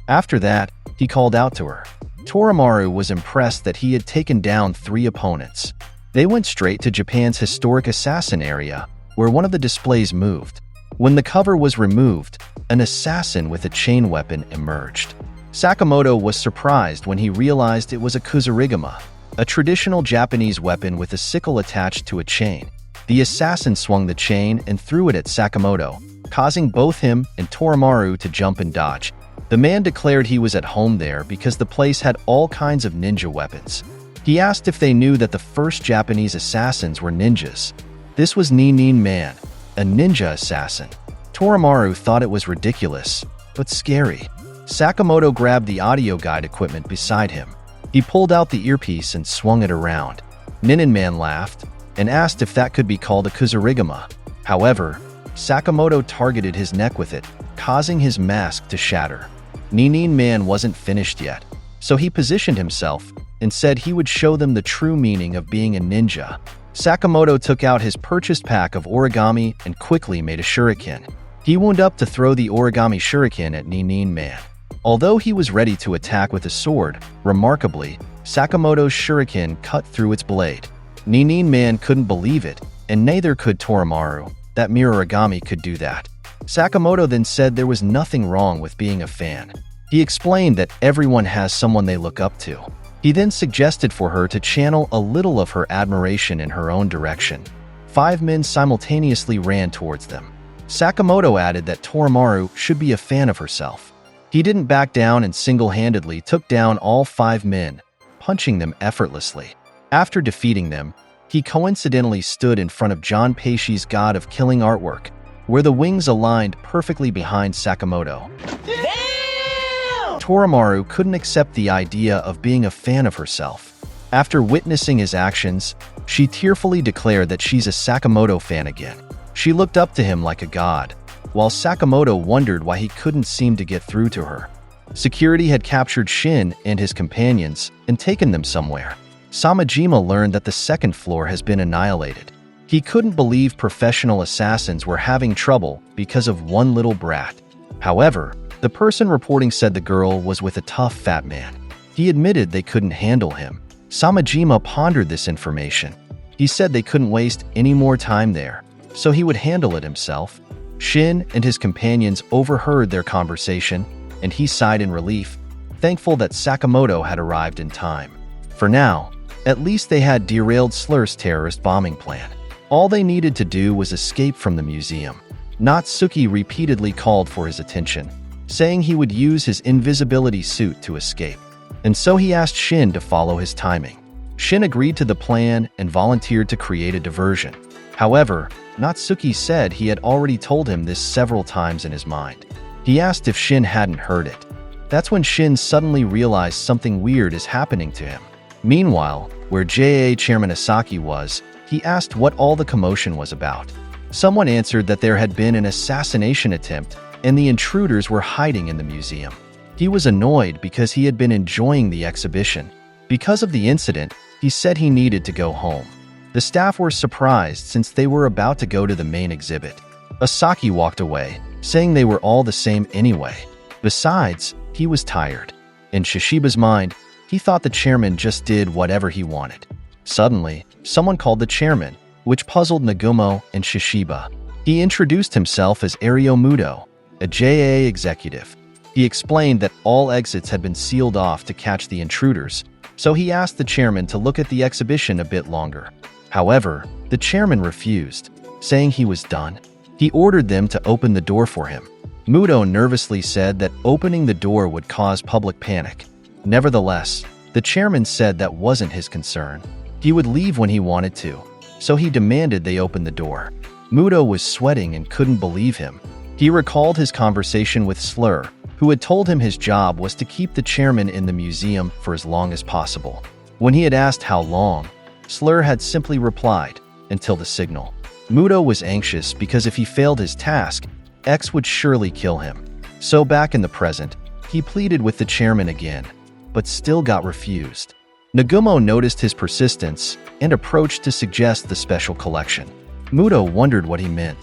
After that, he called out to her. Torimaru was impressed that he had taken down 3 opponents. They went straight to Japan's historic assassin area, where one of the displays moved. When the cover was removed, an assassin with a chain weapon emerged. Sakamoto was surprised when he realized it was a kusarigama, a traditional Japanese weapon with a sickle attached to a chain. The assassin swung the chain and threw it at Sakamoto, causing both him and Torimaru to jump and dodge. The man declared he was at home there because the place had all kinds of ninja weapons. He asked if they knew that the first Japanese assassins were ninjas. This was Onii-Chan, a ninja assassin. Torimaru thought it was ridiculous, but scary. Sakamoto grabbed the audio guide equipment beside him. He pulled out the earpiece and swung it around. Onii-Chan laughed and asked if that could be called a kusarigama. However, Sakamoto targeted his neck with it, causing his mask to shatter. Onii-Chan wasn't finished yet, so he positioned himself and said he would show them the true meaning of being a ninja. Sakamoto took out his purchased pack of origami and quickly made a shuriken. He wound up to throw the origami shuriken at Onii-Chan. Although he was ready to attack with a sword, remarkably, Sakamoto's shuriken cut through its blade. Onii-Chan couldn't believe it, and neither could Torimaru, that mere origami could do that. Sakamoto then said there was nothing wrong with being a fan. He explained that everyone has someone they look up to. He then suggested for her to channel a little of her admiration in her own direction. 5 men simultaneously ran towards them. Sakamoto added that Torimaru should be a fan of herself. He didn't back down and single-handedly took down all 5 men, punching them effortlessly. After defeating them, he coincidentally stood in front of John Pesci's God of Killing artwork, where the wings aligned perfectly behind Sakamoto. Damn! Torimaru couldn't accept the idea of being a fan of herself. After witnessing his actions, she tearfully declared that she's a Sakamoto fan again. She looked up to him like a god, while Sakamoto wondered why he couldn't seem to get through to her. Security had captured Shin and his companions and taken them somewhere. Samajima learned that the 2nd floor has been annihilated. He couldn't believe professional assassins were having trouble because of one little brat. However, the person reporting said the girl was with a tough fat man. He admitted they couldn't handle him. Samajima pondered this information. He said they couldn't waste any more time there, so he would handle it himself. Shin and his companions overheard their conversation, and he sighed in relief, thankful that Sakamoto had arrived in time. For now, at least they had derailed Slur's terrorist bombing plan. All they needed to do was escape from the museum. Natsuki repeatedly called for his attention, saying he would use his invisibility suit to escape. And so he asked Shin to follow his timing. Shin agreed to the plan and volunteered to create a diversion. However, Natsuki said he had already told him this several times in his mind. He asked if Shin hadn't heard it. That's when Shin suddenly realized something weird is happening to him. Meanwhile, where JA Chairman Asaki was, he asked what all the commotion was about. Someone answered that there had been an assassination attempt and the intruders were hiding in the museum. He was annoyed because he had been enjoying the exhibition. Because of the incident, he said he needed to go home. The staff were surprised since they were about to go to the main exhibit. Asaki walked away, saying they were all the same anyway. Besides, he was tired. In Shishiba's mind, he thought the chairman just did whatever he wanted. Suddenly, someone called the chairman, which puzzled Nagumo and Shishiba. He introduced himself as Ario Muto, a JA executive. He explained that all exits had been sealed off to catch the intruders, so he asked the chairman to look at the exhibition a bit longer. However, the chairman refused, saying he was done. He ordered them to open the door for him. Muto nervously said that opening the door would cause public panic. Nevertheless, the chairman said that wasn't his concern. He would leave when he wanted to, so he demanded they open the door. Muto was sweating and couldn't believe him. He recalled his conversation with Slur, who had told him his job was to keep the chairman in the museum for as long as possible. When he had asked how long, Slur had simply replied, "Until the signal." Muto was anxious because if he failed his task, X would surely kill him. So back in the present, he pleaded with the chairman again, but still got refused. Nagumo noticed his persistence and approached to suggest the special collection. Muto wondered what he meant.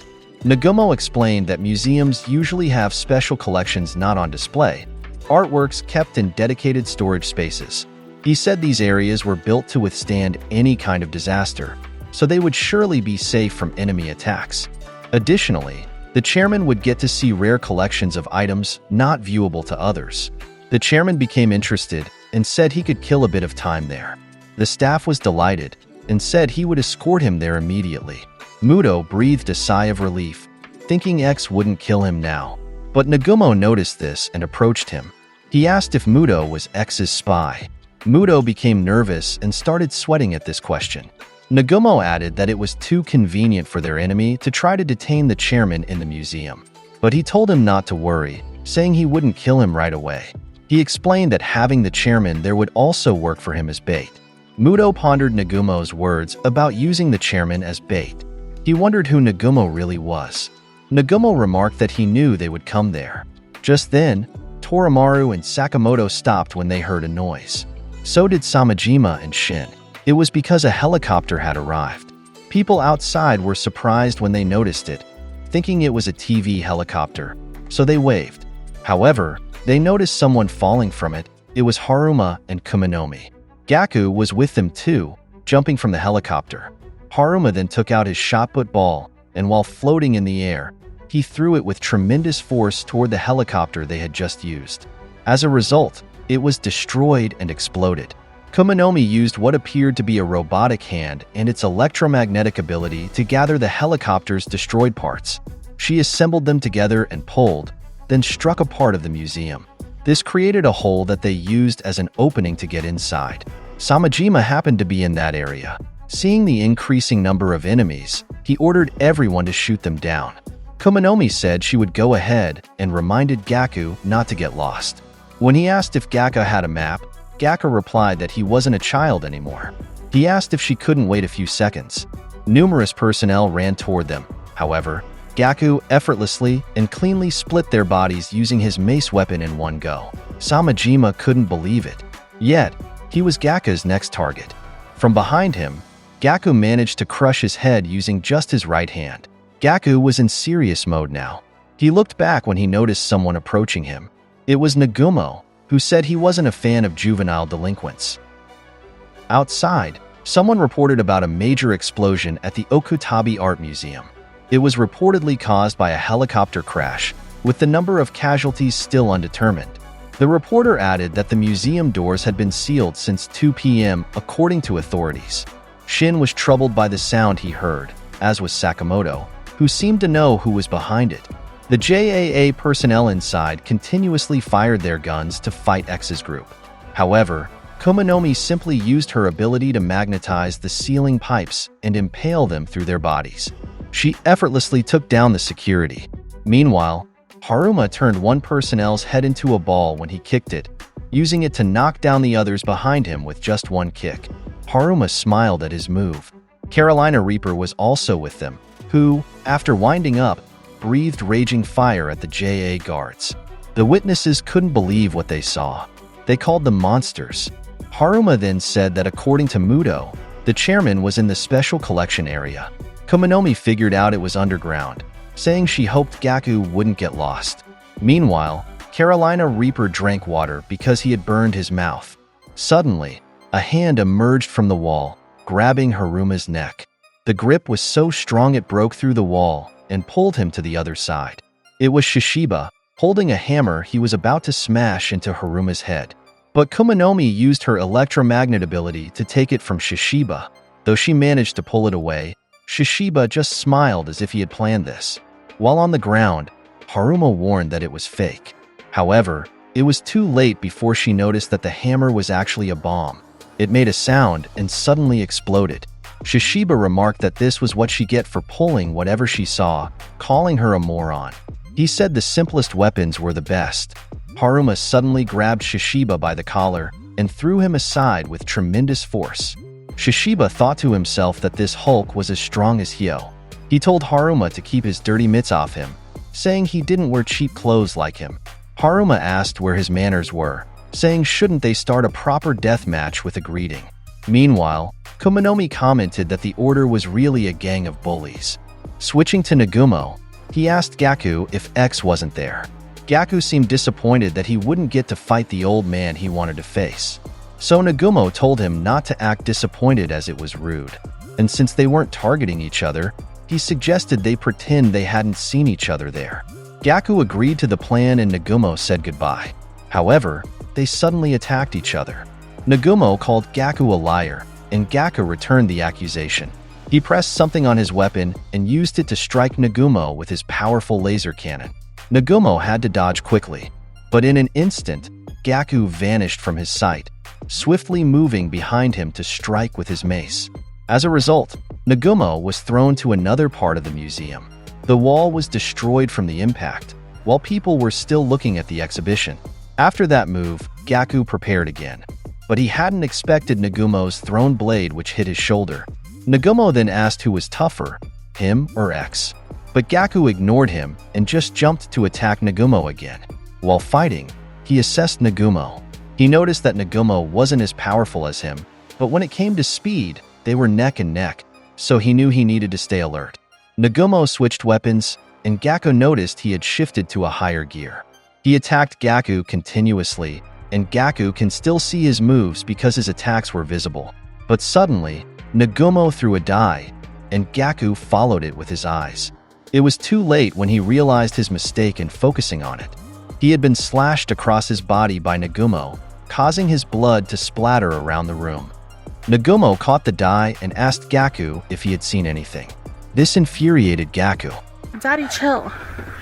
Nagumo explained that museums usually have special collections not on display, artworks kept in dedicated storage spaces. He said these areas were built to withstand any kind of disaster, so they would surely be safe from enemy attacks. Additionally, the chairman would get to see rare collections of items not viewable to others. The chairman became interested and said he could kill a bit of time there. The staff was delighted and said he would escort him there immediately. Muto breathed a sigh of relief, thinking X wouldn't kill him now. But Nagumo noticed this and approached him. He asked if Muto was X's spy. Muto became nervous and started sweating at this question. Nagumo added that it was too convenient for their enemy to try to detain the chairman in the museum. But he told him not to worry, saying he wouldn't kill him right away. He explained that having the chairman there would also work for him as bait. Muto pondered Nagumo's words about using the chairman as bait. He wondered who Nagumo really was. Nagumo remarked that he knew they would come there. Just then, Torimaru and Sakamoto stopped when they heard a noise. So did Samajima and Shin. It was because a helicopter had arrived. People outside were surprised when they noticed it, thinking it was a TV helicopter, so they waved. However, they noticed someone falling from it. It was Haruma and Kuminomi. Gaku was with them too, jumping from the helicopter. Haruma then took out his shot-put ball, and while floating in the air, he threw it with tremendous force toward the helicopter they had just used. As a result, it was destroyed and exploded. Kuminomi used what appeared to be a robotic hand and its electromagnetic ability to gather the helicopter's destroyed parts. She assembled them together and pulled, then struck a part of the museum. This created a hole that they used as an opening to get inside. Samajima happened to be in that area. Seeing the increasing number of enemies, he ordered everyone to shoot them down. Kuminomi said she would go ahead and reminded Gaku not to get lost. When he asked if Gaku had a map, Gaku replied that he wasn't a child anymore. He asked if she couldn't wait a few seconds. Numerous personnel ran toward them. However, Gaku effortlessly and cleanly split their bodies using his mace weapon in one go. Samajima couldn't believe it. Yet, he was Gaku's next target. From behind him, Gaku managed to crush his head using just his right hand. Gaku was in serious mode now. He looked back when he noticed someone approaching him. It was Nagumo, who said he wasn't a fan of juvenile delinquents. Outside, someone reported about a major explosion at the Okutabi Art Museum. It was reportedly caused by a helicopter crash, with the number of casualties still undetermined. The reporter added that the museum doors had been sealed since 2 p.m. according to authorities. Shin was troubled by the sound he heard, as was Sakamoto, who who seemed to know who was behind it. The JAA personnel inside continuously fired their guns to fight X's group. However, Komonomi simply used her ability to magnetize the ceiling pipes and impale them through their bodies. She effortlessly took down the security. Meanwhile, Haruma turned one personnel's head into a ball when he kicked it, using it to knock down the others behind him with just one kick. Haruma smiled at his move. Carolina Reaper was also with them, who, after winding up, breathed raging fire at the JA guards. The witnesses couldn't believe what they saw. They called them monsters. Haruma then said that according to Muto, the chairman was in the special collection area. Komonomi figured out it was underground, saying she hoped Gaku wouldn't get lost. Meanwhile, Carolina Reaper drank water because he had burned his mouth. Suddenly, a hand emerged from the wall, grabbing Haruma's neck. The grip was so strong it broke through the wall and pulled him to the other side. It was Shishiba, holding a hammer he was about to smash into Haruma's head. But Komonomi used her electromagnet ability to take it from Shishiba. Though she managed to pull it away, Shishiba just smiled as if he had planned this. While on the ground, Haruma warned that it was fake. However, it was too late before she noticed that the hammer was actually a bomb. It made a sound and suddenly exploded. Shishiba remarked that this was what she get for pulling whatever she saw, calling her a moron. He said the simplest weapons were the best. Haruma suddenly grabbed Shishiba by the collar and threw him aside with tremendous force. Shishiba thought to himself that this Hulk was as strong as Hyo. He told Haruma to keep his dirty mitts off him, saying he didn't wear cheap clothes like him. Haruma asked where his manners were, saying shouldn't they start a proper death match with a greeting. Meanwhile, Komonomi commented that the order was really a gang of bullies. Switching to Nagumo, he asked Gaku if X wasn't there. Gaku seemed disappointed that he wouldn't get to fight the old man he wanted to face. So Nagumo told him not to act disappointed as it was rude. And since they weren't targeting each other, he suggested they pretend they hadn't seen each other there. Gaku agreed to the plan and Nagumo said goodbye. However, they suddenly attacked each other. Nagumo called Gaku a liar, and Gaku returned the accusation. He pressed something on his weapon and used it to strike Nagumo with his powerful laser cannon. Nagumo had to dodge quickly, but in an instant, Gaku vanished from his sight, swiftly moving behind him to strike with his mace. As a result, Nagumo was thrown to another part of the museum. The wall was destroyed from the impact, while people were still looking at the exhibition. After that move, Gaku prepared again, but he hadn't expected Nagumo's thrown blade which hit his shoulder. Nagumo then asked who was tougher, him or X. But Gaku ignored him and just jumped to attack Nagumo again. While fighting, he assessed Nagumo. He noticed that Nagumo wasn't as powerful as him, but when it came to speed, they were neck and neck, so he knew he needed to stay alert. Nagumo switched weapons, and Gaku noticed he had shifted to a higher gear. He attacked Gaku continuously, and Gaku can still see his moves because his attacks were visible. But suddenly, Nagumo threw a die, and Gaku followed it with his eyes. It was too late when he realized his mistake in focusing on it. He had been slashed across his body by Nagumo, causing his blood to splatter around the room. Nagumo caught the die and asked Gaku if he had seen anything. This infuriated Gaku. Daddy, chill.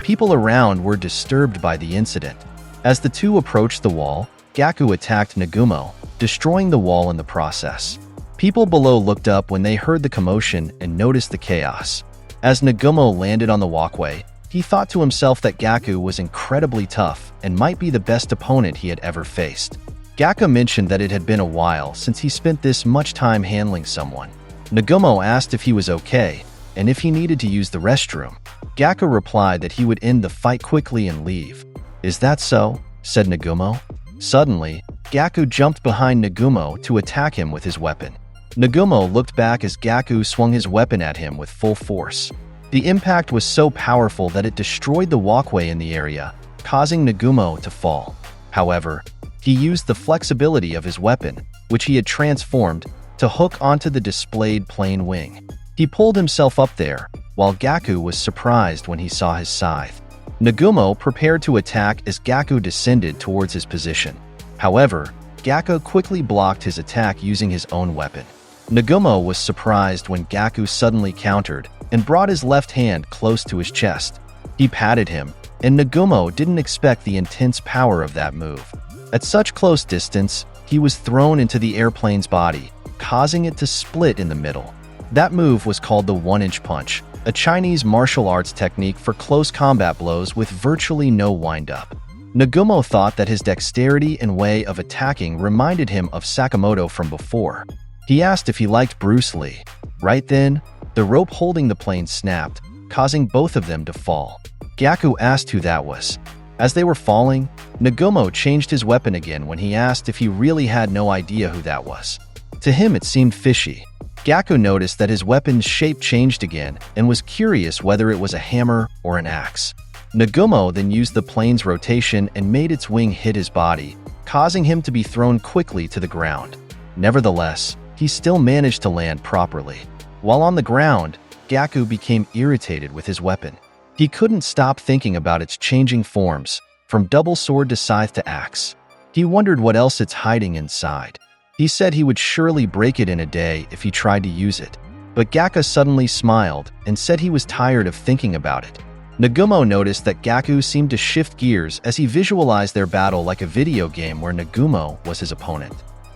People around were disturbed by the incident. As the two approached the wall, Gaku attacked Nagumo, destroying the wall in the process. People below looked up when they heard the commotion and noticed the chaos. As Nagumo landed on the walkway, he thought to himself that Gaku was incredibly tough and might be the best opponent he had ever faced. Gaku mentioned that it had been a while since he spent this much time handling someone. Nagumo asked if he was okay and if he needed to use the restroom. Gaku replied that he would end the fight quickly and leave. "Is that so?" said Nagumo. Suddenly, Gaku jumped behind Nagumo to attack him with his weapon. Nagumo looked back as Gaku swung his weapon at him with full force. The impact was so powerful that it destroyed the walkway in the area, causing Nagumo to fall. However, he used the flexibility of his weapon, which he had transformed, to hook onto the displayed plane wing. He pulled himself up there, while Gaku was surprised when he saw his scythe. Nagumo prepared to attack as Gaku descended towards his position. However, Gaku quickly blocked his attack using his own weapon. Nagumo was surprised when Gaku suddenly countered and brought his left hand close to his chest. He patted him, and Nagumo didn't expect the intense power of that move. At such close distance, he was thrown into the airplane's body, causing it to split in the middle. That move was called the one-inch punch, a Chinese martial arts technique for close combat blows with virtually no wind-up. Nagumo thought that his dexterity and way of attacking reminded him of Sakamoto from before. He asked if he liked Bruce Lee. Right then, the rope holding the plane snapped, causing both of them to fall. Gaku asked who that was. As they were falling, Nagumo changed his weapon again when he asked if he really had no idea who that was. To him, it seemed fishy. Gaku noticed that his weapon's shape changed again and was curious whether it was a hammer or an axe. Nagumo then used the plane's rotation and made its wing hit his body, causing him to be thrown quickly to the ground. Nevertheless, he still managed to land properly. While on the ground, Gaku became irritated with his weapon. He couldn't stop thinking about its changing forms, from double sword to scythe to axe. He wondered what else it's hiding inside. He said he would surely break it in a day if he tried to use it. But Gaku suddenly smiled and said he was tired of thinking about it. Nagumo noticed that Gaku seemed to shift gears as he visualized their battle like a video game where Nagumo was his opponent.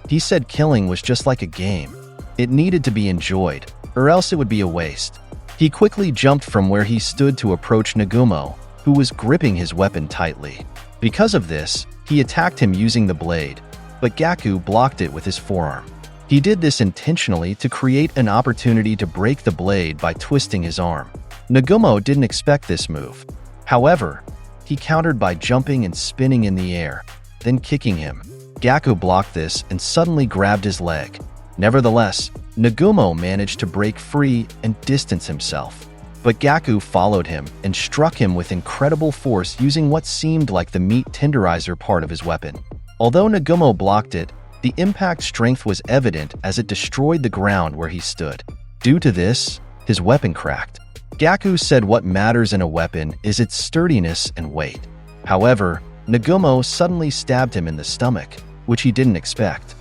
He said killing was just like a game. It needed to be enjoyed, or else it would be a waste. He quickly jumped from where he stood to approach Nagumo, who was gripping his weapon tightly. Because of this, he attacked him using the blade, but Gaku blocked it with his forearm. He did this intentionally to create an opportunity to break the blade by twisting his arm. Nagumo didn't expect this move. However, he countered by jumping and spinning in the air, then kicking him. Gaku blocked this and suddenly grabbed his leg. Nevertheless, Nagumo managed to break free and distance himself. But Gaku followed him and struck him with incredible force using what seemed like the meat tenderizer part of his weapon. Although Nagumo blocked it, the impact strength was evident as it destroyed the ground where he stood. Due to this, his weapon cracked. Gaku said what matters in a weapon is its sturdiness and weight. However, Nagumo suddenly stabbed him in the stomach, which he didn't expect.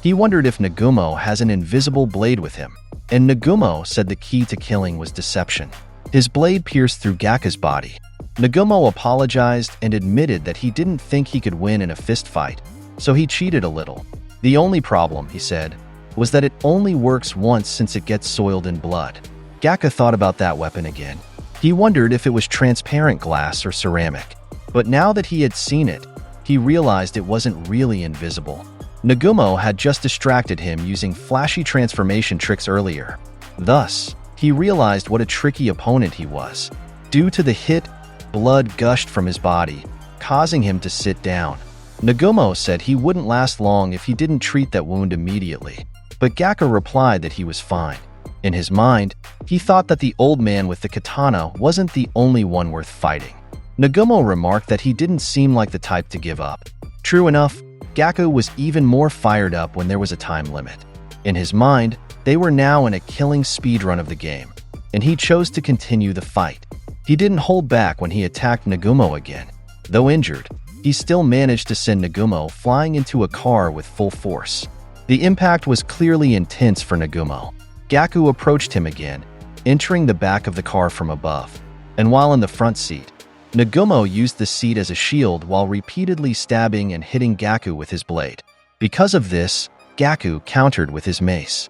He wondered if Nagumo has an invisible blade with him, and Nagumo said the key to killing was deception. His blade pierced through Gaku's body. Nagumo apologized and admitted that he didn't think he could win in a fistfight, so he cheated a little. The only problem, he said, was that it only works once since it gets soiled in blood. Gaku thought about that weapon again. He wondered if it was transparent glass or ceramic, but now that he had seen it, he realized it wasn't really invisible. Nagumo had just distracted him using flashy transformation tricks earlier. Thus, he realized what a tricky opponent he was. Due to the hit, blood gushed from his body, causing him to sit down. Nagumo said he wouldn't last long if he didn't treat that wound immediately, but Gaku replied that he was fine. In his mind, he thought that the old man with the katana wasn't the only one worth fighting. Nagumo remarked that he didn't seem like the type to give up. True enough, Gaku was even more fired up when there was a time limit. In his mind, they were now in a killing speedrun of the game, and he chose to continue the fight. He didn't hold back when he attacked Nagumo again. Though injured, he still managed to send Nagumo flying into a car with full force. The impact was clearly intense for Nagumo. Gaku approached him again, entering the back of the car from above, and while in the front seat, Nagumo used the seat as a shield while repeatedly stabbing and hitting Gaku with his blade. Because of this, Gaku countered with his mace.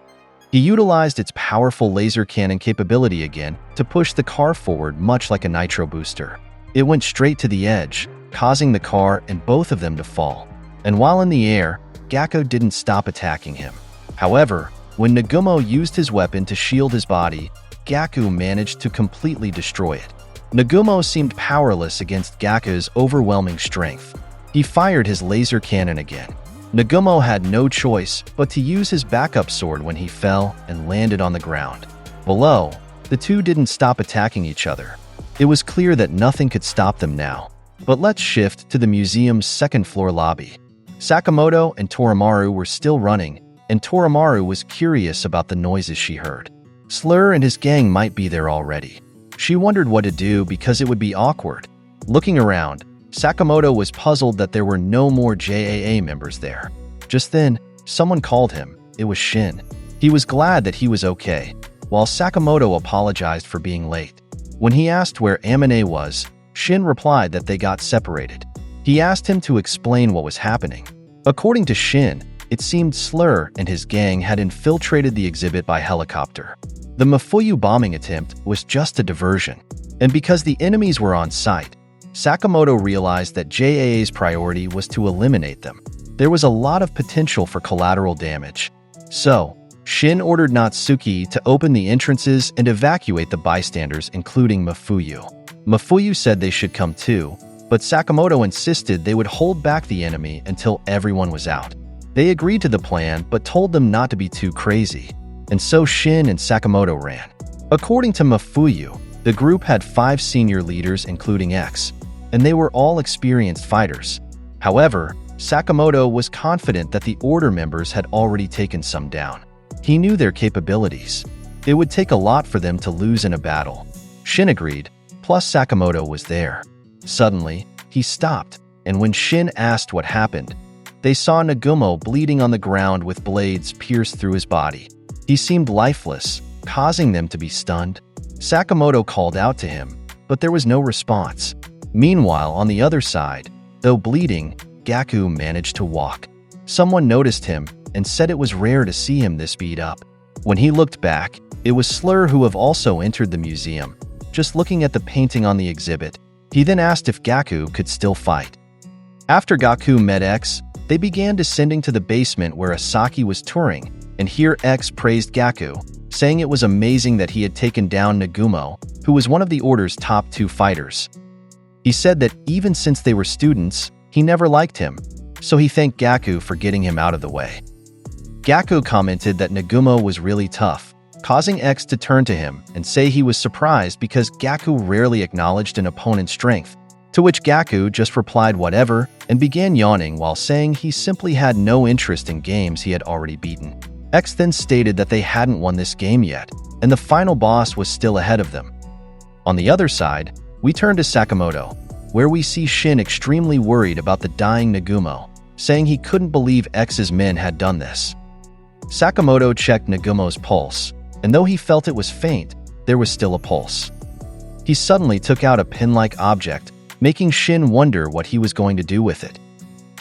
He utilized its powerful laser cannon capability again to push the car forward much like a nitro booster. It went straight to the edge, causing the car and both of them to fall. And while in the air, Gaku didn't stop attacking him. However, when Nagumo used his weapon to shield his body, Gaku managed to completely destroy it. Nagumo seemed powerless against Gaku's overwhelming strength. He fired his laser cannon again. Nagumo had no choice but to use his backup sword when he fell and landed on the ground. Below, the two didn't stop attacking each other. It was clear that nothing could stop them now. But let's shift to the museum's second-floor lobby. Sakamoto and Torimaru were still running, and Torimaru was curious about the noises she heard. Slur and his gang might be there already. She wondered what to do because it would be awkward. Looking around, Sakamoto was puzzled that there were no more JAA members there. Just then, someone called him. It was Shin. He was glad that he was okay, while Sakamoto apologized for being late. When he asked where Amane was, Shin replied that they got separated. He asked him to explain what was happening. According to Shin, it seemed Slur and his gang had infiltrated the exhibit by helicopter. The Mafuyu bombing attempt was just a diversion, and because the enemies were on site, Sakamoto realized that JAA's priority was to eliminate them. There was a lot of potential for collateral damage. So, Shin ordered Natsuki to open the entrances and evacuate the bystanders, including Mafuyu. Mafuyu said they should come too, but Sakamoto insisted they would hold back the enemy until everyone was out. They agreed to the plan but told them not to be too crazy, and so Shin and Sakamoto ran. According to Mafuyu, the group had 5 senior leaders including X, and they were all experienced fighters. However, Sakamoto was confident that the order members had already taken some down. He knew their capabilities. It would take a lot for them to lose in a battle. Shin agreed, plus Sakamoto was there. Suddenly, he stopped, and when Shin asked what happened, they saw Nagumo bleeding on the ground with blades pierced through his body. He seemed lifeless, causing them to be stunned. Sakamoto called out to him, but there was no response. Meanwhile, on the other side, though bleeding, Gaku managed to walk. Someone noticed him and said it was rare to see him this beat up. When he looked back, it was Slur who have also entered the museum, just looking at the painting on the exhibit. He then asked if Gaku could still fight. After Gaku met X, they began descending to the basement where Asaki was touring, and here X praised Gaku, saying it was amazing that he had taken down Nagumo, who was one of the Order's top 2 fighters. He said that even since they were students, he never liked him, so he thanked Gaku for getting him out of the way. Gaku commented that Nagumo was really tough, causing X to turn to him and say he was surprised because Gaku rarely acknowledged an opponent's strength, to which Gaku just replied whatever and began yawning while saying he simply had no interest in games he had already beaten. X then stated that they hadn't won this game yet, and the final boss was still ahead of them. On the other side, we turn to Sakamoto, where we see Shin extremely worried about the dying Nagumo, saying he couldn't believe X's men had done this. Sakamoto checked Nagumo's pulse, and though he felt it was faint, there was still a pulse. He suddenly took out a pin-like object, making Shin wonder what he was going to do with it.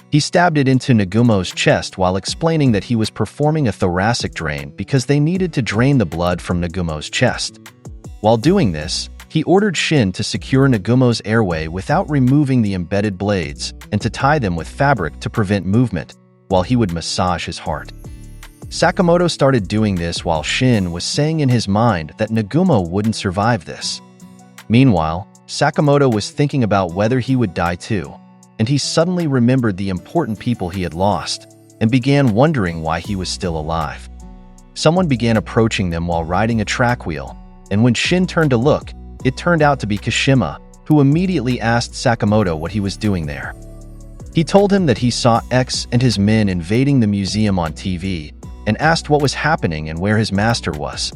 He stabbed it into Nagumo's chest while explaining that he was performing a thoracic drain because they needed to drain the blood from Nagumo's chest. While doing this, he ordered Shin to secure Nagumo's airway without removing the embedded blades and to tie them with fabric to prevent movement, while he would massage his heart. Sakamoto started doing this while Shin was saying in his mind that Nagumo wouldn't survive this. Meanwhile, Sakamoto was thinking about whether he would die too, and he suddenly remembered the important people he had lost and began wondering why he was still alive. Someone began approaching them while riding a track wheel, and when Shin turned to look, it turned out to be Kashima, who immediately asked Sakamoto what he was doing there. He told him that he saw X and his men invading the museum on TV and asked what was happening and where his master was.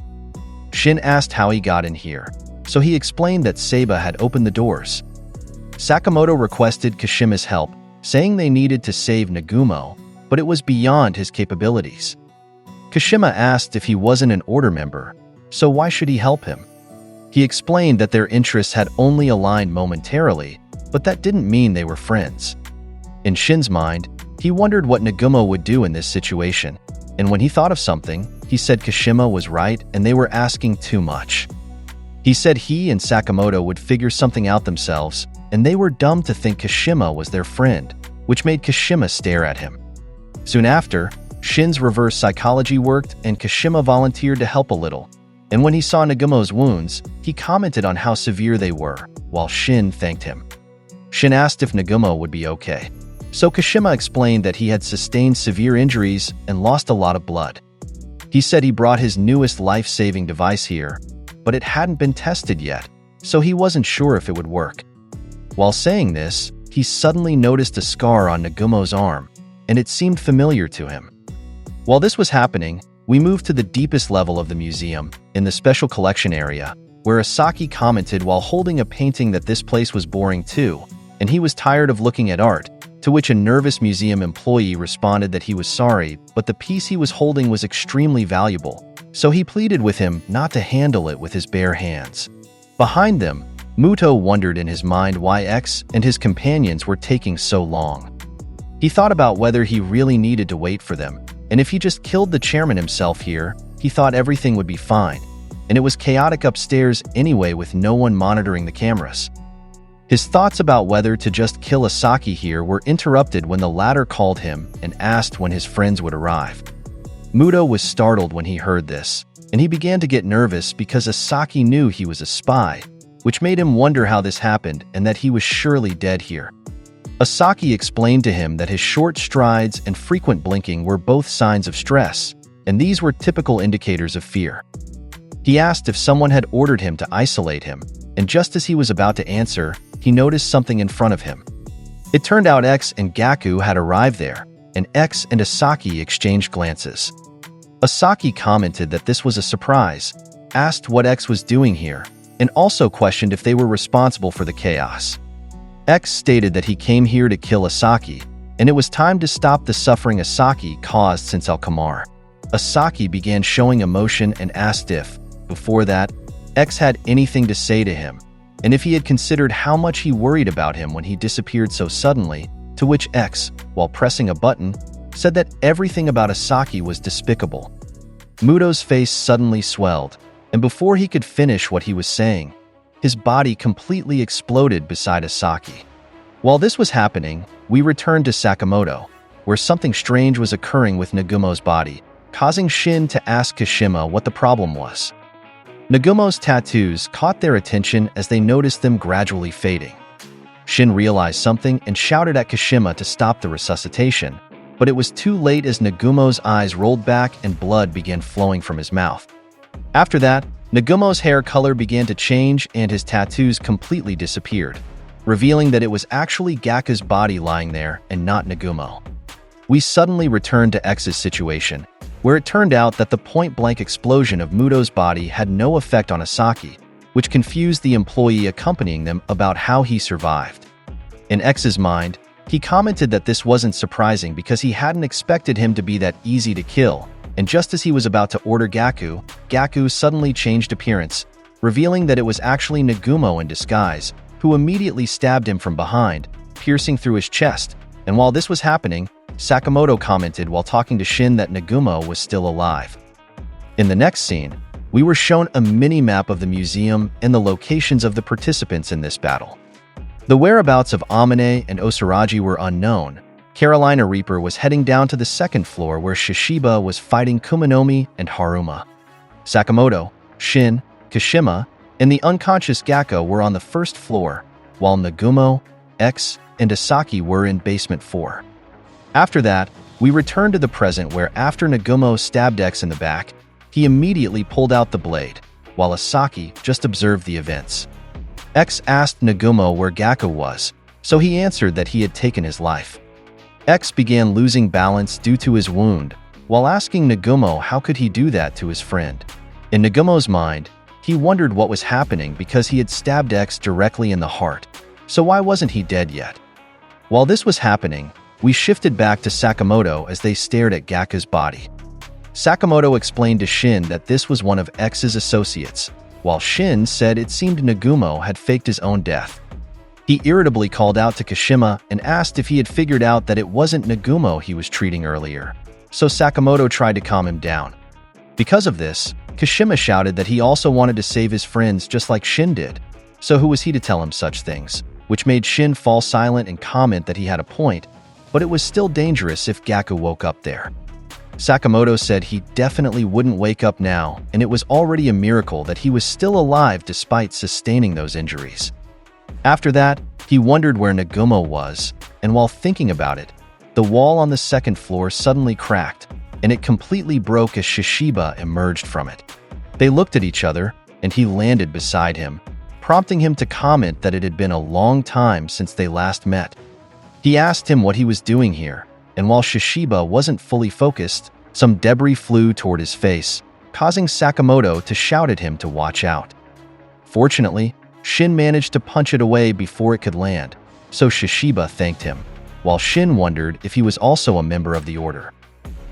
Shin asked how he got in here, so he explained that Seiba had opened the doors. Sakamoto requested Kashima's help, saying they needed to save Nagumo, but it was beyond his capabilities. Kashima asked if he wasn't an Order member, so why should he help him? He explained that their interests had only aligned momentarily, but that didn't mean they were friends. In Shin's mind, he wondered what Nagumo would do in this situation, and when he thought of something, he said Kashima was right and they were asking too much. He said he and Sakamoto would figure something out themselves, and they were dumb to think Kashima was their friend, which made Kashima stare at him. Soon after, Shin's reverse psychology worked and Kashima volunteered to help a little, and when he saw Nagumo's wounds, he commented on how severe they were, while Shin thanked him. Shin asked if Nagumo would be okay, so Kashima explained that he had sustained severe injuries and lost a lot of blood. He said he brought his newest life-saving device here, but it hadn't been tested yet, so he wasn't sure if it would work. While saying this, he suddenly noticed a scar on Nagumo's arm, and it seemed familiar to him. While this was happening, we moved to the deepest level of the museum, in the special collection area, where Asaki commented while holding a painting that this place was boring too, and he was tired of looking at art, to which a nervous museum employee responded that he was sorry, but the piece he was holding was extremely valuable, so he pleaded with him not to handle it with his bare hands. Behind them, Muto wondered in his mind why X and his companions were taking so long. He thought about whether he really needed to wait for them, and if he just killed the chairman himself here, he thought everything would be fine, and it was chaotic upstairs anyway with no one monitoring the cameras. His thoughts about whether to just kill Asaki here were interrupted when the latter called him and asked when his friends would arrive. Muto was startled when he heard this, and he began to get nervous because Asaki knew he was a spy, which made him wonder how this happened and that he was surely dead here. Asaki explained to him that his short strides and frequent blinking were both signs of stress, and these were typical indicators of fear. He asked if someone had ordered him to isolate him, and just as he was about to answer, he noticed something in front of him. It turned out X and Gaku had arrived there, and X and Asaki exchanged glances. Asaki commented that this was a surprise, asked what X was doing here, and also questioned if they were responsible for the chaos. X stated that he came here to kill Asaki, and it was time to stop the suffering Asaki caused since Alkamar. Asaki began showing emotion and asked if, before that, X had anything to say to him, and if he had considered how much he worried about him when he disappeared so suddenly, to which X, while pressing a button, said that everything about Asaki was despicable. Muto's face suddenly swelled, and before he could finish what he was saying, his body completely exploded beside Asaki. While this was happening, we returned to Sakamoto, where something strange was occurring with Nagumo's body, causing Shin to ask Kashima what the problem was. Nagumo's tattoos caught their attention as they noticed them gradually fading. Shin realized something and shouted at Kashima to stop the resuscitation, but it was too late as Nagumo's eyes rolled back and blood began flowing from his mouth. After that, Nagumo's hair color began to change and his tattoos completely disappeared, revealing that it was actually Gaku's body lying there and not Nagumo. We suddenly returned to X's situation, where it turned out that the point-blank explosion of Muto's body had no effect on Asaki, which confused the employee accompanying them about how he survived. In X's mind, he commented that this wasn't surprising because he hadn't expected him to be that easy to kill, and just as he was about to order Gaku, Gaku suddenly changed appearance, revealing that it was actually Nagumo in disguise, who immediately stabbed him from behind, piercing through his chest, and while this was happening, Sakamoto commented while talking to Shin that Nagumo was still alive. In the next scene, we were shown a mini-map of the museum and the locations of the participants in this battle. The whereabouts of Amane and Osaraji were unknown. Carolina Reaper was heading down to the second floor where Shishiba was fighting Kumanomi and Haruma. Sakamoto, Shin, Kashima, and the unconscious Gaku were on the first floor, while Nagumo, X, and Asaki were in basement 4. After that, we returned to the present where after Nagumo stabbed X in the back, he immediately pulled out the blade, while Asaki just observed the events. X asked Nagumo where Gaku was, so he answered that he had taken his life. X began losing balance due to his wound, while asking Nagumo how could he do that to his friend. In Nagumo's mind, he wondered what was happening because he had stabbed X directly in the heart, so why wasn't he dead yet? While this was happening, we shifted back to Sakamoto as they stared at Gaku's body. Sakamoto explained to Shin that this was one of X's associates, while Shin said it seemed Nagumo had faked his own death. He irritably called out to Kashima and asked if he had figured out that it wasn't Nagumo he was treating earlier, so Sakamoto tried to calm him down. Because of this, Kashima shouted that he also wanted to save his friends just like Shin did, so who was he to tell him such things, which made Shin fall silent and comment that he had a point, but it was still dangerous if Gaku woke up there. Sakamoto said he definitely wouldn't wake up now, and it was already a miracle that he was still alive despite sustaining those injuries. After that, he wondered where Nagumo was, and while thinking about it, the wall on the second floor suddenly cracked, and it completely broke as Shishiba emerged from it. They looked at each other, and he landed beside him, prompting him to comment that it had been a long time since they last met. He asked him what he was doing here, and while Shishiba wasn't fully focused, some debris flew toward his face, causing Sakamoto to shout at him to watch out. Fortunately, Shin managed to punch it away before it could land, so Shishiba thanked him. while Shin wondered if he was also a member of the order.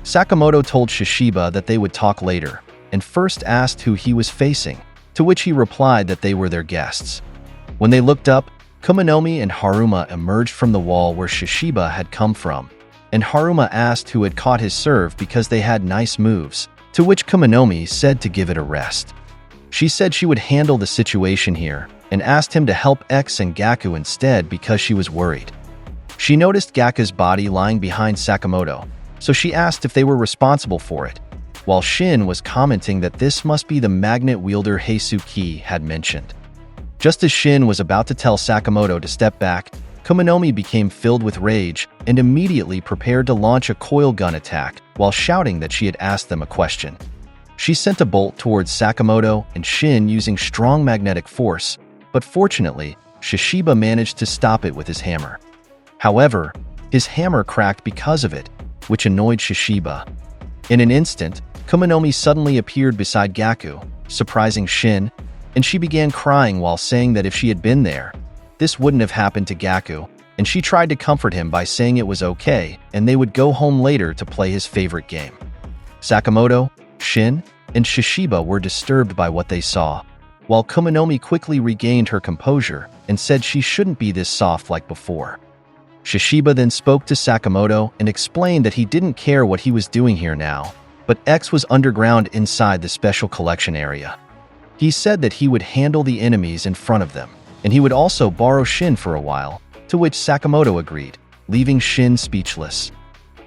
Sakamoto told Shishiba that they would talk later, and first asked who he was facing, to which he replied that they were their guests. When they looked up, Kumanomi and Haruma emerged from the wall where Shishiba had come from, and Haruma asked who had caught his serve because they had nice moves, to which Kumanomi said to give it a rest. She said she would handle the situation here, and asked him to help X and Gaku instead because she was worried. She noticed Gaku's body lying behind Sakamoto, so she asked if they were responsible for it, while Shin was commenting that this must be the magnet wielder Heisuki had mentioned. Just as Shin was about to tell Sakamoto to step back, Kumanomi became filled with rage and immediately prepared to launch a coil gun attack while shouting that she had asked them a question. She sent a bolt towards Sakamoto and Shin using strong magnetic force, but fortunately, Shishiba managed to stop it with his hammer. However, his hammer cracked because of it, which annoyed Shishiba. In an instant, Kumanomi suddenly appeared beside Gaku, surprising Shin, and she began crying while saying that if she had been there, this wouldn't have happened to Gaku, and she tried to comfort him by saying it was okay and they would go home later to play his favorite game. Sakamoto, Shin, and Shishiba were disturbed by what they saw, while Kumanomi quickly regained her composure and said she shouldn't be this soft like before. Shishiba then spoke to Sakamoto and explained that he didn't care what he was doing here now, but X was underground inside the special collection area. He said that he would handle the enemies in front of them, and he would also borrow Shin for a while, to which Sakamoto agreed, leaving Shin speechless.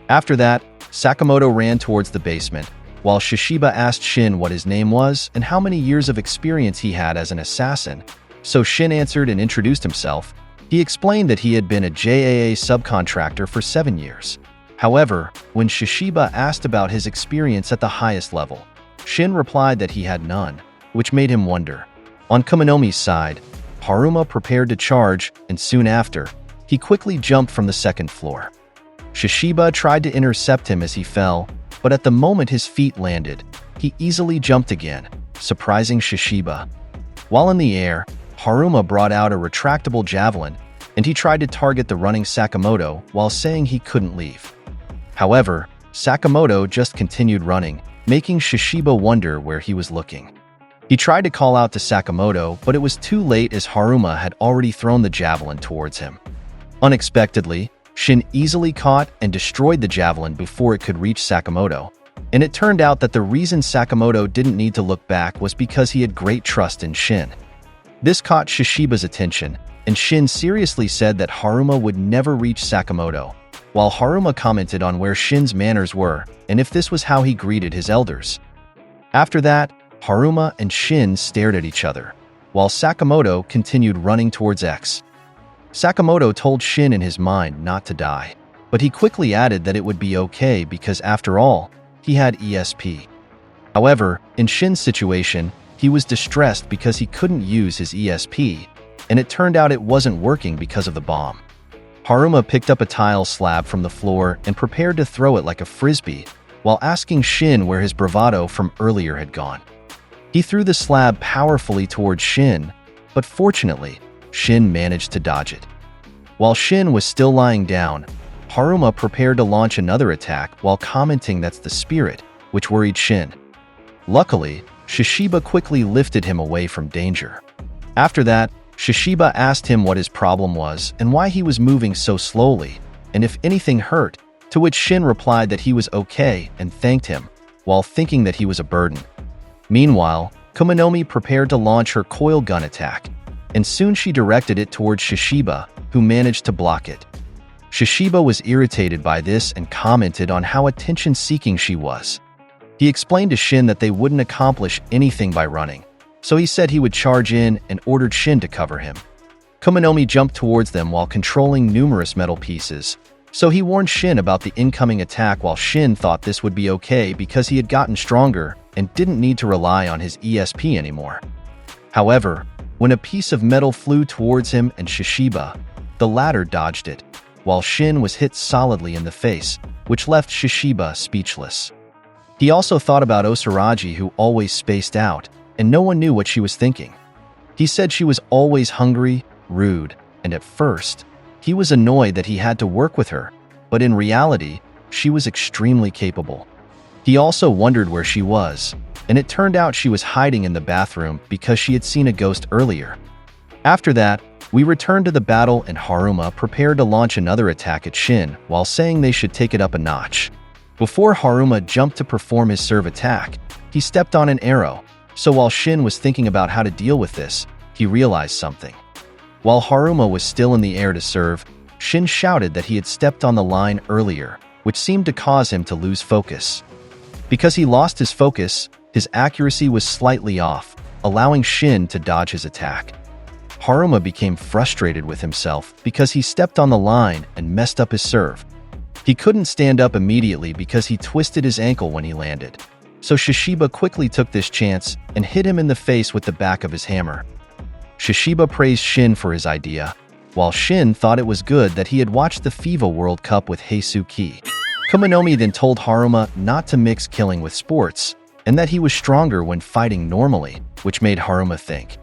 After that, Sakamoto ran towards the basement, while Shishiba asked Shin what his name was and how many years of experience he had as an assassin, so Shin answered and introduced himself. He explained that he had been a JAA subcontractor for 7 years. However, when Shishiba asked about his experience at the highest level, Shin replied that he had none, which made him wonder. On Kumanomi's side, Haruma prepared to charge, and soon after, he quickly jumped from the second floor. Shishiba tried to intercept him as he fell, but at the moment his feet landed, he easily jumped again, surprising Shishiba. While in the air, Haruma brought out a retractable javelin, and he tried to target the running Sakamoto while saying he couldn't leave. However, Sakamoto just continued running, making Shishiba wonder where he was looking. He tried to call out to Sakamoto, but it was too late as Haruma had already thrown the javelin towards him. Unexpectedly, Shin easily caught and destroyed the javelin before it could reach Sakamoto, and it turned out that the reason Sakamoto didn't need to look back was because he had great trust in Shin. This caught Shishiba's attention, and Shin seriously said that Haruma would never reach Sakamoto, while Haruma commented on where Shin's manners were and if this was how he greeted his elders. After that, Haruma and Shin stared at each other, while Sakamoto continued running towards X. Sakamoto told Shin in his mind not to die, but he quickly added that it would be okay because after all, he had ESP. However, in Shin's situation, he was distressed because he couldn't use his ESP, and it turned out it wasn't working because of the bomb. Haruma picked up a tile slab from the floor and prepared to throw it like a frisbee, while asking Shin where his bravado from earlier had gone. He threw the slab powerfully towards Shin, but fortunately, Shin managed to dodge it. While Shin was still lying down, Haruma prepared to launch another attack while commenting that's the spirit, which worried Shin. Luckily, Shishiba quickly lifted him away from danger. After that, Shishiba asked him what his problem was and why he was moving so slowly, and if anything hurt, to which Shin replied that he was okay and thanked him, while thinking that he was a burden. Meanwhile, Kumanomi prepared to launch her coil gun attack, and soon she directed it towards Shishiba, who managed to block it. Shishiba was irritated by this and commented on how attention-seeking she was. He explained to Shin that they wouldn't accomplish anything by running, so he said he would charge in and ordered Shin to cover him. Kumanomi jumped towards them while controlling numerous metal pieces, so he warned Shin about the incoming attack while Shin thought this would be okay because he had gotten stronger and didn't need to rely on his ESP anymore. However, when a piece of metal flew towards him and Shishiba, the latter dodged it, while Shin was hit solidly in the face, which left Shishiba speechless. He also thought about Osaraji, who always spaced out, and no one knew what she was thinking. He said she was always hungry, rude, and at first, He was annoyed that he had to work with her, but in reality, she was extremely capable. He also wondered where she was, and it turned out she was hiding in the bathroom because she had seen a ghost earlier. After that, we returned to the battle and Haruma prepared to launch another attack at Shin while saying they should take it up a notch. Before Haruma jumped to perform his serve attack, he stepped on an arrow, so while Shin was thinking about how to deal with this, he realized something. While Haruma was still in the air to serve, Shin shouted that he had stepped on the line earlier, which seemed to cause him to lose focus. Because he lost his focus, his accuracy was slightly off, allowing Shin to dodge his attack. Haruma became frustrated with himself because he stepped on the line and messed up his serve. He couldn't stand up immediately because he twisted his ankle when he landed. So Shishiba quickly took this chance and hit him in the face with the back of his hammer. Shishiba praised Shin for his idea, while Shin thought it was good that he had watched the FIFA World Cup with Heisuki. Kuminomi then told Haruma not to mix killing with sports, and that he was stronger when fighting normally, which made Haruma think.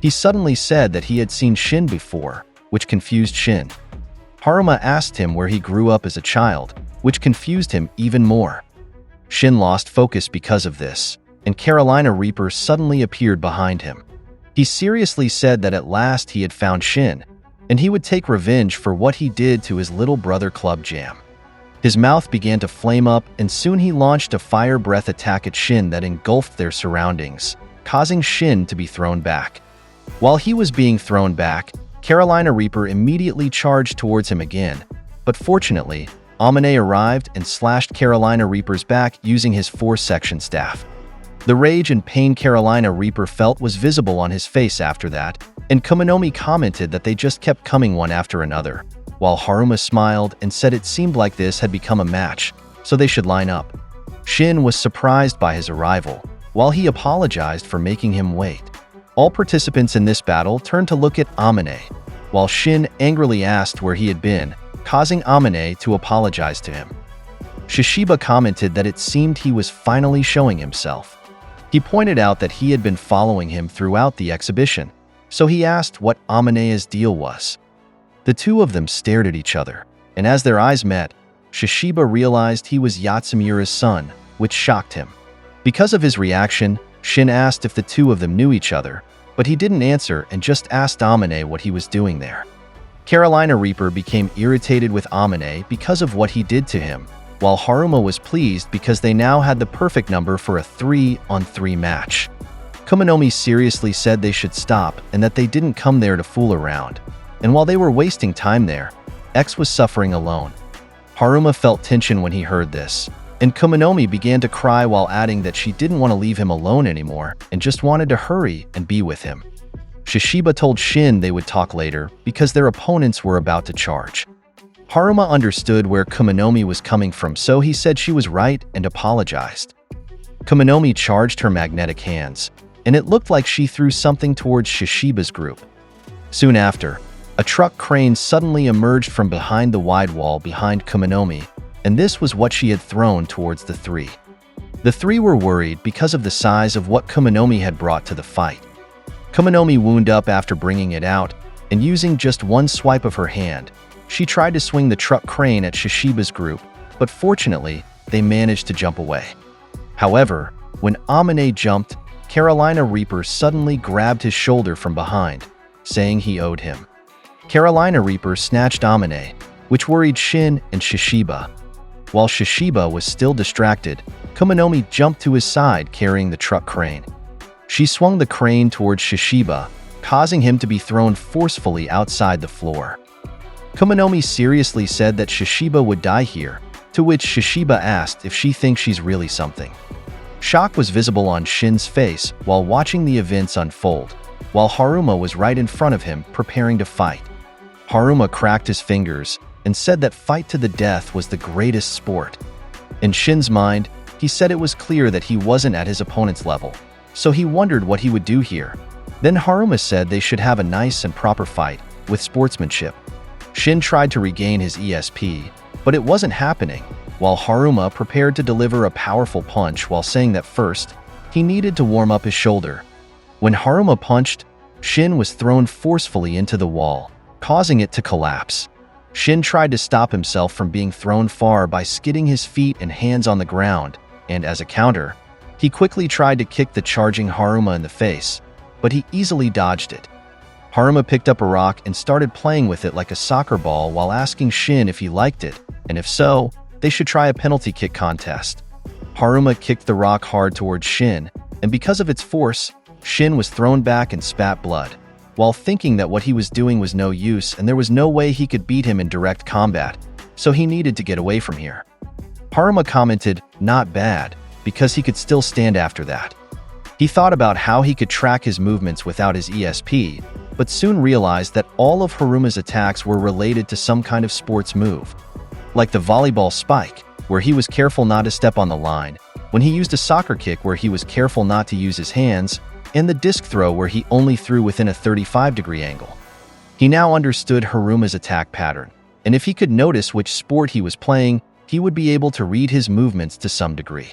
He suddenly said that he had seen Shin before, which confused Shin. Haruma asked him where he grew up as a child, which confused him even more. Shin lost focus because of this, and Carolina Reaper suddenly appeared behind him. He seriously said that at last he had found Shin, and he would take revenge for what he did to his little brother Club Jam. His mouth began to flame up, and soon he launched a fire breath attack at Shin that engulfed their surroundings, causing Shin to be thrown back. While he was being thrown back, Carolina Reaper immediately charged towards him again, but fortunately, Amane arrived and slashed Carolina Reaper's back using his 4-section staff. The rage and pain Carolina Reaper felt was visible on his face after that, and Kuminomi commented that they just kept coming one after another, while Haruma smiled and said it seemed like this had become a match, so they should line up. Shin was surprised by his arrival, while he apologized for making him wait. All participants in this battle turned to look at Amane, while Shin angrily asked where he had been, causing Amane to apologize to him. Shishiba commented that it seemed he was finally showing himself. He pointed out that he had been following him throughout the exhibition, so he asked what Amane's deal was. The two of them stared at each other, and as their eyes met, Shishiba realized he was Yatsumura's son, which shocked him. Because of his reaction, Shin asked if the two of them knew each other, but he didn't answer and just asked Amane what he was doing there. Carolina Reaper became irritated with Amane because of what he did to him, while Haruma was pleased because they now had the perfect number for a 3-on-3 match. Kuminomi seriously said they should stop and that they didn't come there to fool around. And while they were wasting time there, X was suffering alone. Haruma felt tension when he heard this, and Kuminomi began to cry while adding that she didn't want to leave him alone anymore and just wanted to hurry and be with him. Shishiba told Shin they would talk later because their opponents were about to charge. Haruma understood where Kuminomi was coming from, so he said she was right and apologized. Kuminomi charged her magnetic hands, and it looked like she threw something towards Shishiba's group. Soon after, a truck crane suddenly emerged from behind the wide wall behind Kuminomi, and this was what she had thrown towards the three. The three were worried because of the size of what Kuminomi had brought to the fight. Kuminomi wound up after bringing it out, and using just one swipe of her hand, she tried to swing the truck crane at Shishiba's group, but fortunately, they managed to jump away. However, when Amane jumped, Carolina Reaper suddenly grabbed his shoulder from behind, saying he owed him. Carolina Reaper snatched Amane, which worried Shin and Shishiba. While Shishiba was still distracted, Kuminomi jumped to his side carrying the truck crane. She swung the crane towards Shishiba, causing him to be thrown forcefully outside the floor. Kuminomi seriously said that Shishiba would die here, to which Shishiba asked if she thinks she's really something. Shock was visible on Shin's face while watching the events unfold, while Haruma was right in front of him preparing to fight. Haruma cracked his fingers and said that fight to the death was the greatest sport. In Shin's mind, he said it was clear that he wasn't at his opponent's level, so he wondered what he would do here. Then Haruma said they should have a nice and proper fight, with sportsmanship. Shin tried to regain his ESP, but it wasn't happening, while Haruma prepared to deliver a powerful punch while saying that first, he needed to warm up his shoulder. When Haruma punched, Shin was thrown forcefully into the wall, causing it to collapse. Shin tried to stop himself from being thrown far by skidding his feet and hands on the ground, and as a counter, he quickly tried to kick the charging Haruma in the face, but he easily dodged it. Haruma picked up a rock and started playing with it like a soccer ball while asking Shin if he liked it, and if so, they should try a penalty kick contest. Haruma kicked the rock hard towards Shin, and because of its force, Shin was thrown back and spat blood, while thinking that what he was doing was no use and there was no way he could beat him in direct combat, so he needed to get away from here. Haruma commented, "Not bad," because he could still stand after that. He thought about how he could track his movements without his ESP, but soon realized that all of Haruma's attacks were related to some kind of sports move, like the volleyball spike, where he was careful not to step on the line, when he used a soccer kick where he was careful not to use his hands, and the disc throw where he only threw within a 35-degree angle. He now understood Haruma's attack pattern, and if he could notice which sport he was playing, he would be able to read his movements to some degree.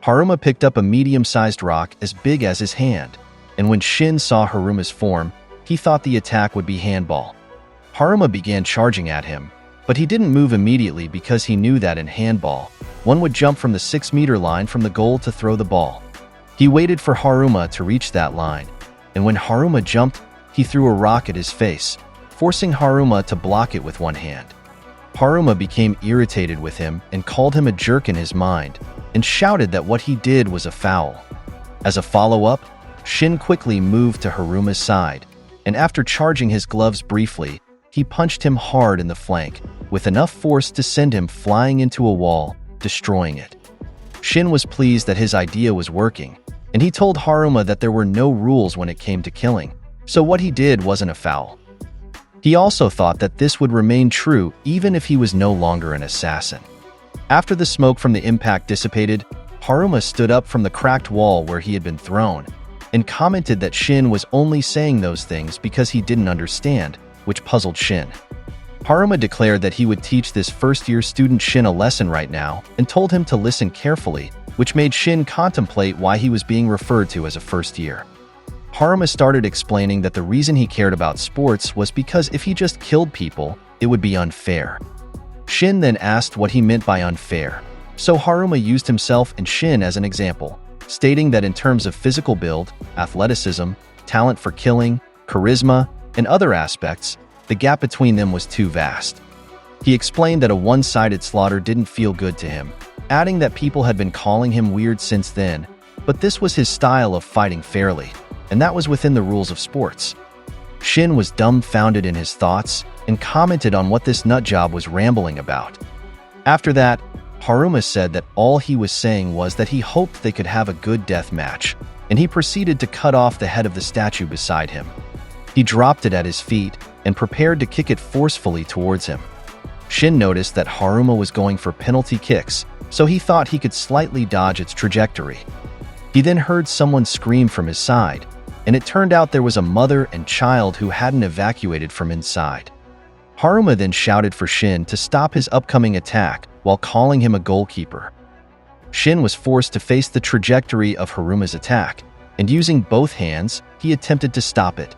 Haruma picked up a medium-sized rock as big as his hand, and when Shin saw Haruma's form, he thought the attack would be handball. Haruma began charging at him, but he didn't move immediately because he knew that in handball, one would jump from the 6-meter line from the goal to throw the ball. He waited for Haruma to reach that line, and when Haruma jumped, he threw a rock at his face, forcing Haruma to block it with one hand. Haruma became irritated with him and called him a jerk in his mind, and shouted that what he did was a foul. As a follow-up, Shin quickly moved to Haruma's side, and after charging his gloves briefly, he punched him hard in the flank, with enough force to send him flying into a wall, destroying it. Shin was pleased that his idea was working, and he told Haruma that there were no rules when it came to killing, so what he did wasn't a foul. He also thought that this would remain true even if he was no longer an assassin. After the smoke from the impact dissipated, Haruma stood up from the cracked wall where he had been thrown, and commented that Shin was only saying those things because he didn't understand, which puzzled Shin. Haruma declared that he would teach this first-year student Shin a lesson right now and told him to listen carefully, which made Shin contemplate why he was being referred to as a first year. Haruma started explaining that the reason he cared about sports was because if he just killed people, it would be unfair. Shin then asked what he meant by unfair, so Haruma used himself and Shin as an example, stating that in terms of physical build, athleticism, talent for killing, charisma, and other aspects, the gap between them was too vast. He explained that a one-sided slaughter didn't feel good to him, adding that people had been calling him weird since then, but this was his style of fighting fairly, and that was within the rules of sports. Shin was dumbfounded in his thoughts and commented on what this nutjob was rambling about. After that, Haruma said that all he was saying was that he hoped they could have a good death match, and he proceeded to cut off the head of the statue beside him. He dropped it at his feet and prepared to kick it forcefully towards him. Shin noticed that Haruma was going for penalty kicks, so he thought he could slightly dodge its trajectory. He then heard someone scream from his side, and it turned out there was a mother and child who hadn't evacuated from inside. Haruma then shouted for Shin to stop his upcoming attack while calling him a goalkeeper. Shin was forced to face the trajectory of Haruma's attack, and using both hands, he attempted to stop it.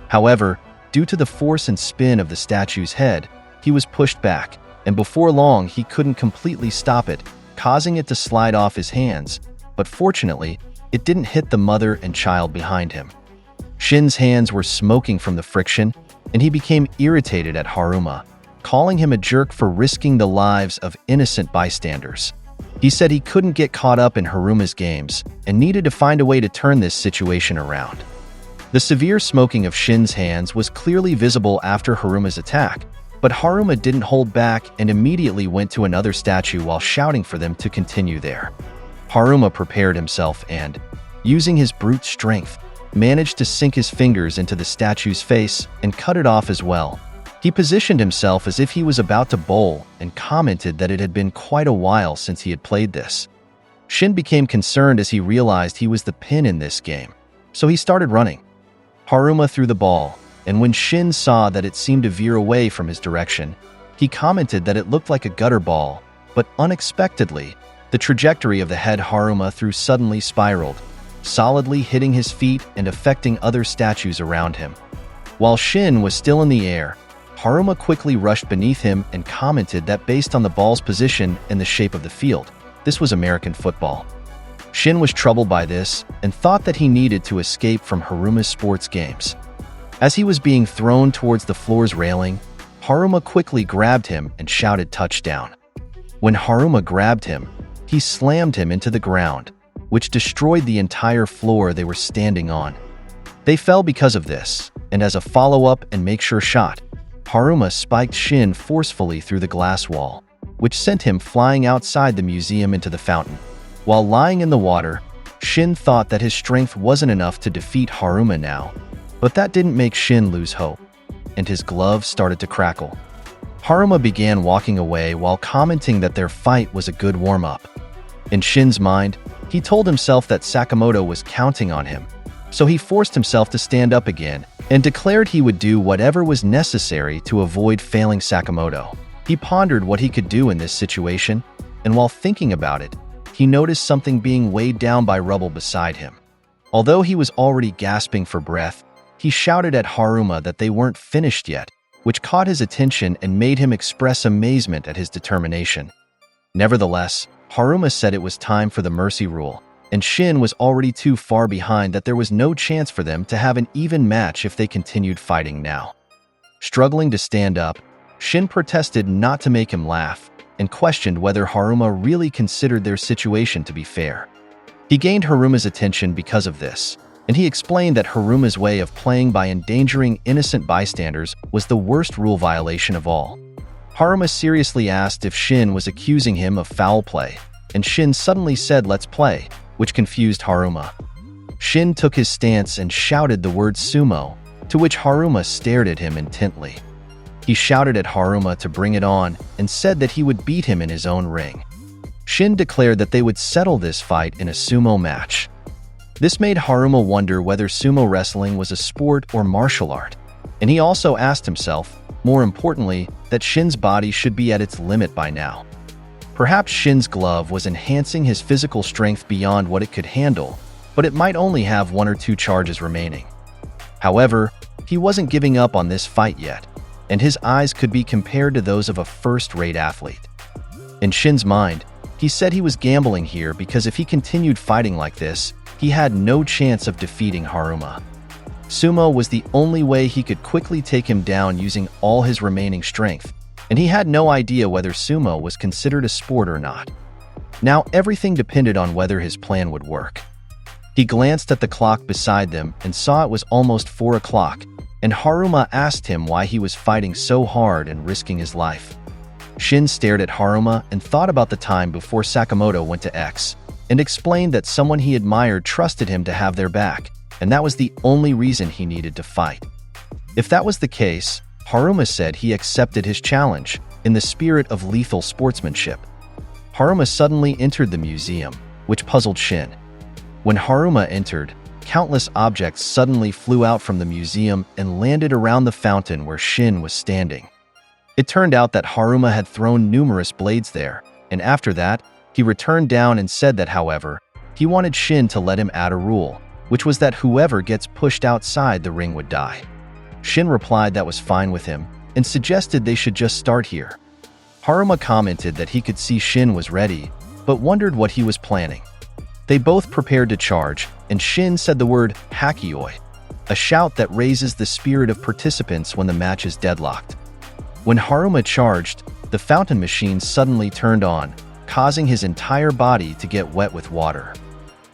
However, due to the force and spin of the statue's head, he was pushed back, and before long he couldn't completely stop it, causing it to slide off his hands, but fortunately, it didn't hit the mother and child behind him. Shin's hands were smoking from the friction, and he became irritated at Haruma, calling him a jerk for risking the lives of innocent bystanders. He said he couldn't get caught up in Haruma's games and needed to find a way to turn this situation around. The severe smoking of Shin's hands was clearly visible after Haruma's attack, but Haruma didn't hold back and immediately went to another statue while shouting for them to continue there. Haruma prepared himself and, using his brute strength, managed to sink his fingers into the statue's face and cut it off as well. He positioned himself as if he was about to bowl and commented that it had been quite a while since he had played this. Shin became concerned as he realized he was the pin in this game, so he started running. Haruma threw the ball, and when Shin saw that it seemed to veer away from his direction, he commented that it looked like a gutter ball, but unexpectedly, the trajectory of the head Haruma threw suddenly spiraled, solidly hitting his feet and affecting other statues around him. While Shin was still in the air, Haruma quickly rushed beneath him and commented that based on the ball's position and the shape of the field, this was American football. Shin was troubled by this and thought that he needed to escape from Haruma's sports games. As he was being thrown towards the floor's railing, Haruma quickly grabbed him and shouted touchdown. When Haruma grabbed him, he slammed him into the ground, which destroyed the entire floor they were standing on. They fell because of this, and as a follow-up and make-sure shot, Haruma spiked Shin forcefully through the glass wall, which sent him flying outside the museum into the fountain. While lying in the water, Shin thought that his strength wasn't enough to defeat Haruma now, but that didn't make Shin lose hope, and his gloves started to crackle. Haruma began walking away while commenting that their fight was a good warm-up. In Shin's mind, he told himself that Sakamoto was counting on him, so he forced himself to stand up again and declared he would do whatever was necessary to avoid failing Sakamoto. He pondered what he could do in this situation, and while thinking about it, he noticed something being weighed down by rubble beside him. Although he was already gasping for breath, he shouted at Haruma that they weren't finished yet, which caught his attention and made him express amazement at his determination. Nevertheless, Haruma said it was time for the mercy rule, and Shin was already too far behind that there was no chance for them to have an even match if they continued fighting now. Struggling to stand up, Shin protested not to make him laugh and questioned whether Haruma really considered their situation to be fair. He gained Haruma's attention because of this, and he explained that Haruma's way of playing by endangering innocent bystanders was the worst rule violation of all. Haruma seriously asked if Shin was accusing him of foul play, and Shin suddenly said let's play, which confused Haruma. Shin took his stance and shouted the word sumo, to which Haruma stared at him intently. He shouted at Haruma to bring it on and said that he would beat him in his own ring. Shin declared that they would settle this fight in a sumo match. This made Haruma wonder whether sumo wrestling was a sport or martial art, and he also asked himself, more importantly, that Shin's body should be at its limit by now. Perhaps Shin's glove was enhancing his physical strength beyond what it could handle, but it might only have 1 or 2 charges remaining. However, he wasn't giving up on this fight yet, and his eyes could be compared to those of a first-rate athlete. In Shin's mind, he said he was gambling here because if he continued fighting like this, he had no chance of defeating Haruma. Sumo was the only way he could quickly take him down using all his remaining strength, and he had no idea whether sumo was considered a sport or not. Now everything depended on whether his plan would work. He glanced at the clock beside them and saw it was almost 4 o'clock, and Haruma asked him why he was fighting so hard and risking his life. Shin stared at Haruma and thought about the time before Sakamoto went to X, and explained that someone he admired trusted him to have their back, and that was the only reason he needed to fight. If that was the case, Haruma said he accepted his challenge, in the spirit of lethal sportsmanship. Haruma suddenly entered the museum, which puzzled Shin. When Haruma entered, countless objects suddenly flew out from the museum and landed around the fountain where Shin was standing. It turned out that Haruma had thrown numerous blades there, and after that, he returned down and said that, however, he wanted Shin to let him add a rule, which was that whoever gets pushed outside the ring would die. Shin replied that was fine with him, and suggested they should just start here. Haruma commented that he could see Shin was ready, but wondered what he was planning. They both prepared to charge, and Shin said the word hakioi, a shout that raises the spirit of participants when the match is deadlocked. When Haruma charged, the fountain machine suddenly turned on, causing his entire body to get wet with water.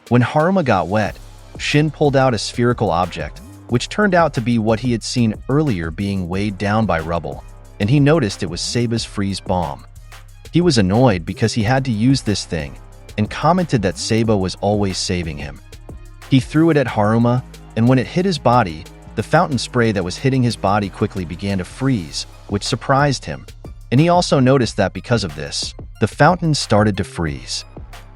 When Haruma got wet, Shin pulled out a spherical object, which turned out to be what he had seen earlier being weighed down by rubble, and he noticed it was Saba's freeze bomb. He was annoyed because he had to use this thing, and commented that Saba was always saving him. He threw it at Haruma, and when it hit his body, the fountain spray that was hitting his body quickly began to freeze, which surprised him, and he also noticed that because of this, the fountain started to freeze.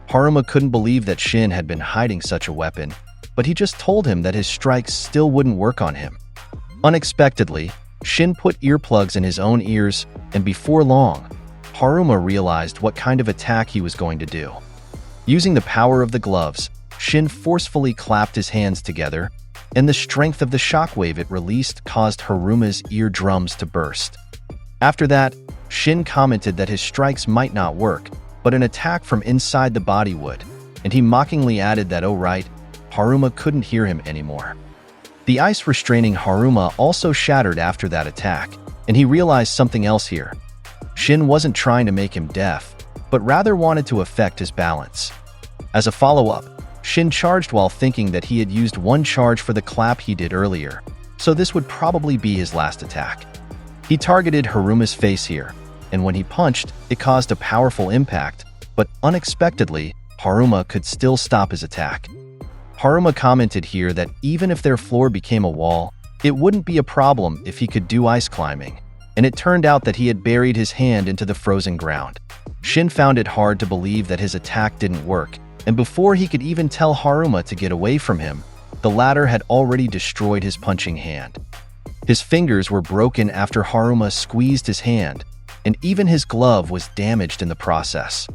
Haruma couldn't believe that Shin had been hiding such a weapon, but he just told him that his strikes still wouldn't work on him. Unexpectedly, Shin put earplugs in his own ears, and before long, Haruma realized what kind of attack he was going to do. Using the power of the gloves, Shin forcefully clapped his hands together, and the strength of the shockwave it released caused Haruma's eardrums to burst. After that, Shin commented that his strikes might not work, but an attack from inside the body would, and he mockingly added that, oh right, Haruma couldn't hear him anymore. The ice restraining Haruma also shattered after that attack, and he realized something else here. Shin wasn't trying to make him deaf, but rather wanted to affect his balance. As a follow-up, Shin charged while thinking that he had used one charge for the clap he did earlier, so this would probably be his last attack. He targeted Haruma's face here, and when he punched, it caused a powerful impact, but unexpectedly, Haruma could still stop his attack. Haruma commented here that even if their floor became a wall, it wouldn't be a problem if he could do ice climbing, and it turned out that he had buried his hand into the frozen ground. Shin found it hard to believe that his attack didn't work, and before he could even tell Haruma to get away from him, the latter had already destroyed his punching hand. His fingers were broken after Haruma squeezed his hand, and even his glove was damaged in the process.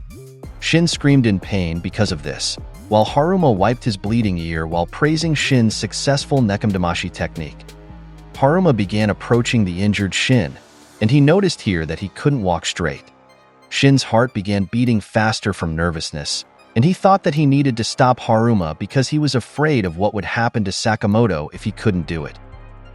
Shin screamed in pain because of this, while Haruma wiped his bleeding ear while praising Shin's successful nekomdamashi technique. Haruma began approaching the injured Shin, and he noticed here that he couldn't walk straight. Shin's heart began beating faster from nervousness, and he thought that he needed to stop Haruma because he was afraid of what would happen to Sakamoto if he couldn't do it.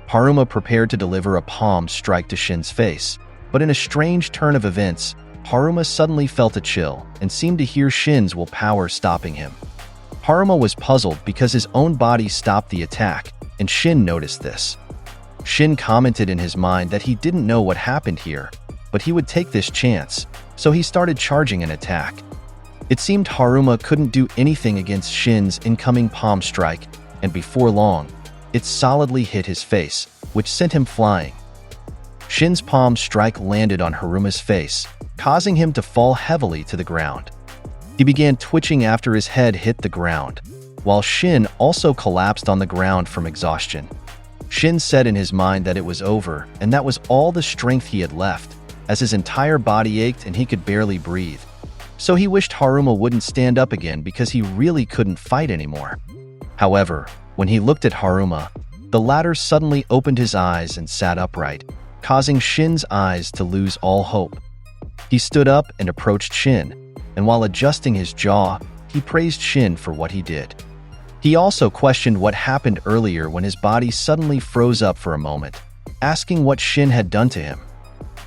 Haruma prepared to deliver a palm strike to Shin's face, but in a strange turn of events, Haruma suddenly felt a chill and seemed to hear Shin's willpower stopping him. Haruma was puzzled because his own body stopped the attack, and Shin noticed this. Shin commented in his mind that he didn't know what happened here, but he would take this chance, so he started charging an attack. It seemed Haruma couldn't do anything against Shin's incoming palm strike, and before long, it solidly hit his face, which sent him flying. Shin's palm strike landed on Haruma's face, causing him to fall heavily to the ground. He began twitching after his head hit the ground, while Shin also collapsed on the ground from exhaustion. Shin said in his mind that it was over, and that was all the strength he had left, as his entire body ached and he could barely breathe. So he wished Haruma wouldn't stand up again because he really couldn't fight anymore. However, when he looked at Haruma, the latter suddenly opened his eyes and sat upright, causing Shin's eyes to lose all hope. He stood up and approached Shin, and while adjusting his jaw, he praised Shin for what he did. He also questioned what happened earlier when his body suddenly froze up for a moment, asking what Shin had done to him.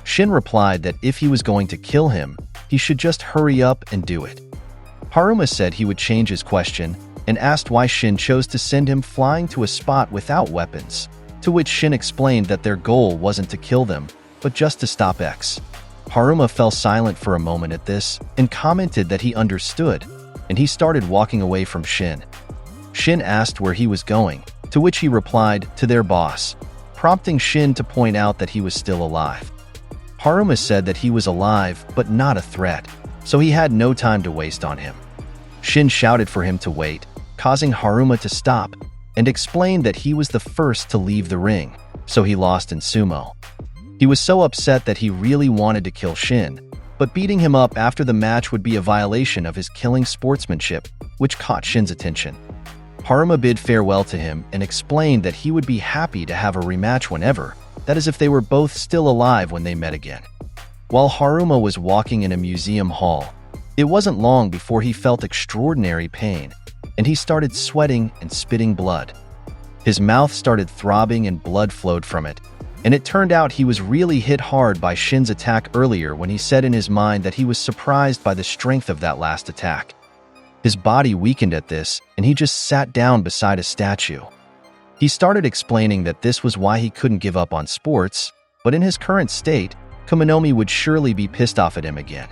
Shin replied that if he was going to kill him, he should just hurry up and do it. Haruma said he would change his question and asked why Shin chose to send him flying to a spot without weapons, to which Shin explained that their goal wasn't to kill them, but just to stop X. Haruma fell silent for a moment at this and commented that he understood, and he started walking away from Shin. Shin asked where he was going, to which he replied, to their boss, prompting Shin to point out that he was still alive. Haruma said that he was alive but not a threat, so he had no time to waste on him. Shin shouted for him to wait, causing Haruma to stop, and explained that he was the first to leave the ring, so he lost in sumo. He was so upset that he really wanted to kill Shin, but beating him up after the match would be a violation of his killing sportsmanship, which caught Shin's attention. Haruma bid farewell to him and explained that he would be happy to have a rematch whenever, that is if they were both still alive when they met again. While Haruma was walking in a museum hall, it wasn't long before he felt extraordinary pain, and he started sweating and spitting blood. His mouth started throbbing and blood flowed from it, and it turned out he was really hit hard by Shin's attack earlier when he said in his mind that he was surprised by the strength of that last attack. His body weakened at this, and he just sat down beside a statue. He started explaining that this was why he couldn't give up on sports, but in his current state, Kumanomi would surely be pissed off at him again.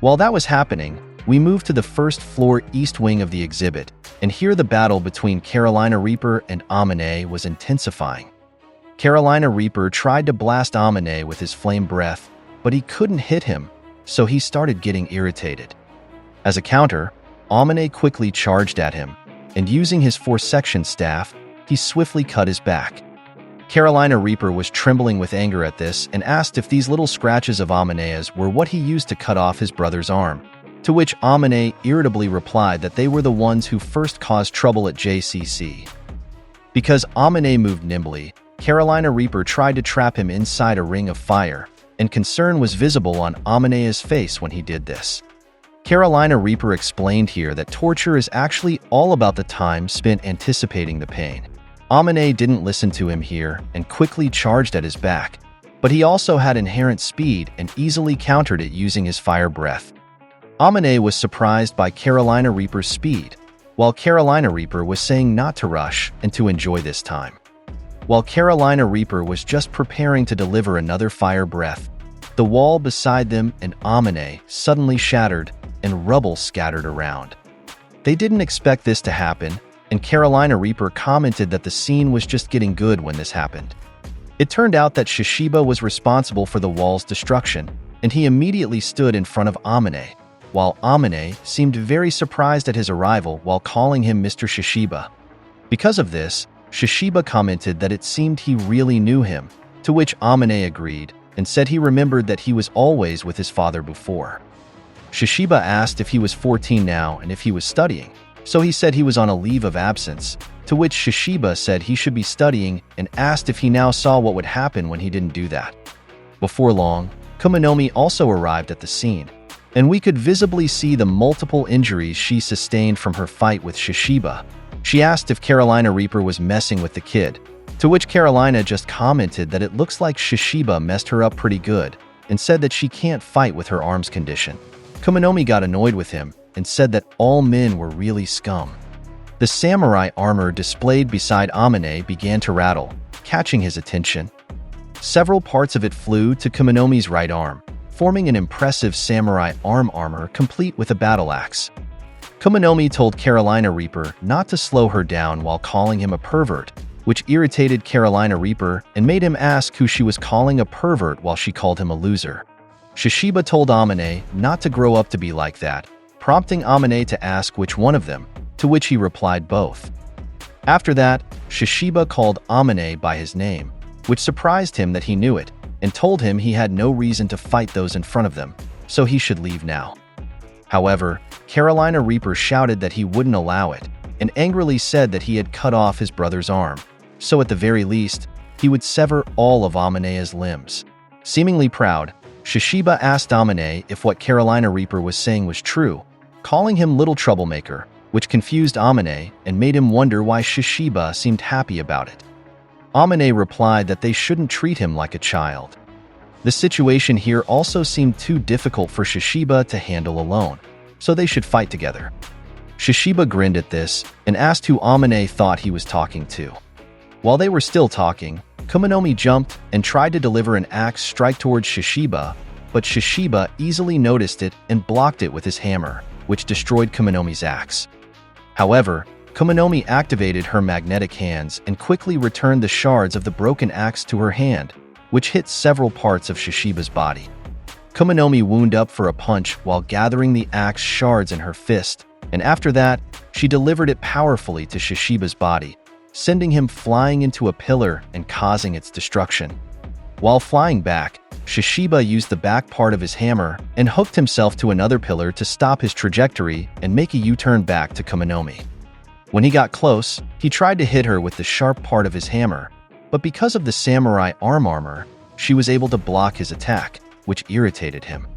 While that was happening, we moved to the first floor east wing of the exhibit, and here the battle between Carolina Reaper and Amane was intensifying. Carolina Reaper tried to blast Amane with his flame breath, but he couldn't hit him, so he started getting irritated. As a counter, Amane quickly charged at him, and using his four-section staff, he swiftly cut his back. Carolina Reaper was trembling with anger at this and asked if these little scratches of Amane's were what he used to cut off his brother's arm, to which Amane irritably replied that they were the ones who first caused trouble at JCC. Because Amane moved nimbly, Carolina Reaper tried to trap him inside a ring of fire, and concern was visible on Amane's face when he did this. Carolina Reaper explained here that torture is actually all about the time spent anticipating the pain. Amane didn't listen to him here and quickly charged at his back, but he also had inherent speed and easily countered it using his fire breath. Amane was surprised by Carolina Reaper's speed, while Carolina Reaper was saying not to rush and to enjoy this time. While Carolina Reaper was just preparing to deliver another fire breath, the wall beside them and Amane suddenly shattered and rubble scattered around. They didn't expect this to happen, and Carolina Reaper commented that the scene was just getting good when this happened. It turned out that Shishiba was responsible for the wall's destruction, and he immediately stood in front of Amane, while Amane seemed very surprised at his arrival while calling him Mr. Shishiba. Because of this, Shishiba commented that it seemed he really knew him, to which Amane agreed and said he remembered that he was always with his father before. Shishiba asked if he was 14 now and if he was studying, so he said he was on a leave of absence, to which Shishiba said he should be studying and asked if he now saw what would happen when he didn't do that. Before long, Kumanomi also arrived at the scene, and we could visibly see the multiple injuries she sustained from her fight with Shishiba. She asked if Carolina Reaper was messing with the kid, to which Carolina just commented that it looks like Shishiba messed her up pretty good and said that she can't fight with her arm's condition. Kumanomi got annoyed with him and said that all men were really scum. The samurai armor displayed beside Amane began to rattle, catching his attention. Several parts of it flew to Kumanomi's right arm, forming an impressive samurai arm armor complete with a battle axe. Kumanomi told Carolina Reaper not to slow her down while calling him a pervert, which irritated Carolina Reaper and made him ask who she was calling a pervert while she called him a loser. Shishiba told Amane not to grow up to be like that, prompting Amane to ask which one of them, to which he replied both. After that, Shishiba called Amane by his name, which surprised him that he knew it, and told him he had no reason to fight those in front of them, so he should leave now. However, Carolina Reaper shouted that he wouldn't allow it, and angrily said that he had cut off his brother's arm, so at the very least, he would sever all of Amane's limbs. Seemingly proud, Shishiba asked Amane if what Carolina Reaper was saying was true, calling him little troublemaker, which confused Amane and made him wonder why Shishiba seemed happy about it. Amane replied that they shouldn't treat him like a child. The situation here also seemed too difficult for Shishiba to handle alone, so they should fight together. Shishiba grinned at this and asked who Amane thought he was talking to. While they were still talking, Kumanomi jumped and tried to deliver an axe strike towards Shishiba, but Shishiba easily noticed it and blocked it with his hammer, which destroyed Kumanomi's axe. However, Kumanomi activated her magnetic hands and quickly returned the shards of the broken axe to her hand, which hit several parts of Shishiba's body. Kumanomi wound up for a punch while gathering the axe shards in her fist, and after that, she delivered it powerfully to Shishiba's body, sending him flying into a pillar and causing its destruction. While flying back, Shishiba used the back part of his hammer and hooked himself to another pillar to stop his trajectory and make a U-turn back to Kumanomi. When he got close, he tried to hit her with the sharp part of his hammer, but because of the samurai arm armor, she was able to block his attack, which irritated him.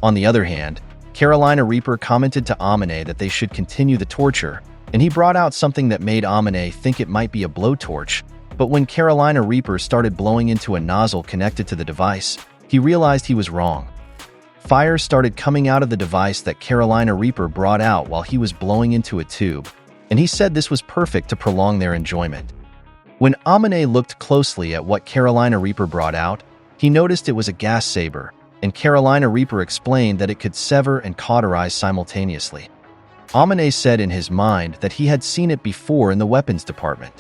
On the other hand, Carolina Reaper commented to Amane that they should continue the torture, and he brought out something that made Amane think it might be a blowtorch, but when Carolina Reaper started blowing into a nozzle connected to the device, he realized he was wrong. Fire started coming out of the device that Carolina Reaper brought out while he was blowing into a tube, and he said this was perfect to prolong their enjoyment. When Amane looked closely at what Carolina Reaper brought out, he noticed it was a gas saber, and Carolina Reaper explained that it could sever and cauterize simultaneously. Amane said in his mind that he had seen it before in the weapons department.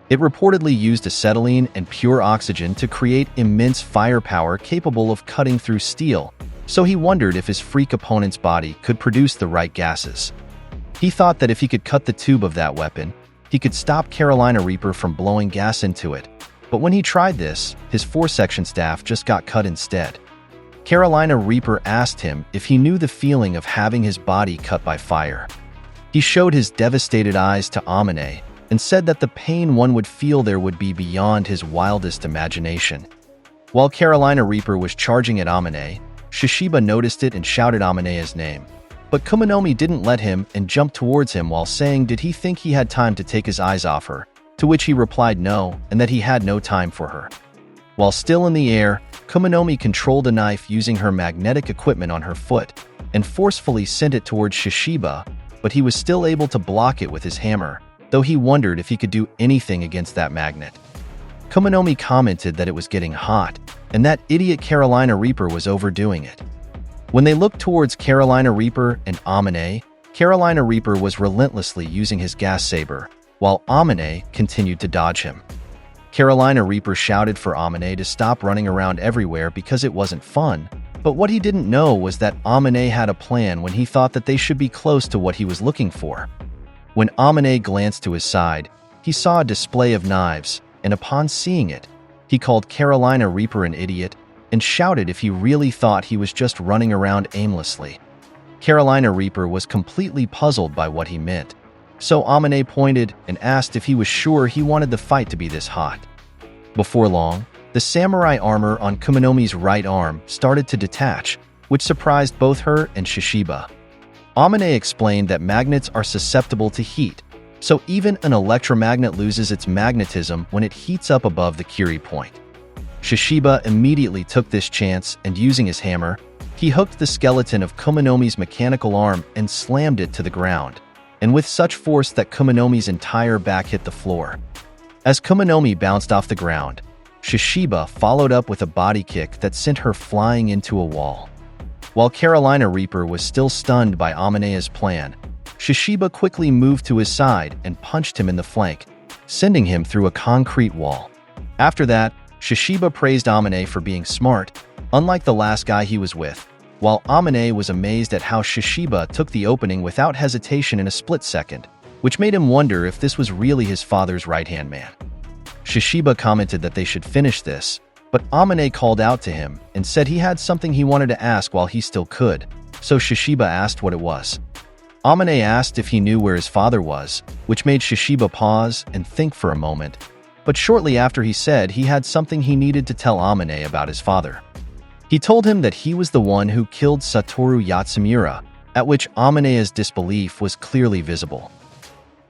It reportedly used acetylene and pure oxygen to create immense firepower capable of cutting through steel, so he wondered if his freak opponent's body could produce the right gases. He thought that if he could cut the tube of that weapon, he could stop Carolina Reaper from blowing gas into it, but when he tried this, his 4-section staff just got cut instead. Carolina Reaper asked him if he knew the feeling of having his body cut by fire. He showed his devastated eyes to Amane, and said that the pain one would feel there would be beyond his wildest imagination. While Carolina Reaper was charging at Amane, Shishiba noticed it and shouted Amane's name. But Kumanomi didn't let him and jumped towards him while saying did he think he had time to take his eyes off her, to which he replied no, and that he had no time for her. While still in the air, Kumanomi controlled a knife using her magnetic equipment on her foot and forcefully sent it towards Shishiba, but he was still able to block it with his hammer, though he wondered if he could do anything against that magnet. Kumanomi commented that it was getting hot, and that idiot Carolina Reaper was overdoing it. When they looked towards Carolina Reaper and Amane, Carolina Reaper was relentlessly using his gas saber, while Amane continued to dodge him. Carolina Reaper shouted for Amane to stop running around everywhere because it wasn't fun, but what he didn't know was that Amane had a plan when he thought that they should be close to what he was looking for. When Amane glanced to his side, he saw a display of knives, and upon seeing it, he called Carolina Reaper an idiot and shouted if he really thought he was just running around aimlessly. Carolina Reaper was completely puzzled by what he meant, so Amane pointed and asked if he was sure he wanted the fight to be this hot. Before long, the samurai armor on Kumanomi's right arm started to detach, which surprised both her and Shishiba. Amane explained that magnets are susceptible to heat, so even an electromagnet loses its magnetism when it heats up above the Curie point. Shishiba immediately took this chance and using his hammer, he hooked the skeleton of Kumanomi's mechanical arm and slammed it to the ground, and with such force that Kumanomi's entire back hit the floor. As Kumanomi bounced off the ground, Shishiba followed up with a body kick that sent her flying into a wall. While Carolina Reaper was still stunned by Amane's plan, Shishiba quickly moved to his side and punched him in the flank, sending him through a concrete wall. After that, Shishiba praised Amane for being smart, unlike the last guy he was with, while Amane was amazed at how Shishiba took the opening without hesitation in a split second, which made him wonder if this was really his father's right-hand man. Shishiba commented that they should finish this, but Amane called out to him and said he had something he wanted to ask while he still could, so Shishiba asked what it was. Amane asked if he knew where his father was, which made Shishiba pause and think for a moment, but shortly after he said he had something he needed to tell Amane about his father. He told him that he was the one who killed Satoru Yatsumura, at which Amane's disbelief was clearly visible.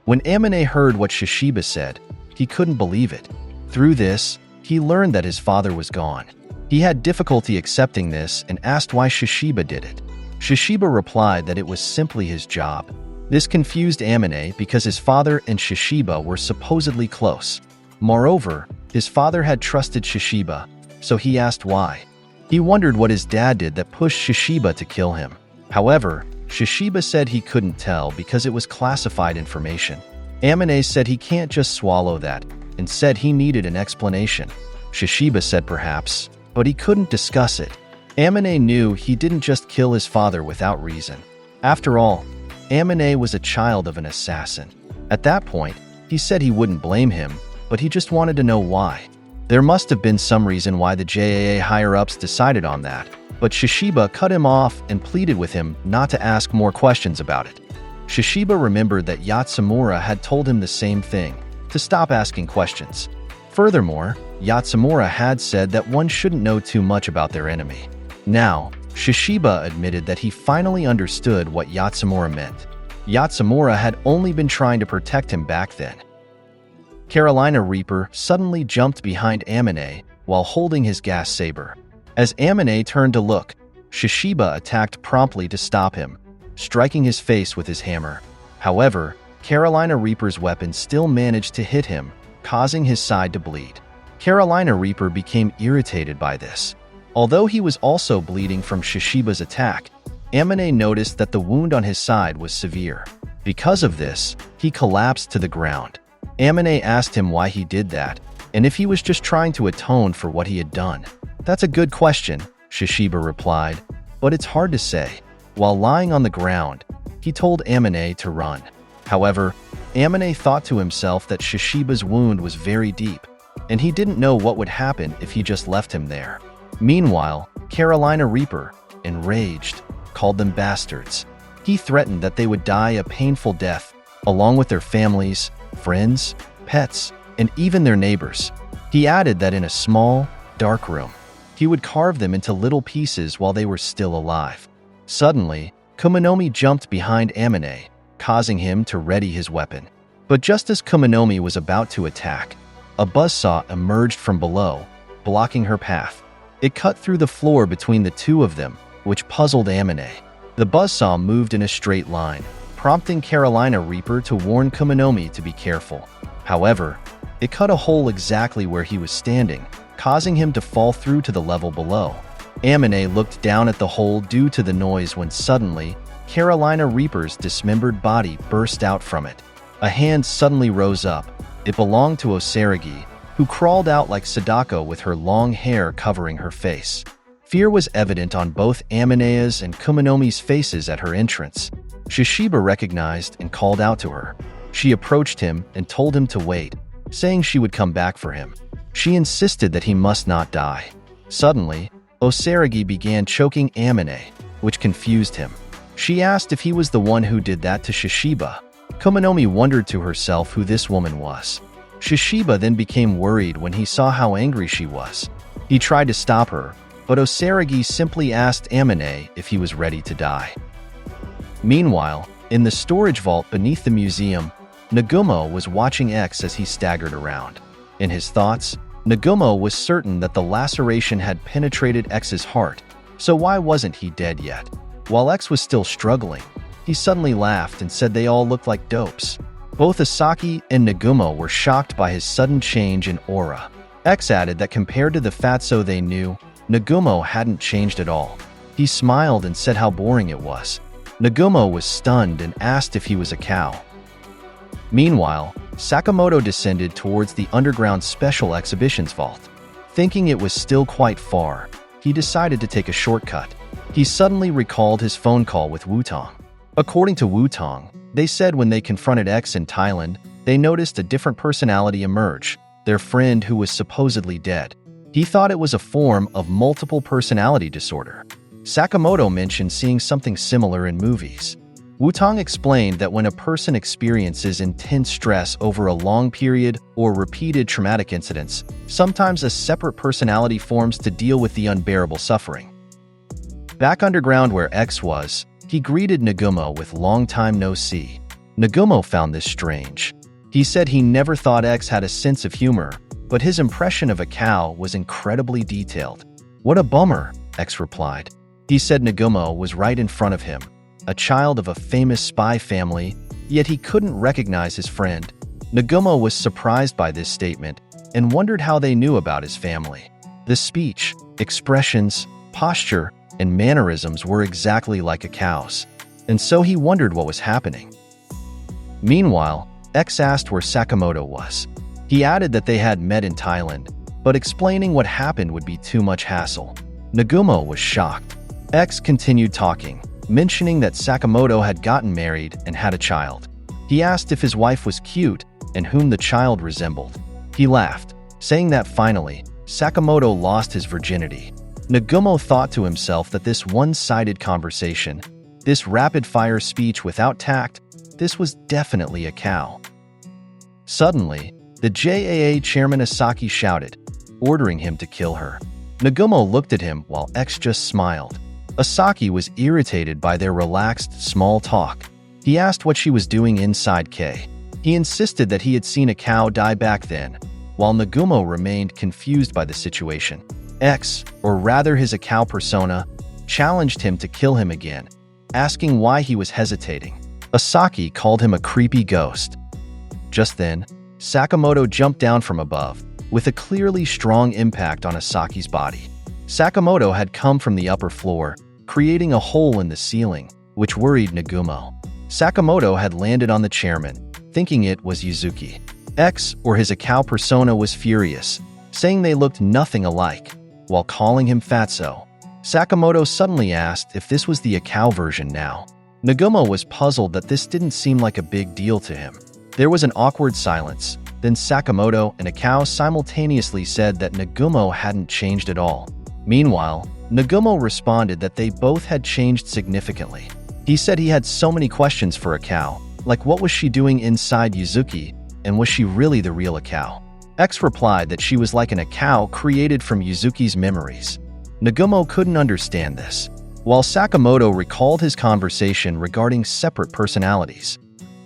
When Amane heard what Shishiba said, he couldn't believe it. Through this, he learned that his father was gone. He had difficulty accepting this and asked why Shishiba did it. Shishiba replied that it was simply his job. This confused Amane because his father and Shishiba were supposedly close. Moreover, his father had trusted Shishiba, so he asked why. He wondered what his dad did that pushed Shishiba to kill him. However, Shishiba said he couldn't tell because it was classified information. Amane said he can't just swallow that and said he needed an explanation. Shishiba said perhaps, but he couldn't discuss it. Amane knew he didn't just kill his father without reason. After all, Amane was a child of an assassin. At that point, he said he wouldn't blame him, but he just wanted to know why. There must have been some reason why the JAA higher-ups decided on that, but Shishiba cut him off and pleaded with him not to ask more questions about it. Shishiba remembered that Yatsumura had told him the same thing, to stop asking questions. Furthermore, Yatsumura had said that one shouldn't know too much about their enemy. Now, Shishiba admitted that he finally understood what Yatsumura meant. Yatsumura had only been trying to protect him back then. Carolina Reaper suddenly jumped behind Amane while holding his gas saber. As Amane turned to look, Shishiba attacked promptly to stop him, striking his face with his hammer. However, Carolina Reaper's weapon still managed to hit him, causing his side to bleed. Carolina Reaper became irritated by this. Although he was also bleeding from Shishiba's attack, Amane noticed that the wound on his side was severe. Because of this, he collapsed to the ground. Amane asked him why he did that, and if he was just trying to atone for what he had done. "That's a good question," Shishiba replied, "but it's hard to say." While lying on the ground, he told Amane to run. However, Amane thought to himself that Shishiba's wound was very deep, and he didn't know what would happen if he just left him there. Meanwhile, Carolina Reaper, enraged, called them bastards. He threatened that they would die a painful death, along with their families, friends, pets, and even their neighbors. He added that in a small, dark room, he would carve them into little pieces while they were still alive. Suddenly, Kumanomi jumped behind Amine, causing him to ready his weapon. But just as Kumanomi was about to attack, a buzzsaw emerged from below, blocking her path. It cut through the floor between the two of them, which puzzled Amine. The buzzsaw moved in a straight line, prompting Carolina Reaper to warn Kumanomi to be careful. However, it cut a hole exactly where he was standing, causing him to fall through to the level below. Amine looked down at the hole due to the noise when suddenly, Carolina Reaper's dismembered body burst out from it. A hand suddenly rose up. It belonged to Osaragi, who crawled out like Sadako with her long hair covering her face. Fear was evident on both Amine's and Kumanomi's faces at her entrance. Shishiba recognized and called out to her. She approached him and told him to wait, saying she would come back for him. She insisted that he must not die. Suddenly, Osaragi began choking Amine, which confused him. She asked if he was the one who did that to Shishiba. Kumanomi wondered to herself who this woman was. Shishiba then became worried when he saw how angry she was. He tried to stop her, but Osaragi simply asked Amine if he was ready to die. Meanwhile, in the storage vault beneath the museum, Nagumo was watching X as he staggered around. In his thoughts, Nagumo was certain that the laceration had penetrated X's heart, so why wasn't he dead yet? While X was still struggling, he suddenly laughed and said they all looked like dopes. Both Asaki and Nagumo were shocked by his sudden change in aura. X added that compared to the fatso they knew, Nagumo hadn't changed at all. He smiled and said how boring it was. Nagumo was stunned and asked if he was a cow. Meanwhile, Sakamoto descended towards the underground special exhibitions vault. Thinking it was still quite far, he decided to take a shortcut. He suddenly recalled his phone call with Wutong. According to Wutong, they said when they confronted X in Thailand, they noticed a different personality emerge, their friend who was supposedly dead. He thought it was a form of multiple personality disorder. Sakamoto mentioned seeing something similar in movies. Wutong explained that when a person experiences intense stress over a long period or repeated traumatic incidents, sometimes a separate personality forms to deal with the unbearable suffering. Back underground where X was, he greeted Nagumo with "long time no see." Nagumo found this strange. He said he never thought X had a sense of humor, but his impression of a cow was incredibly detailed. "What a bummer," X replied. He said Nagumo was right in front of him, a child of a famous spy family, yet he couldn't recognize his friend. Nagumo was surprised by this statement and wondered how they knew about his family. The speech, expressions, posture, and mannerisms were exactly like a cow's, and so he wondered what was happening. Meanwhile, X asked where Sakamoto was. He added that they had met in Thailand, but explaining what happened would be too much hassle. Nagumo was shocked. X continued talking, mentioning that Sakamoto had gotten married and had a child. He asked if his wife was cute and whom the child resembled. He laughed, saying that finally, Sakamoto lost his virginity. Nagumo thought to himself that this one-sided conversation, this rapid-fire speech without tact, this was definitely a cow. Suddenly, the JAA chairman Asaki shouted, ordering him to kill her. Nagumo looked at him while X just smiled. Asaki was irritated by their relaxed, small talk. He asked what she was doing inside K. He insisted that he had seen a cow die back then, while Nagumo remained confused by the situation. X, or rather his cow persona, challenged him to kill him again, asking why he was hesitating. Asaki called him a creepy ghost. Just then, Sakamoto jumped down from above, with a clearly strong impact on Asaki's body. Sakamoto had come from the upper floor, creating a hole in the ceiling, which worried Nagumo. Sakamoto had landed on the chairman, thinking it was Yuzuki. X, or his cow persona, was furious, saying they looked nothing alike, while calling him fatso. Sakamoto suddenly asked if this was the Akao version now. Nagumo was puzzled that this didn't seem like a big deal to him. There was an awkward silence, then Sakamoto and Akao simultaneously said that Nagumo hadn't changed at all. Meanwhile, Nagumo responded that they both had changed significantly. He said he had so many questions for Akao, like what was she doing inside Yuzuki, and was she really the real Akao? X replied that she was like an Akao created from Yuzuki's memories. Nagumo couldn't understand this, while Sakamoto recalled his conversation regarding separate personalities.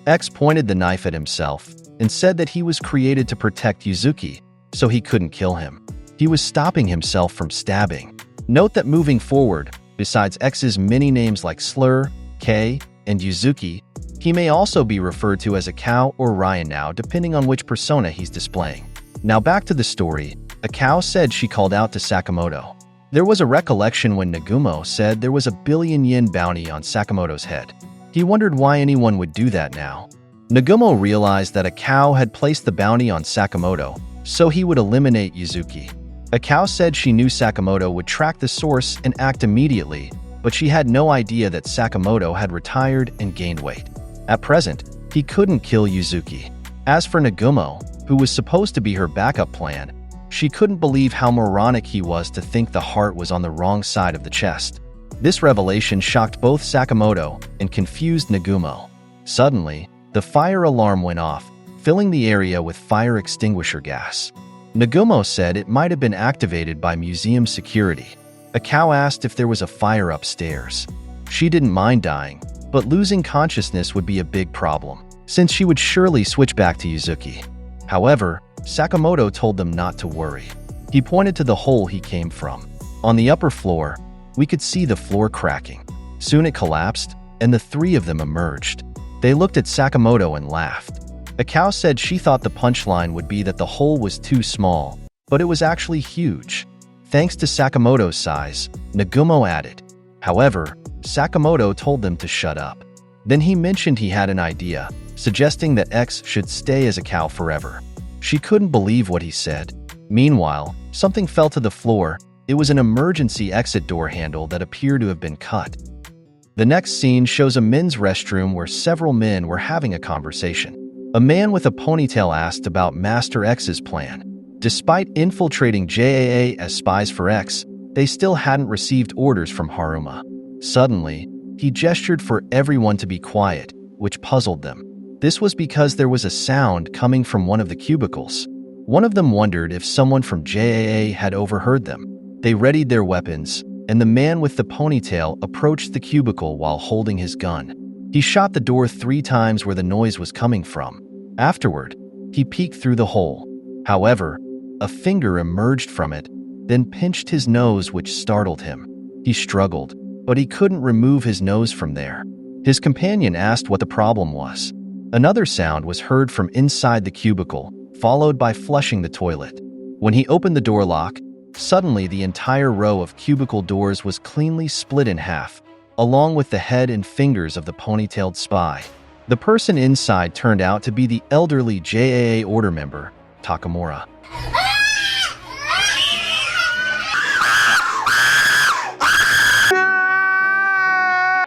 X pointed the knife at himself and said that he was created to protect Yuzuki, so he couldn't kill him. He was stopping himself from stabbing. Note that moving forward, besides X's many names like Slur, K, and Yuzuki, he may also be referred to as Akao or Ryan now, depending on which persona he's displaying. Now back to the story. Akao said she called out to Sakamoto. There was a recollection when Nagumo said there was a 1 billion yen bounty on Sakamoto's head. He wondered why anyone would do that now. Nagumo realized that Akao had placed the bounty on Sakamoto, so he would eliminate Yuzuki. Akao said she knew Sakamoto would track the source and act immediately, but she had no idea that Sakamoto had retired and gained weight. At present, he couldn't kill Yuzuki. As for Nagumo, who was supposed to be her backup plan, she couldn't believe how moronic he was to think the heart was on the wrong side of the chest. This revelation shocked both Sakamoto and confused Nagumo. Suddenly, the fire alarm went off, filling the area with fire extinguisher gas. Nagumo said it might have been activated by museum security. Akao asked if there was a fire upstairs. She didn't mind dying, but losing consciousness would be a big problem, since she would surely switch back to Yuzuki. However, Sakamoto told them not to worry. He pointed to the hole he came from. On the upper floor, we could see the floor cracking. Soon it collapsed, and the three of them emerged. They looked at Sakamoto and laughed. Akao said she thought the punchline would be that the hole was too small, but it was actually huge. Thanks to Sakamoto's size, Nagumo added. However, Sakamoto told them to shut up. Then he mentioned he had an idea, suggesting that X should stay as Akao forever. She couldn't believe what he said. Meanwhile, something fell to the floor. It was an emergency exit door handle that appeared to have been cut. The next scene shows a men's restroom where several men were having a conversation. A man with a ponytail asked about Master X's plan. Despite infiltrating JAA as spies for X, they still hadn't received orders from Haruma. Suddenly, he gestured for everyone to be quiet, which puzzled them. This was because there was a sound coming from one of the cubicles. One of them wondered if someone from JAA had overheard them. They readied their weapons, and the man with the ponytail approached the cubicle while holding his gun. He shot the door 3 times where the noise was coming from. Afterward, he peeked through the hole. However, a finger emerged from it, then pinched his nose, which startled him. He struggled, but he couldn't remove his nose from there. His companion asked what the problem was. Another sound was heard from inside the cubicle, followed by flushing the toilet. When he opened the door lock, suddenly the entire row of cubicle doors was cleanly split in half, along with the head and fingers of the ponytailed spy. The person inside turned out to be the elderly JAA order member, Takamura.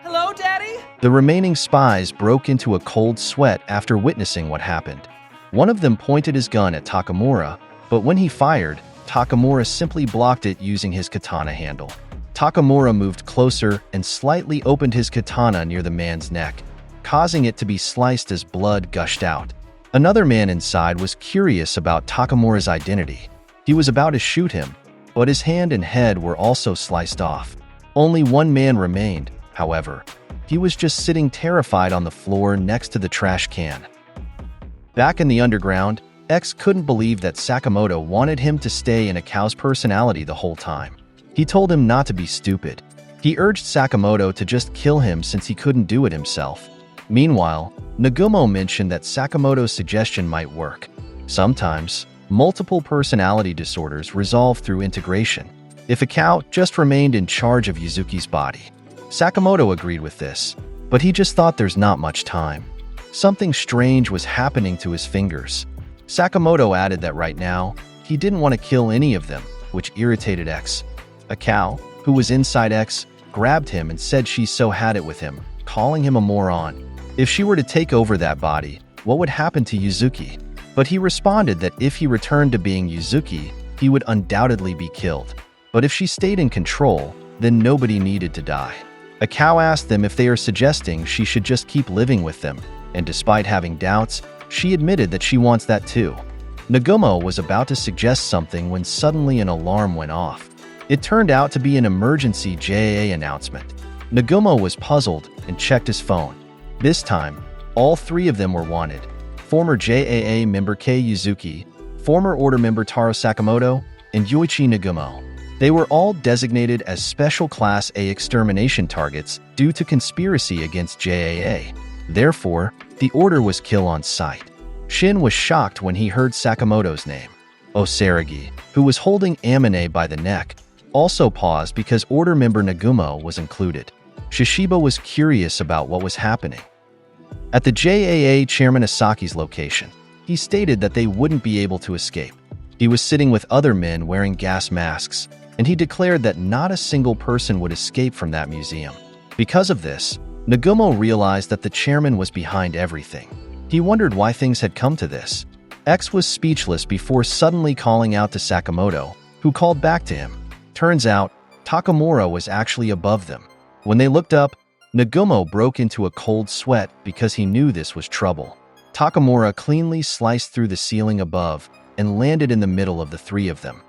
Hello, Daddy? The remaining spies broke into a cold sweat after witnessing what happened. One of them pointed his gun at Takamura, but when he fired, Takamura simply blocked it using his katana handle. Takamura moved closer and slightly opened his katana near the man's neck, causing it to be sliced as blood gushed out. Another man inside was curious about Takamura's identity. He was about to shoot him, but his hand and head were also sliced off. Only one man remained, however. He was just sitting terrified on the floor next to the trash can. Back in the underground, X couldn't believe that Sakamoto wanted him to stay in Akao's personality the whole time. He told him not to be stupid. He urged Sakamoto to just kill him since he couldn't do it himself. Meanwhile, Nagumo mentioned that Sakamoto's suggestion might work. Sometimes, multiple personality disorders resolve through integration. If Akao just remained in charge of Yuzuki's body. Sakamoto agreed with this, but he just thought there's not much time. Something strange was happening to his fingers. Sakamoto added that right now, he didn't want to kill any of them, which irritated X. Akao, who was inside X, grabbed him and said she so had it with him, calling him a moron. If she were to take over that body, what would happen to Yuzuki? But he responded that if he returned to being Yuzuki, he would undoubtedly be killed. But if she stayed in control, then nobody needed to die. Akao asked them if they are suggesting she should just keep living with them, and despite having doubts, She admitted that she wants that too. Nagumo was about to suggest something when suddenly an alarm went off. It turned out to be an emergency JAA announcement. Nagumo was puzzled and checked his phone. This time, all three of them were wanted. Former JAA member Kei Yuzuki, former Order member Taro Sakamoto, and Yoichi Nagumo. They were all designated as Special Class A extermination targets due to conspiracy against JAA. Therefore, the order was kill on sight. Shin was shocked when he heard Sakamoto's name. Osaragi, who was holding Amane by the neck, also paused because Order member Nagumo was included. Shishiba was curious about what was happening. At the JAA chairman Asaki's location, he stated that they wouldn't be able to escape. He was sitting with other men wearing gas masks, and he declared that not a single person would escape from that museum. Because of this, Nagumo realized that the chairman was behind everything. He wondered why things had come to this. X was speechless before suddenly calling out to Sakamoto, who called back to him. Turns out, Takamura was actually above them. When they looked up, Nagumo broke into a cold sweat because he knew this was trouble. Takamura cleanly sliced through the ceiling above and landed in the middle of the three of them.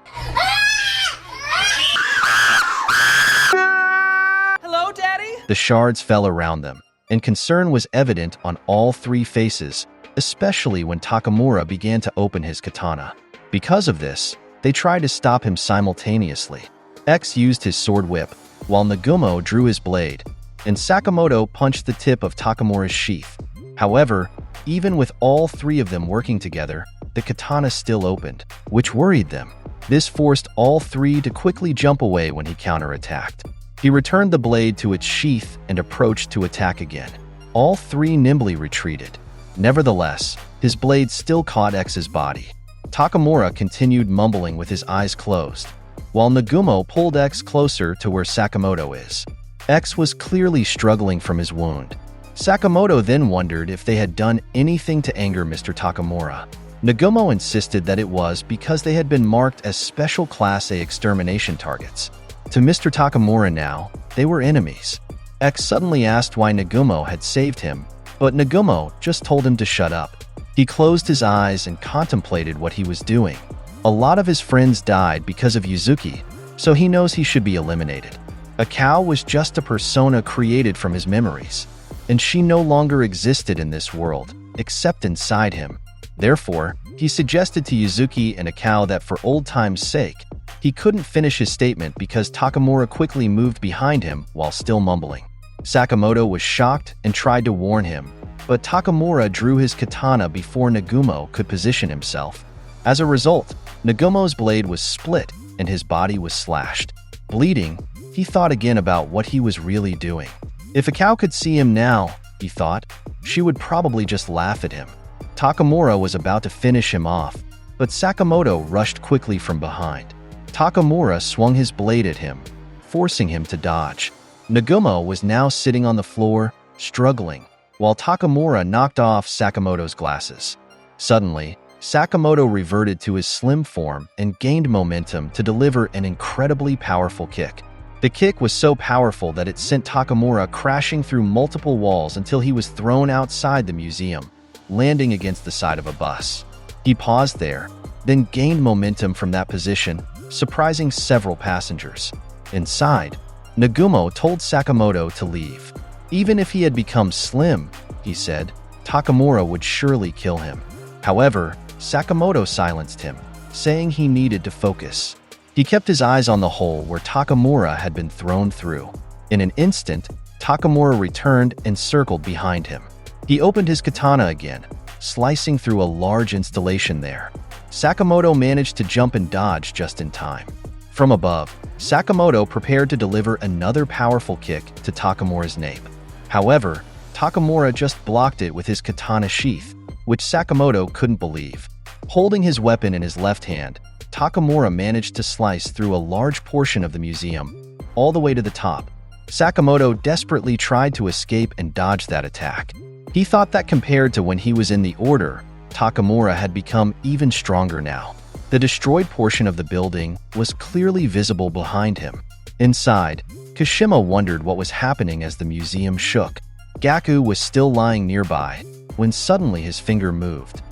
Hello, Daddy? The shards fell around them, and concern was evident on all three faces, especially when Takamura began to open his katana. Because of this, they tried to stop him simultaneously. X used his sword whip, while Nagumo drew his blade, and Sakamoto punched the tip of Takamura's sheath. However, even with all three of them working together, the katana still opened, which worried them. This forced all three to quickly jump away when he counterattacked. He returned the blade to its sheath and approached to attack again. All three nimbly retreated. Nevertheless, his blade still caught X's body. Takamura continued mumbling with his eyes closed, while Nagumo pulled X closer to where Sakamoto is. X was clearly struggling from his wound. Sakamoto then wondered if they had done anything to anger Mr. Takamura. Nagumo insisted that it was because they had been marked as Special Class A extermination targets. To Mr. Takamura now, they were enemies. X suddenly asked why Nagumo had saved him, but Nagumo just told him to shut up. He closed his eyes and contemplated what he was doing. A lot of his friends died because of Yuzuki, so he knows he should be eliminated. A cow was just a persona created from his memories, and she no longer existed in this world, except inside him. Therefore, he suggested to Yuzuki and a cow that for old time's sake, he couldn't finish his statement because Takamura quickly moved behind him while still mumbling. Sakamoto was shocked and tried to warn him, but Takamura drew his katana before Nagumo could position himself. As a result, Nagumo's blade was split and his body was slashed. Bleeding, he thought again about what he was really doing. If a cow could see him now, he thought, she would probably just laugh at him. Takamura was about to finish him off, but Sakamoto rushed quickly from behind. Takamura swung his blade at him, forcing him to dodge. Nagumo was now sitting on the floor, struggling, while Takamura knocked off Sakamoto's glasses. Suddenly, Sakamoto reverted to his slim form and gained momentum to deliver an incredibly powerful kick. The kick was so powerful that it sent Takamura crashing through multiple walls until he was thrown outside the museum, landing against the side of a bus. He paused there, then gained momentum from that position, surprising several passengers. Inside, Nagumo told Sakamoto to leave. Even if he had become slim, he said, Takamura would surely kill him. However, Sakamoto silenced him, saying he needed to focus. He kept his eyes on the hole where Takamura had been thrown through. In an instant, Takamura returned and circled behind him. He opened his katana again, slicing through a large installation there. Sakamoto managed to jump and dodge just in time. From above, Sakamoto prepared to deliver another powerful kick to Takamura's nape. However, Takamura just blocked it with his katana sheath, which Sakamoto couldn't believe. Holding his weapon in his left hand, Takamura managed to slice through a large portion of the museum, all the way to the top. Sakamoto desperately tried to escape and dodge that attack. He thought that compared to when he was in the order, Takamura had become even stronger now. The destroyed portion of the building was clearly visible behind him. Inside, Kashima wondered what was happening as the museum shook. Gaku was still lying nearby, when suddenly his finger moved.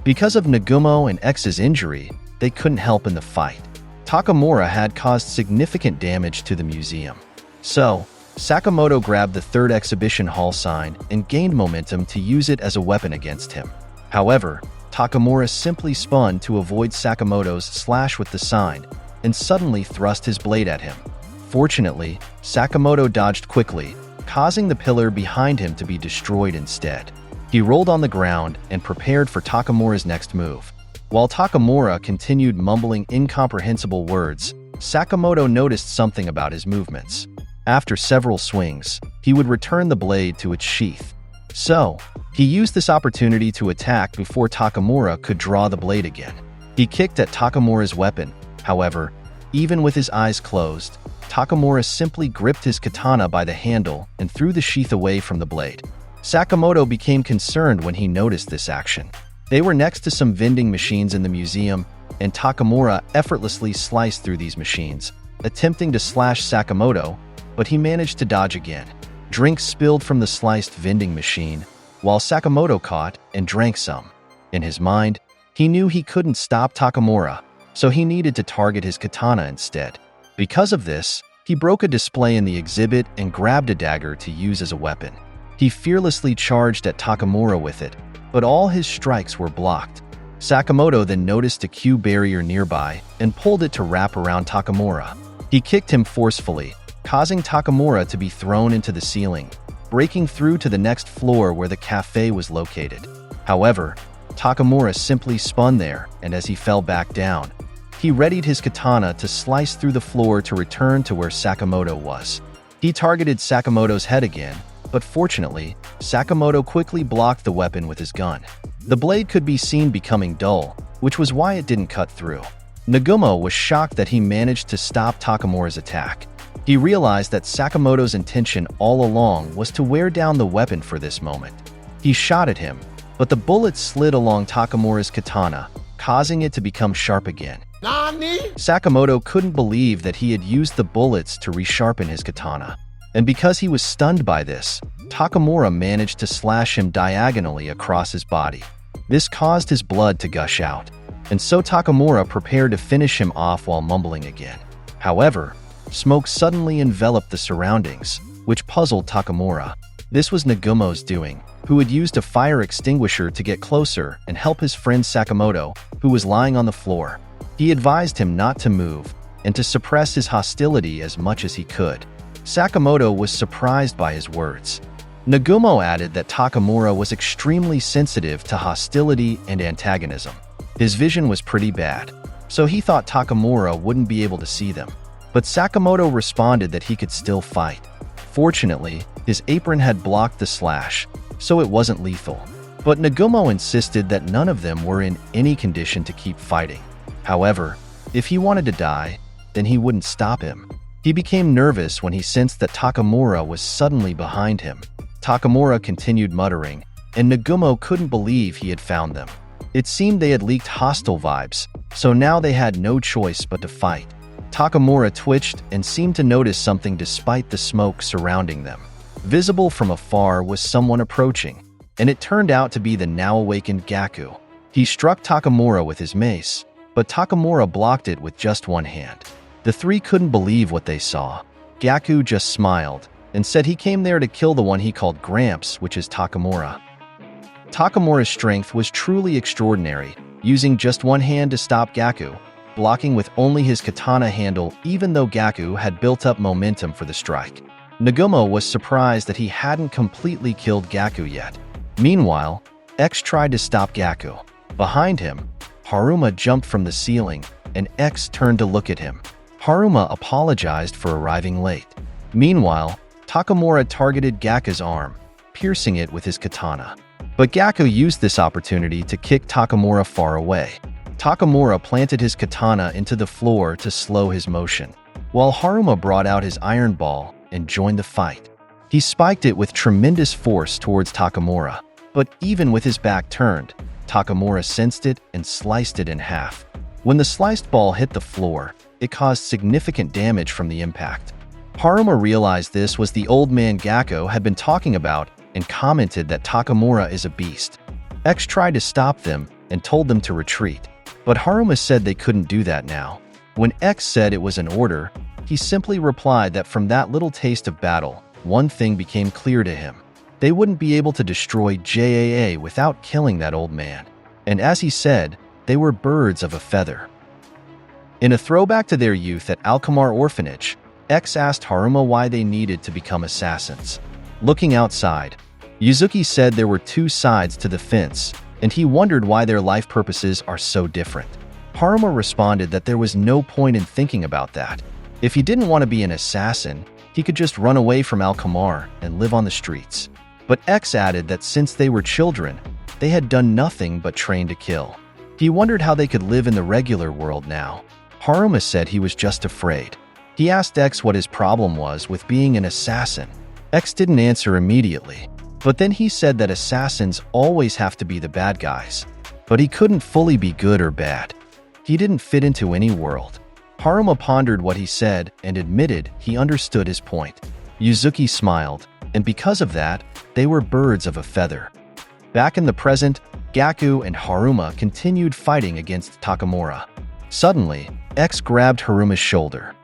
Because of Nagumo and X's injury, they couldn't help in the fight. Takamura had caused significant damage to the museum. So, Sakamoto grabbed the third exhibition hall sign and gained momentum to use it as a weapon against him. However, Takamura simply spun to avoid Sakamoto's slash with the sign and suddenly thrust his blade at him. Fortunately, Sakamoto dodged quickly, causing the pillar behind him to be destroyed instead. He rolled on the ground and prepared for Takamura's next move. While Takamura continued mumbling incomprehensible words, Sakamoto noticed something about his movements. After several swings, he would return the blade to its sheath. So, he used this opportunity to attack before Takamura could draw the blade again. He kicked at Takamura's weapon. However, even with his eyes closed, Takamura simply gripped his katana by the handle and threw the sheath away from the blade. Sakamoto became concerned when he noticed this action. They were next to some vending machines in the museum, and Takamura effortlessly sliced through these machines, attempting to slash Sakamoto, but he managed to dodge again. Drinks spilled from the sliced vending machine, while Sakamoto caught and drank some. In his mind, he knew he couldn't stop Takamura, so he needed to target his katana instead. Because of this, he broke a display in the exhibit and grabbed a dagger to use as a weapon. He fearlessly charged at Takamura with it, but all his strikes were blocked. Sakamoto then noticed a Q barrier nearby and pulled it to wrap around Takamura. He kicked him forcefully, causing Takamura to be thrown into the ceiling, breaking through to the next floor where the cafe was located. However, Takamura simply spun there, and as he fell back down, he readied his katana to slice through the floor to return to where Sakamoto was. He targeted Sakamoto's head again, but fortunately, Sakamoto quickly blocked the weapon with his gun. The blade could be seen becoming dull, which was why it didn't cut through. Nagumo was shocked that he managed to stop Takamura's attack. He realized that Sakamoto's intention all along was to wear down the weapon for this moment. He shot at him, but the bullet slid along Takamura's katana, causing it to become sharp again. Nani? Sakamoto couldn't believe that he had used the bullets to resharpen his katana. And because he was stunned by this, Takamura managed to slash him diagonally across his body. This caused his blood to gush out, and so Takamura prepared to finish him off while mumbling again. However, smoke suddenly enveloped the surroundings, which puzzled Takamura. This was Nagumo's doing, who had used a fire extinguisher to get closer and help his friend Sakamoto, who was lying on the floor. He advised him not to move and to suppress his hostility as much as he could. Sakamoto was surprised by his words. Nagumo added that Takamura was extremely sensitive to hostility and antagonism. His vision was pretty bad, so he thought Takamura wouldn't be able to see them. But Sakamoto responded that he could still fight. Fortunately, his apron had blocked the slash, so it wasn't lethal. But Nagumo insisted that none of them were in any condition to keep fighting. However, if he wanted to die, then he wouldn't stop him. He became nervous when he sensed that Takamura was suddenly behind him. Takamura continued muttering, and Nagumo couldn't believe he had found them. It seemed they had leaked hostile vibes, so now they had no choice but to fight. Takamura twitched and seemed to notice something despite the smoke surrounding them. Visible from afar was someone approaching, and it turned out to be the now-awakened Gaku. He struck Takamura with his mace, but Takamura blocked it with just one hand. The three couldn't believe what they saw. Gaku just smiled and said he came there to kill the one he called Gramps, which is Takamura. Takamura's strength was truly extraordinary, using just one hand to stop Gaku, blocking with only his katana handle even though Gaku had built up momentum for the strike. Nagumo was surprised that he hadn't completely killed Gaku yet. Meanwhile, X tried to stop Gaku. Behind him, Haruma jumped from the ceiling, and X turned to look at him. Haruma apologized for arriving late. Meanwhile, Takamura targeted Gaku's arm, piercing it with his katana. But Gaku used this opportunity to kick Takamura far away. Takamura planted his katana into the floor to slow his motion, while Haruma brought out his iron ball and joined the fight. He spiked it with tremendous force towards Takamura, but even with his back turned, Takamura sensed it and sliced it in half. When the sliced ball hit the floor, it caused significant damage from the impact. Haruma realized this was the old man Gaku had been talking about and commented that Takamura is a beast. X tried to stop them and told them to retreat, but Haruma said they couldn't do that now. When X said it was an order, he simply replied that from that little taste of battle, one thing became clear to him. They wouldn't be able to destroy JAA without killing that old man. And as he said, they were birds of a feather. In a throwback to their youth at Alkamar Orphanage, X asked Haruma why they needed to become assassins. Looking outside, Yuzuki said there were two sides to the fence, and he wondered why their life purposes are so different. Haruma responded that there was no point in thinking about that. If he didn't want to be an assassin, he could just run away from Alkamar and live on the streets. But X added that since they were children, they had done nothing but train to kill. He wondered how they could live in the regular world now. Haruma said he was just afraid. He asked X what his problem was with being an assassin. X didn't answer immediately, but then he said that assassins always have to be the bad guys. But he couldn't fully be good or bad. He didn't fit into any world. Haruma pondered what he said and admitted he understood his point. Yuzuki smiled, and because of that, they were birds of a feather. Back in the present, Gaku and Haruma continued fighting against Takamura. Suddenly, X grabbed Haruma's shoulder.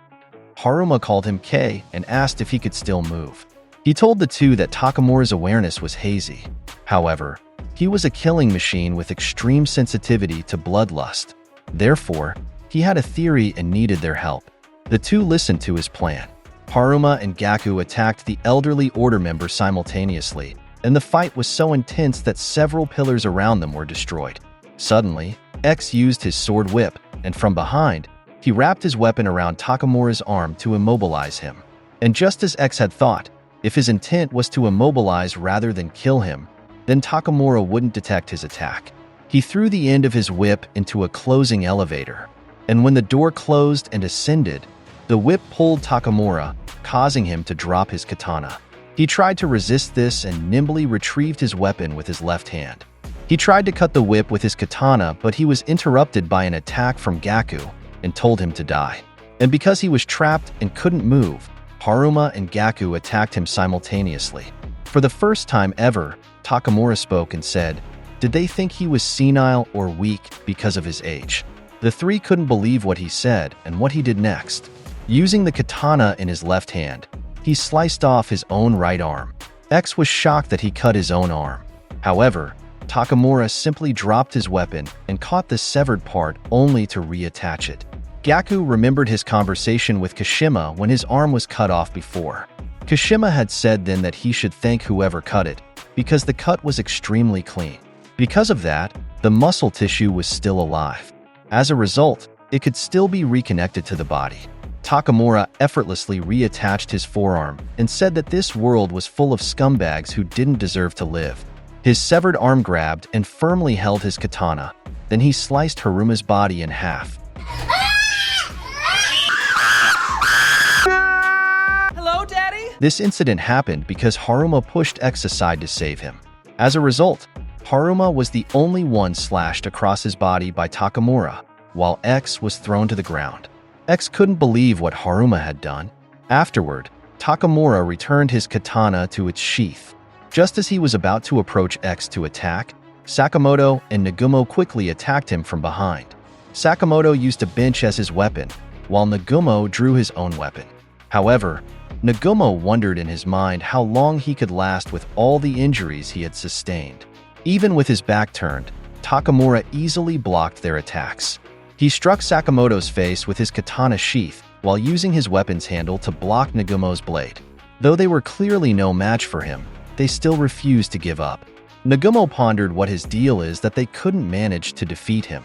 Haruma called him K and asked if he could still move. He told the two that Takamura's awareness was hazy. However, he was a killing machine with extreme sensitivity to bloodlust. Therefore, he had a theory and needed their help. The two listened to his plan. Haruma and Gaku attacked the elderly order member simultaneously, and the fight was so intense that several pillars around them were destroyed. Suddenly, X used his sword whip, and from behind, he wrapped his weapon around Takamura's arm to immobilize him. And just as X had thought, if his intent was to immobilize rather than kill him, then Takamura wouldn't detect his attack. He threw the end of his whip into a closing elevator, and when the door closed and ascended, the whip pulled Takamura, causing him to drop his katana. He tried to resist this and nimbly retrieved his weapon with his left hand. He tried to cut the whip with his katana, but he was interrupted by an attack from Gaku and told him to die. And because he was trapped and couldn't move, Haruma and Gaku attacked him simultaneously. For the first time ever, Takamura spoke and said, did they think he was senile or weak because of his age? The three couldn't believe what he said and what he did next. Using the katana in his left hand, he sliced off his own right arm. X was shocked that he cut his own arm. However, Takamura simply dropped his weapon and caught the severed part only to reattach it. Gaku remembered his conversation with Kashima when his arm was cut off before. Kashima had said then that he should thank whoever cut it, because the cut was extremely clean. Because of that, the muscle tissue was still alive. As a result, it could still be reconnected to the body. Takamura effortlessly reattached his forearm and said that this world was full of scumbags who didn't deserve to live. His severed arm grabbed and firmly held his katana. Then he sliced Haruma's body in half. Hello, Daddy? This incident happened because Haruma pushed X aside to save him. As a result, Haruma was the only one slashed across his body by Takamura, while X was thrown to the ground. X couldn't believe what Haruma had done. Afterward, Takamura returned his katana to its sheath. Just as he was about to approach X to attack, Sakamoto and Nagumo quickly attacked him from behind. Sakamoto used a bench as his weapon, while Nagumo drew his own weapon. However, Nagumo wondered in his mind how long he could last with all the injuries he had sustained. Even with his back turned, Takamura easily blocked their attacks. He struck Sakamoto's face with his katana sheath while using his weapon's handle to block Nagumo's blade. Though they were clearly no match for him, they still refused to give up. Nagumo pondered what his deal is that they couldn't manage to defeat him.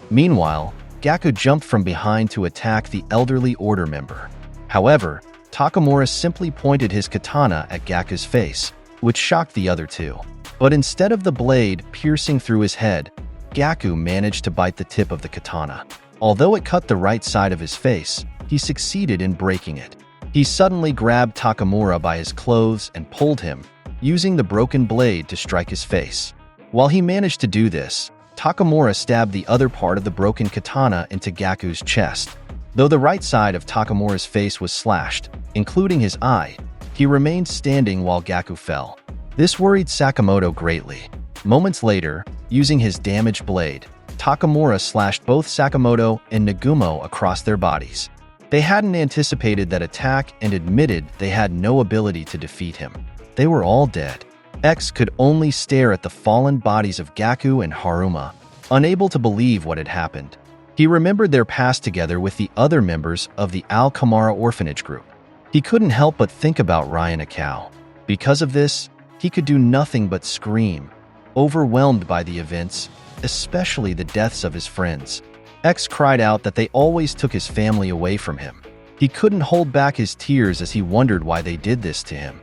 Meanwhile, Gaku jumped from behind to attack the elderly order member. However, Takamura simply pointed his katana at Gaku's face, which shocked the other two. But instead of the blade piercing through his head, Gaku managed to bite the tip of the katana. Although it cut the right side of his face, he succeeded in breaking it. He suddenly grabbed Takamura by his clothes and pulled him, using the broken blade to strike his face. While he managed to do this, Takamura stabbed the other part of the broken katana into Gaku's chest. Though the right side of Takamura's face was slashed, including his eye, he remained standing while Gaku fell. This worried Sakamoto greatly. Moments later, using his damaged blade, Takamura slashed both Sakamoto and Nagumo across their bodies. They hadn't anticipated that attack and admitted they had no ability to defeat him. They were all dead. X could only stare at the fallen bodies of Gaku and Haruma, unable to believe what had happened. He remembered their past together with the other members of the Al-Kamara orphanage group. He couldn't help but think about Ryan Akao. Because of this, he could do nothing but scream, overwhelmed by the events, especially the deaths of his friends. X cried out that they always took his family away from him. He couldn't hold back his tears as he wondered why they did this to him.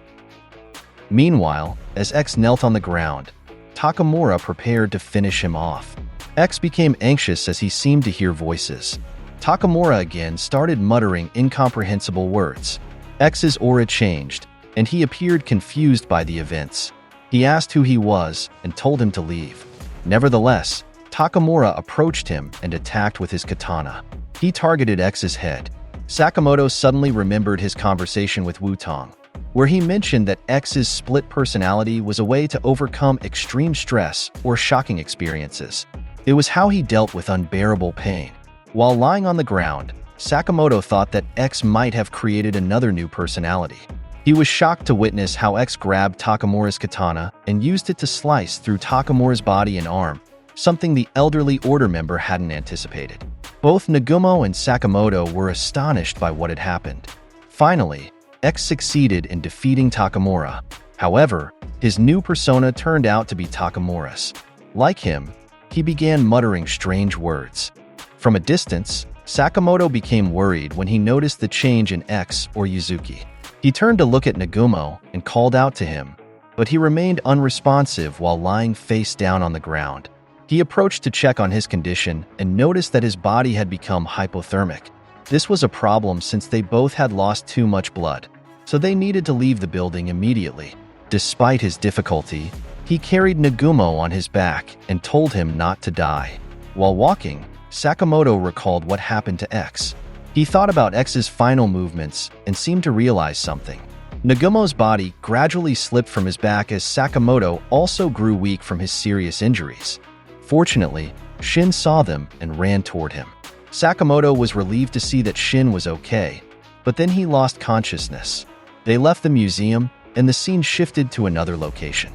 Meanwhile, as X knelt on the ground, Takamura prepared to finish him off. X became anxious as he seemed to hear voices. Takamura again started muttering incomprehensible words. X's aura changed, and he appeared confused by the events. He asked who he was and told him to leave. Nevertheless, Takamura approached him and attacked with his katana. He targeted X's head. Sakamoto suddenly remembered his conversation with Wutong, where he mentioned that X's split personality was a way to overcome extreme stress or shocking experiences. It was how he dealt with unbearable pain. While lying on the ground, Sakamoto thought that X might have created another new personality. He was shocked to witness how X grabbed Takamura's katana and used it to slice through Takamura's body and arm, something the elderly order member hadn't anticipated. Both Nagumo and Sakamoto were astonished by what had happened. Finally, X succeeded in defeating Takamura. However, his new persona turned out to be Takamura's. Like him, he began muttering strange words. From a distance, Sakamoto became worried when he noticed the change in X or Yuzuki. He turned to look at Nagumo and called out to him, but he remained unresponsive while lying face down on the ground. He approached to check on his condition and noticed that his body had become hypothermic. This was a problem since they both had lost too much blood, so they needed to leave the building immediately. Despite his difficulty, he carried Nagumo on his back and told him not to die. While walking, Sakamoto recalled what happened to X. He thought about X's final movements and seemed to realize something. Nagumo's body gradually slipped from his back as Sakamoto also grew weak from his serious injuries. Fortunately, Shin saw them and ran toward him. Sakamoto was relieved to see that Shin was okay, but then he lost consciousness. They left the museum, and the scene shifted to another location.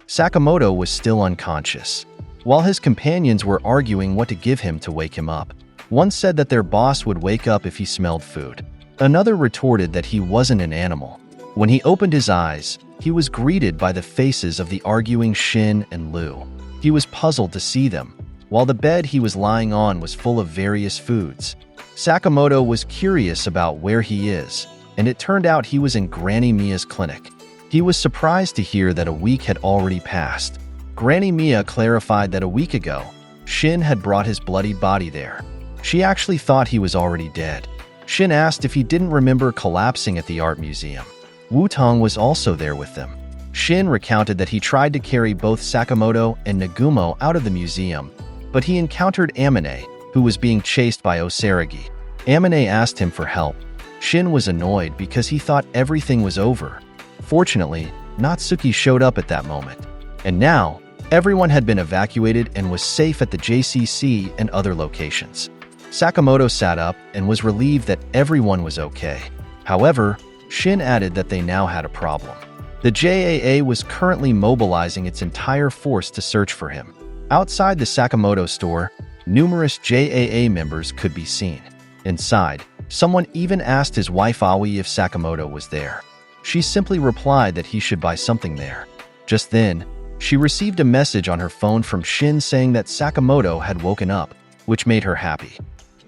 Sakamoto was still unconscious, while his companions were arguing what to give him to wake him up. One said that their boss would wake up if he smelled food. Another retorted that he wasn't an animal. When he opened his eyes, he was greeted by the faces of the arguing Shin and Liu. He was puzzled to see them, while the bed he was lying on was full of various foods. Sakamoto was curious about where he is, and it turned out he was in Granny Mia's clinic. He was surprised to hear that a week had already passed. Granny Mia clarified that a week ago, Shin had brought his bloody body there. She actually thought he was already dead. Shin asked if he didn't remember collapsing at the art museum. Wutong was also there with them. Shin recounted that he tried to carry both Sakamoto and Nagumo out of the museum, but he encountered Amane, who was being chased by Osaragi. Amane asked him for help. Shin was annoyed because he thought everything was over. Fortunately, Natsuki showed up at that moment. And now, everyone had been evacuated and was safe at the JCC and other locations. Sakamoto sat up and was relieved that everyone was okay. However, Shin added that they now had a problem. The JAA was currently mobilizing its entire force to search for him. Outside the Sakamoto store, numerous JAA members could be seen. Inside, someone even asked his wife Aoi if Sakamoto was there. She simply replied that he should buy something there. Just then, she received a message on her phone from Shin saying that Sakamoto had woken up, which made her happy.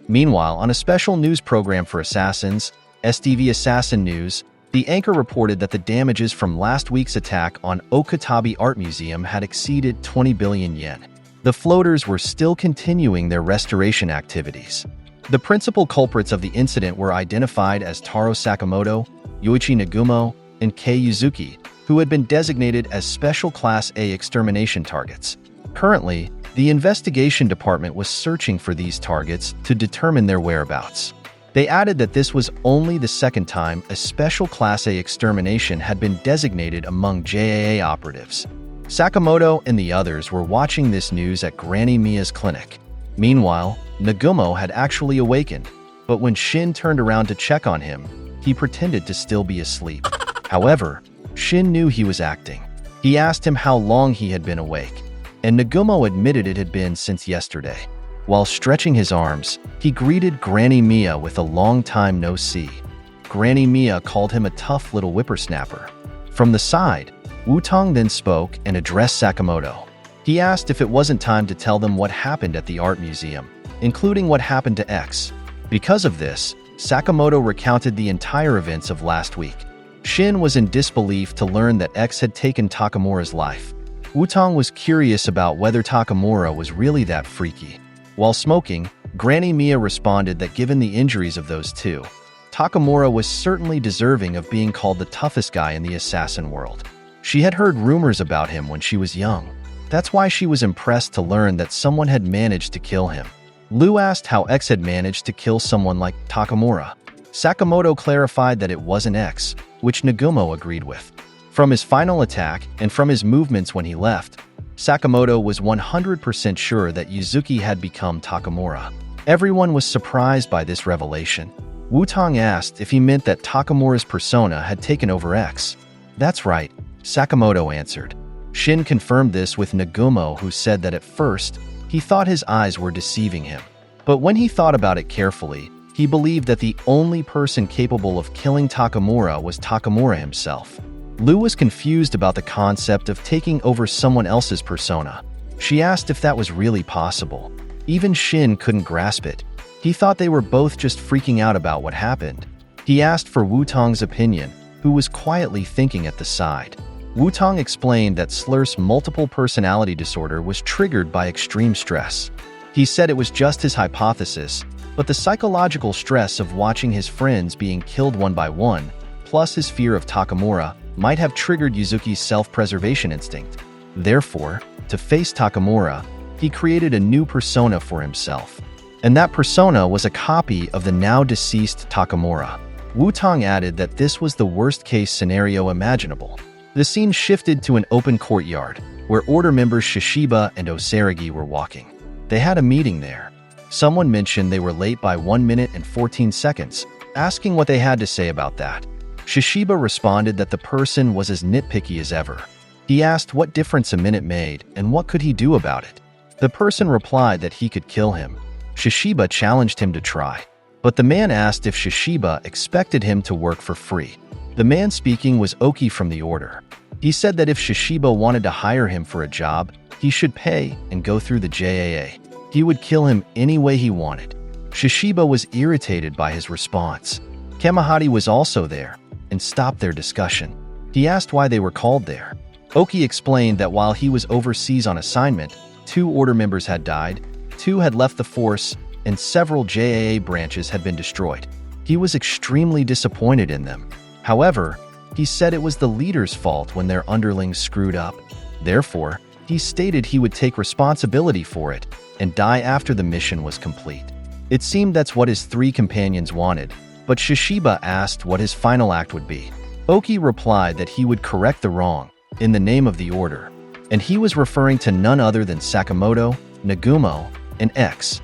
Meanwhile, on a special news program for assassins, STV Assassin News, the anchor reported that the damages from last week's attack on Okatabe Art Museum had exceeded 20 billion yen. The floaters were still continuing their restoration activities. The principal culprits of the incident were identified as Taro Sakamoto, Yoichi Nagumo, and Kei Yuzuki, who had been designated as Special Class A extermination targets. Currently, the investigation department was searching for these targets to determine their whereabouts. They added that this was only the second time a special Class A extermination had been designated among JAA operatives. Sakamoto and the others were watching this news at Granny Mia's clinic. Meanwhile, Nagumo had actually awakened, but when Shin turned around to check on him, he pretended to still be asleep. However, Shin knew he was acting. He asked him how long he had been awake, and Nagumo admitted it had been since yesterday. While stretching his arms, he greeted Granny Mia with a long time no see. Granny Mia called him a tough little whippersnapper. From the side, Wutong then spoke and addressed Sakamoto. He asked if it wasn't time to tell them what happened at the art museum, including what happened to X. Because of this, Sakamoto recounted the entire events of last week. Shin was in disbelief to learn that X had taken Takamura's life. Wutong was curious about whether Takamura was really that freaky. While smoking, Granny Mia responded that given the injuries of those two, Takamura was certainly deserving of being called the toughest guy in the assassin world. She had heard rumors about him when she was young. That's why she was impressed to learn that someone had managed to kill him. Lu asked how X had managed to kill someone like Takamura. Sakamoto clarified that it wasn't X, which Nagumo agreed with. From his final attack and from his movements when he left, Sakamoto was 100% sure that Yuzuki had become Takamura. Everyone was surprised by this revelation. Wutong asked if he meant that Takamura's persona had taken over X. That's right, Sakamoto answered. Shin confirmed this with Nagumo, who said that at first, he thought his eyes were deceiving him. But when he thought about it carefully, he believed that the only person capable of killing Takamura was Takamura himself. Lu was confused about the concept of taking over someone else's persona. She asked if that was really possible. Even Shin couldn't grasp it. He thought they were both just freaking out about what happened. He asked for Wutong's opinion, who was quietly thinking at the side. Wutong explained that Slur's multiple personality disorder was triggered by extreme stress. He said it was just his hypothesis, but the psychological stress of watching his friends being killed one by one, plus his fear of Takamura, might have triggered Yuzuki's self-preservation instinct. Therefore, to face Takamura, he created a new persona for himself. And that persona was a copy of the now-deceased Takamura. Wutong added that this was the worst-case scenario imaginable. The scene shifted to an open courtyard, where Order members Shishiba and Osaragi were walking. They had a meeting there. Someone mentioned they were late by 1 minute and 14 seconds, asking what they had to say about that. Shishiba responded that the person was as nitpicky as ever. He asked what difference a minute made and what could he do about it. The person replied that he could kill him. Shishiba challenged him to try, but the man asked if Shishiba expected him to work for free. The man speaking was Oki from the Order. He said that if Shishiba wanted to hire him for a job, he should pay and go through the JAA. He would kill him any way he wanted. Shishiba was irritated by his response. Kamahari was also there and stopped their discussion. He asked why they were called there. Oki explained that while he was overseas on assignment, 2 Order members had died, 2 had left the force, and several JAA branches had been destroyed. He was extremely disappointed in them. However, he said it was the leader's fault when their underlings screwed up. Therefore, he stated he would take responsibility for it and die after the mission was complete. It seemed that's what his 3 companions wanted, but Shishiba asked what his final act would be. Oki replied that he would correct the wrong in the name of the Order, and he was referring to none other than Sakamoto, Nagumo, and X.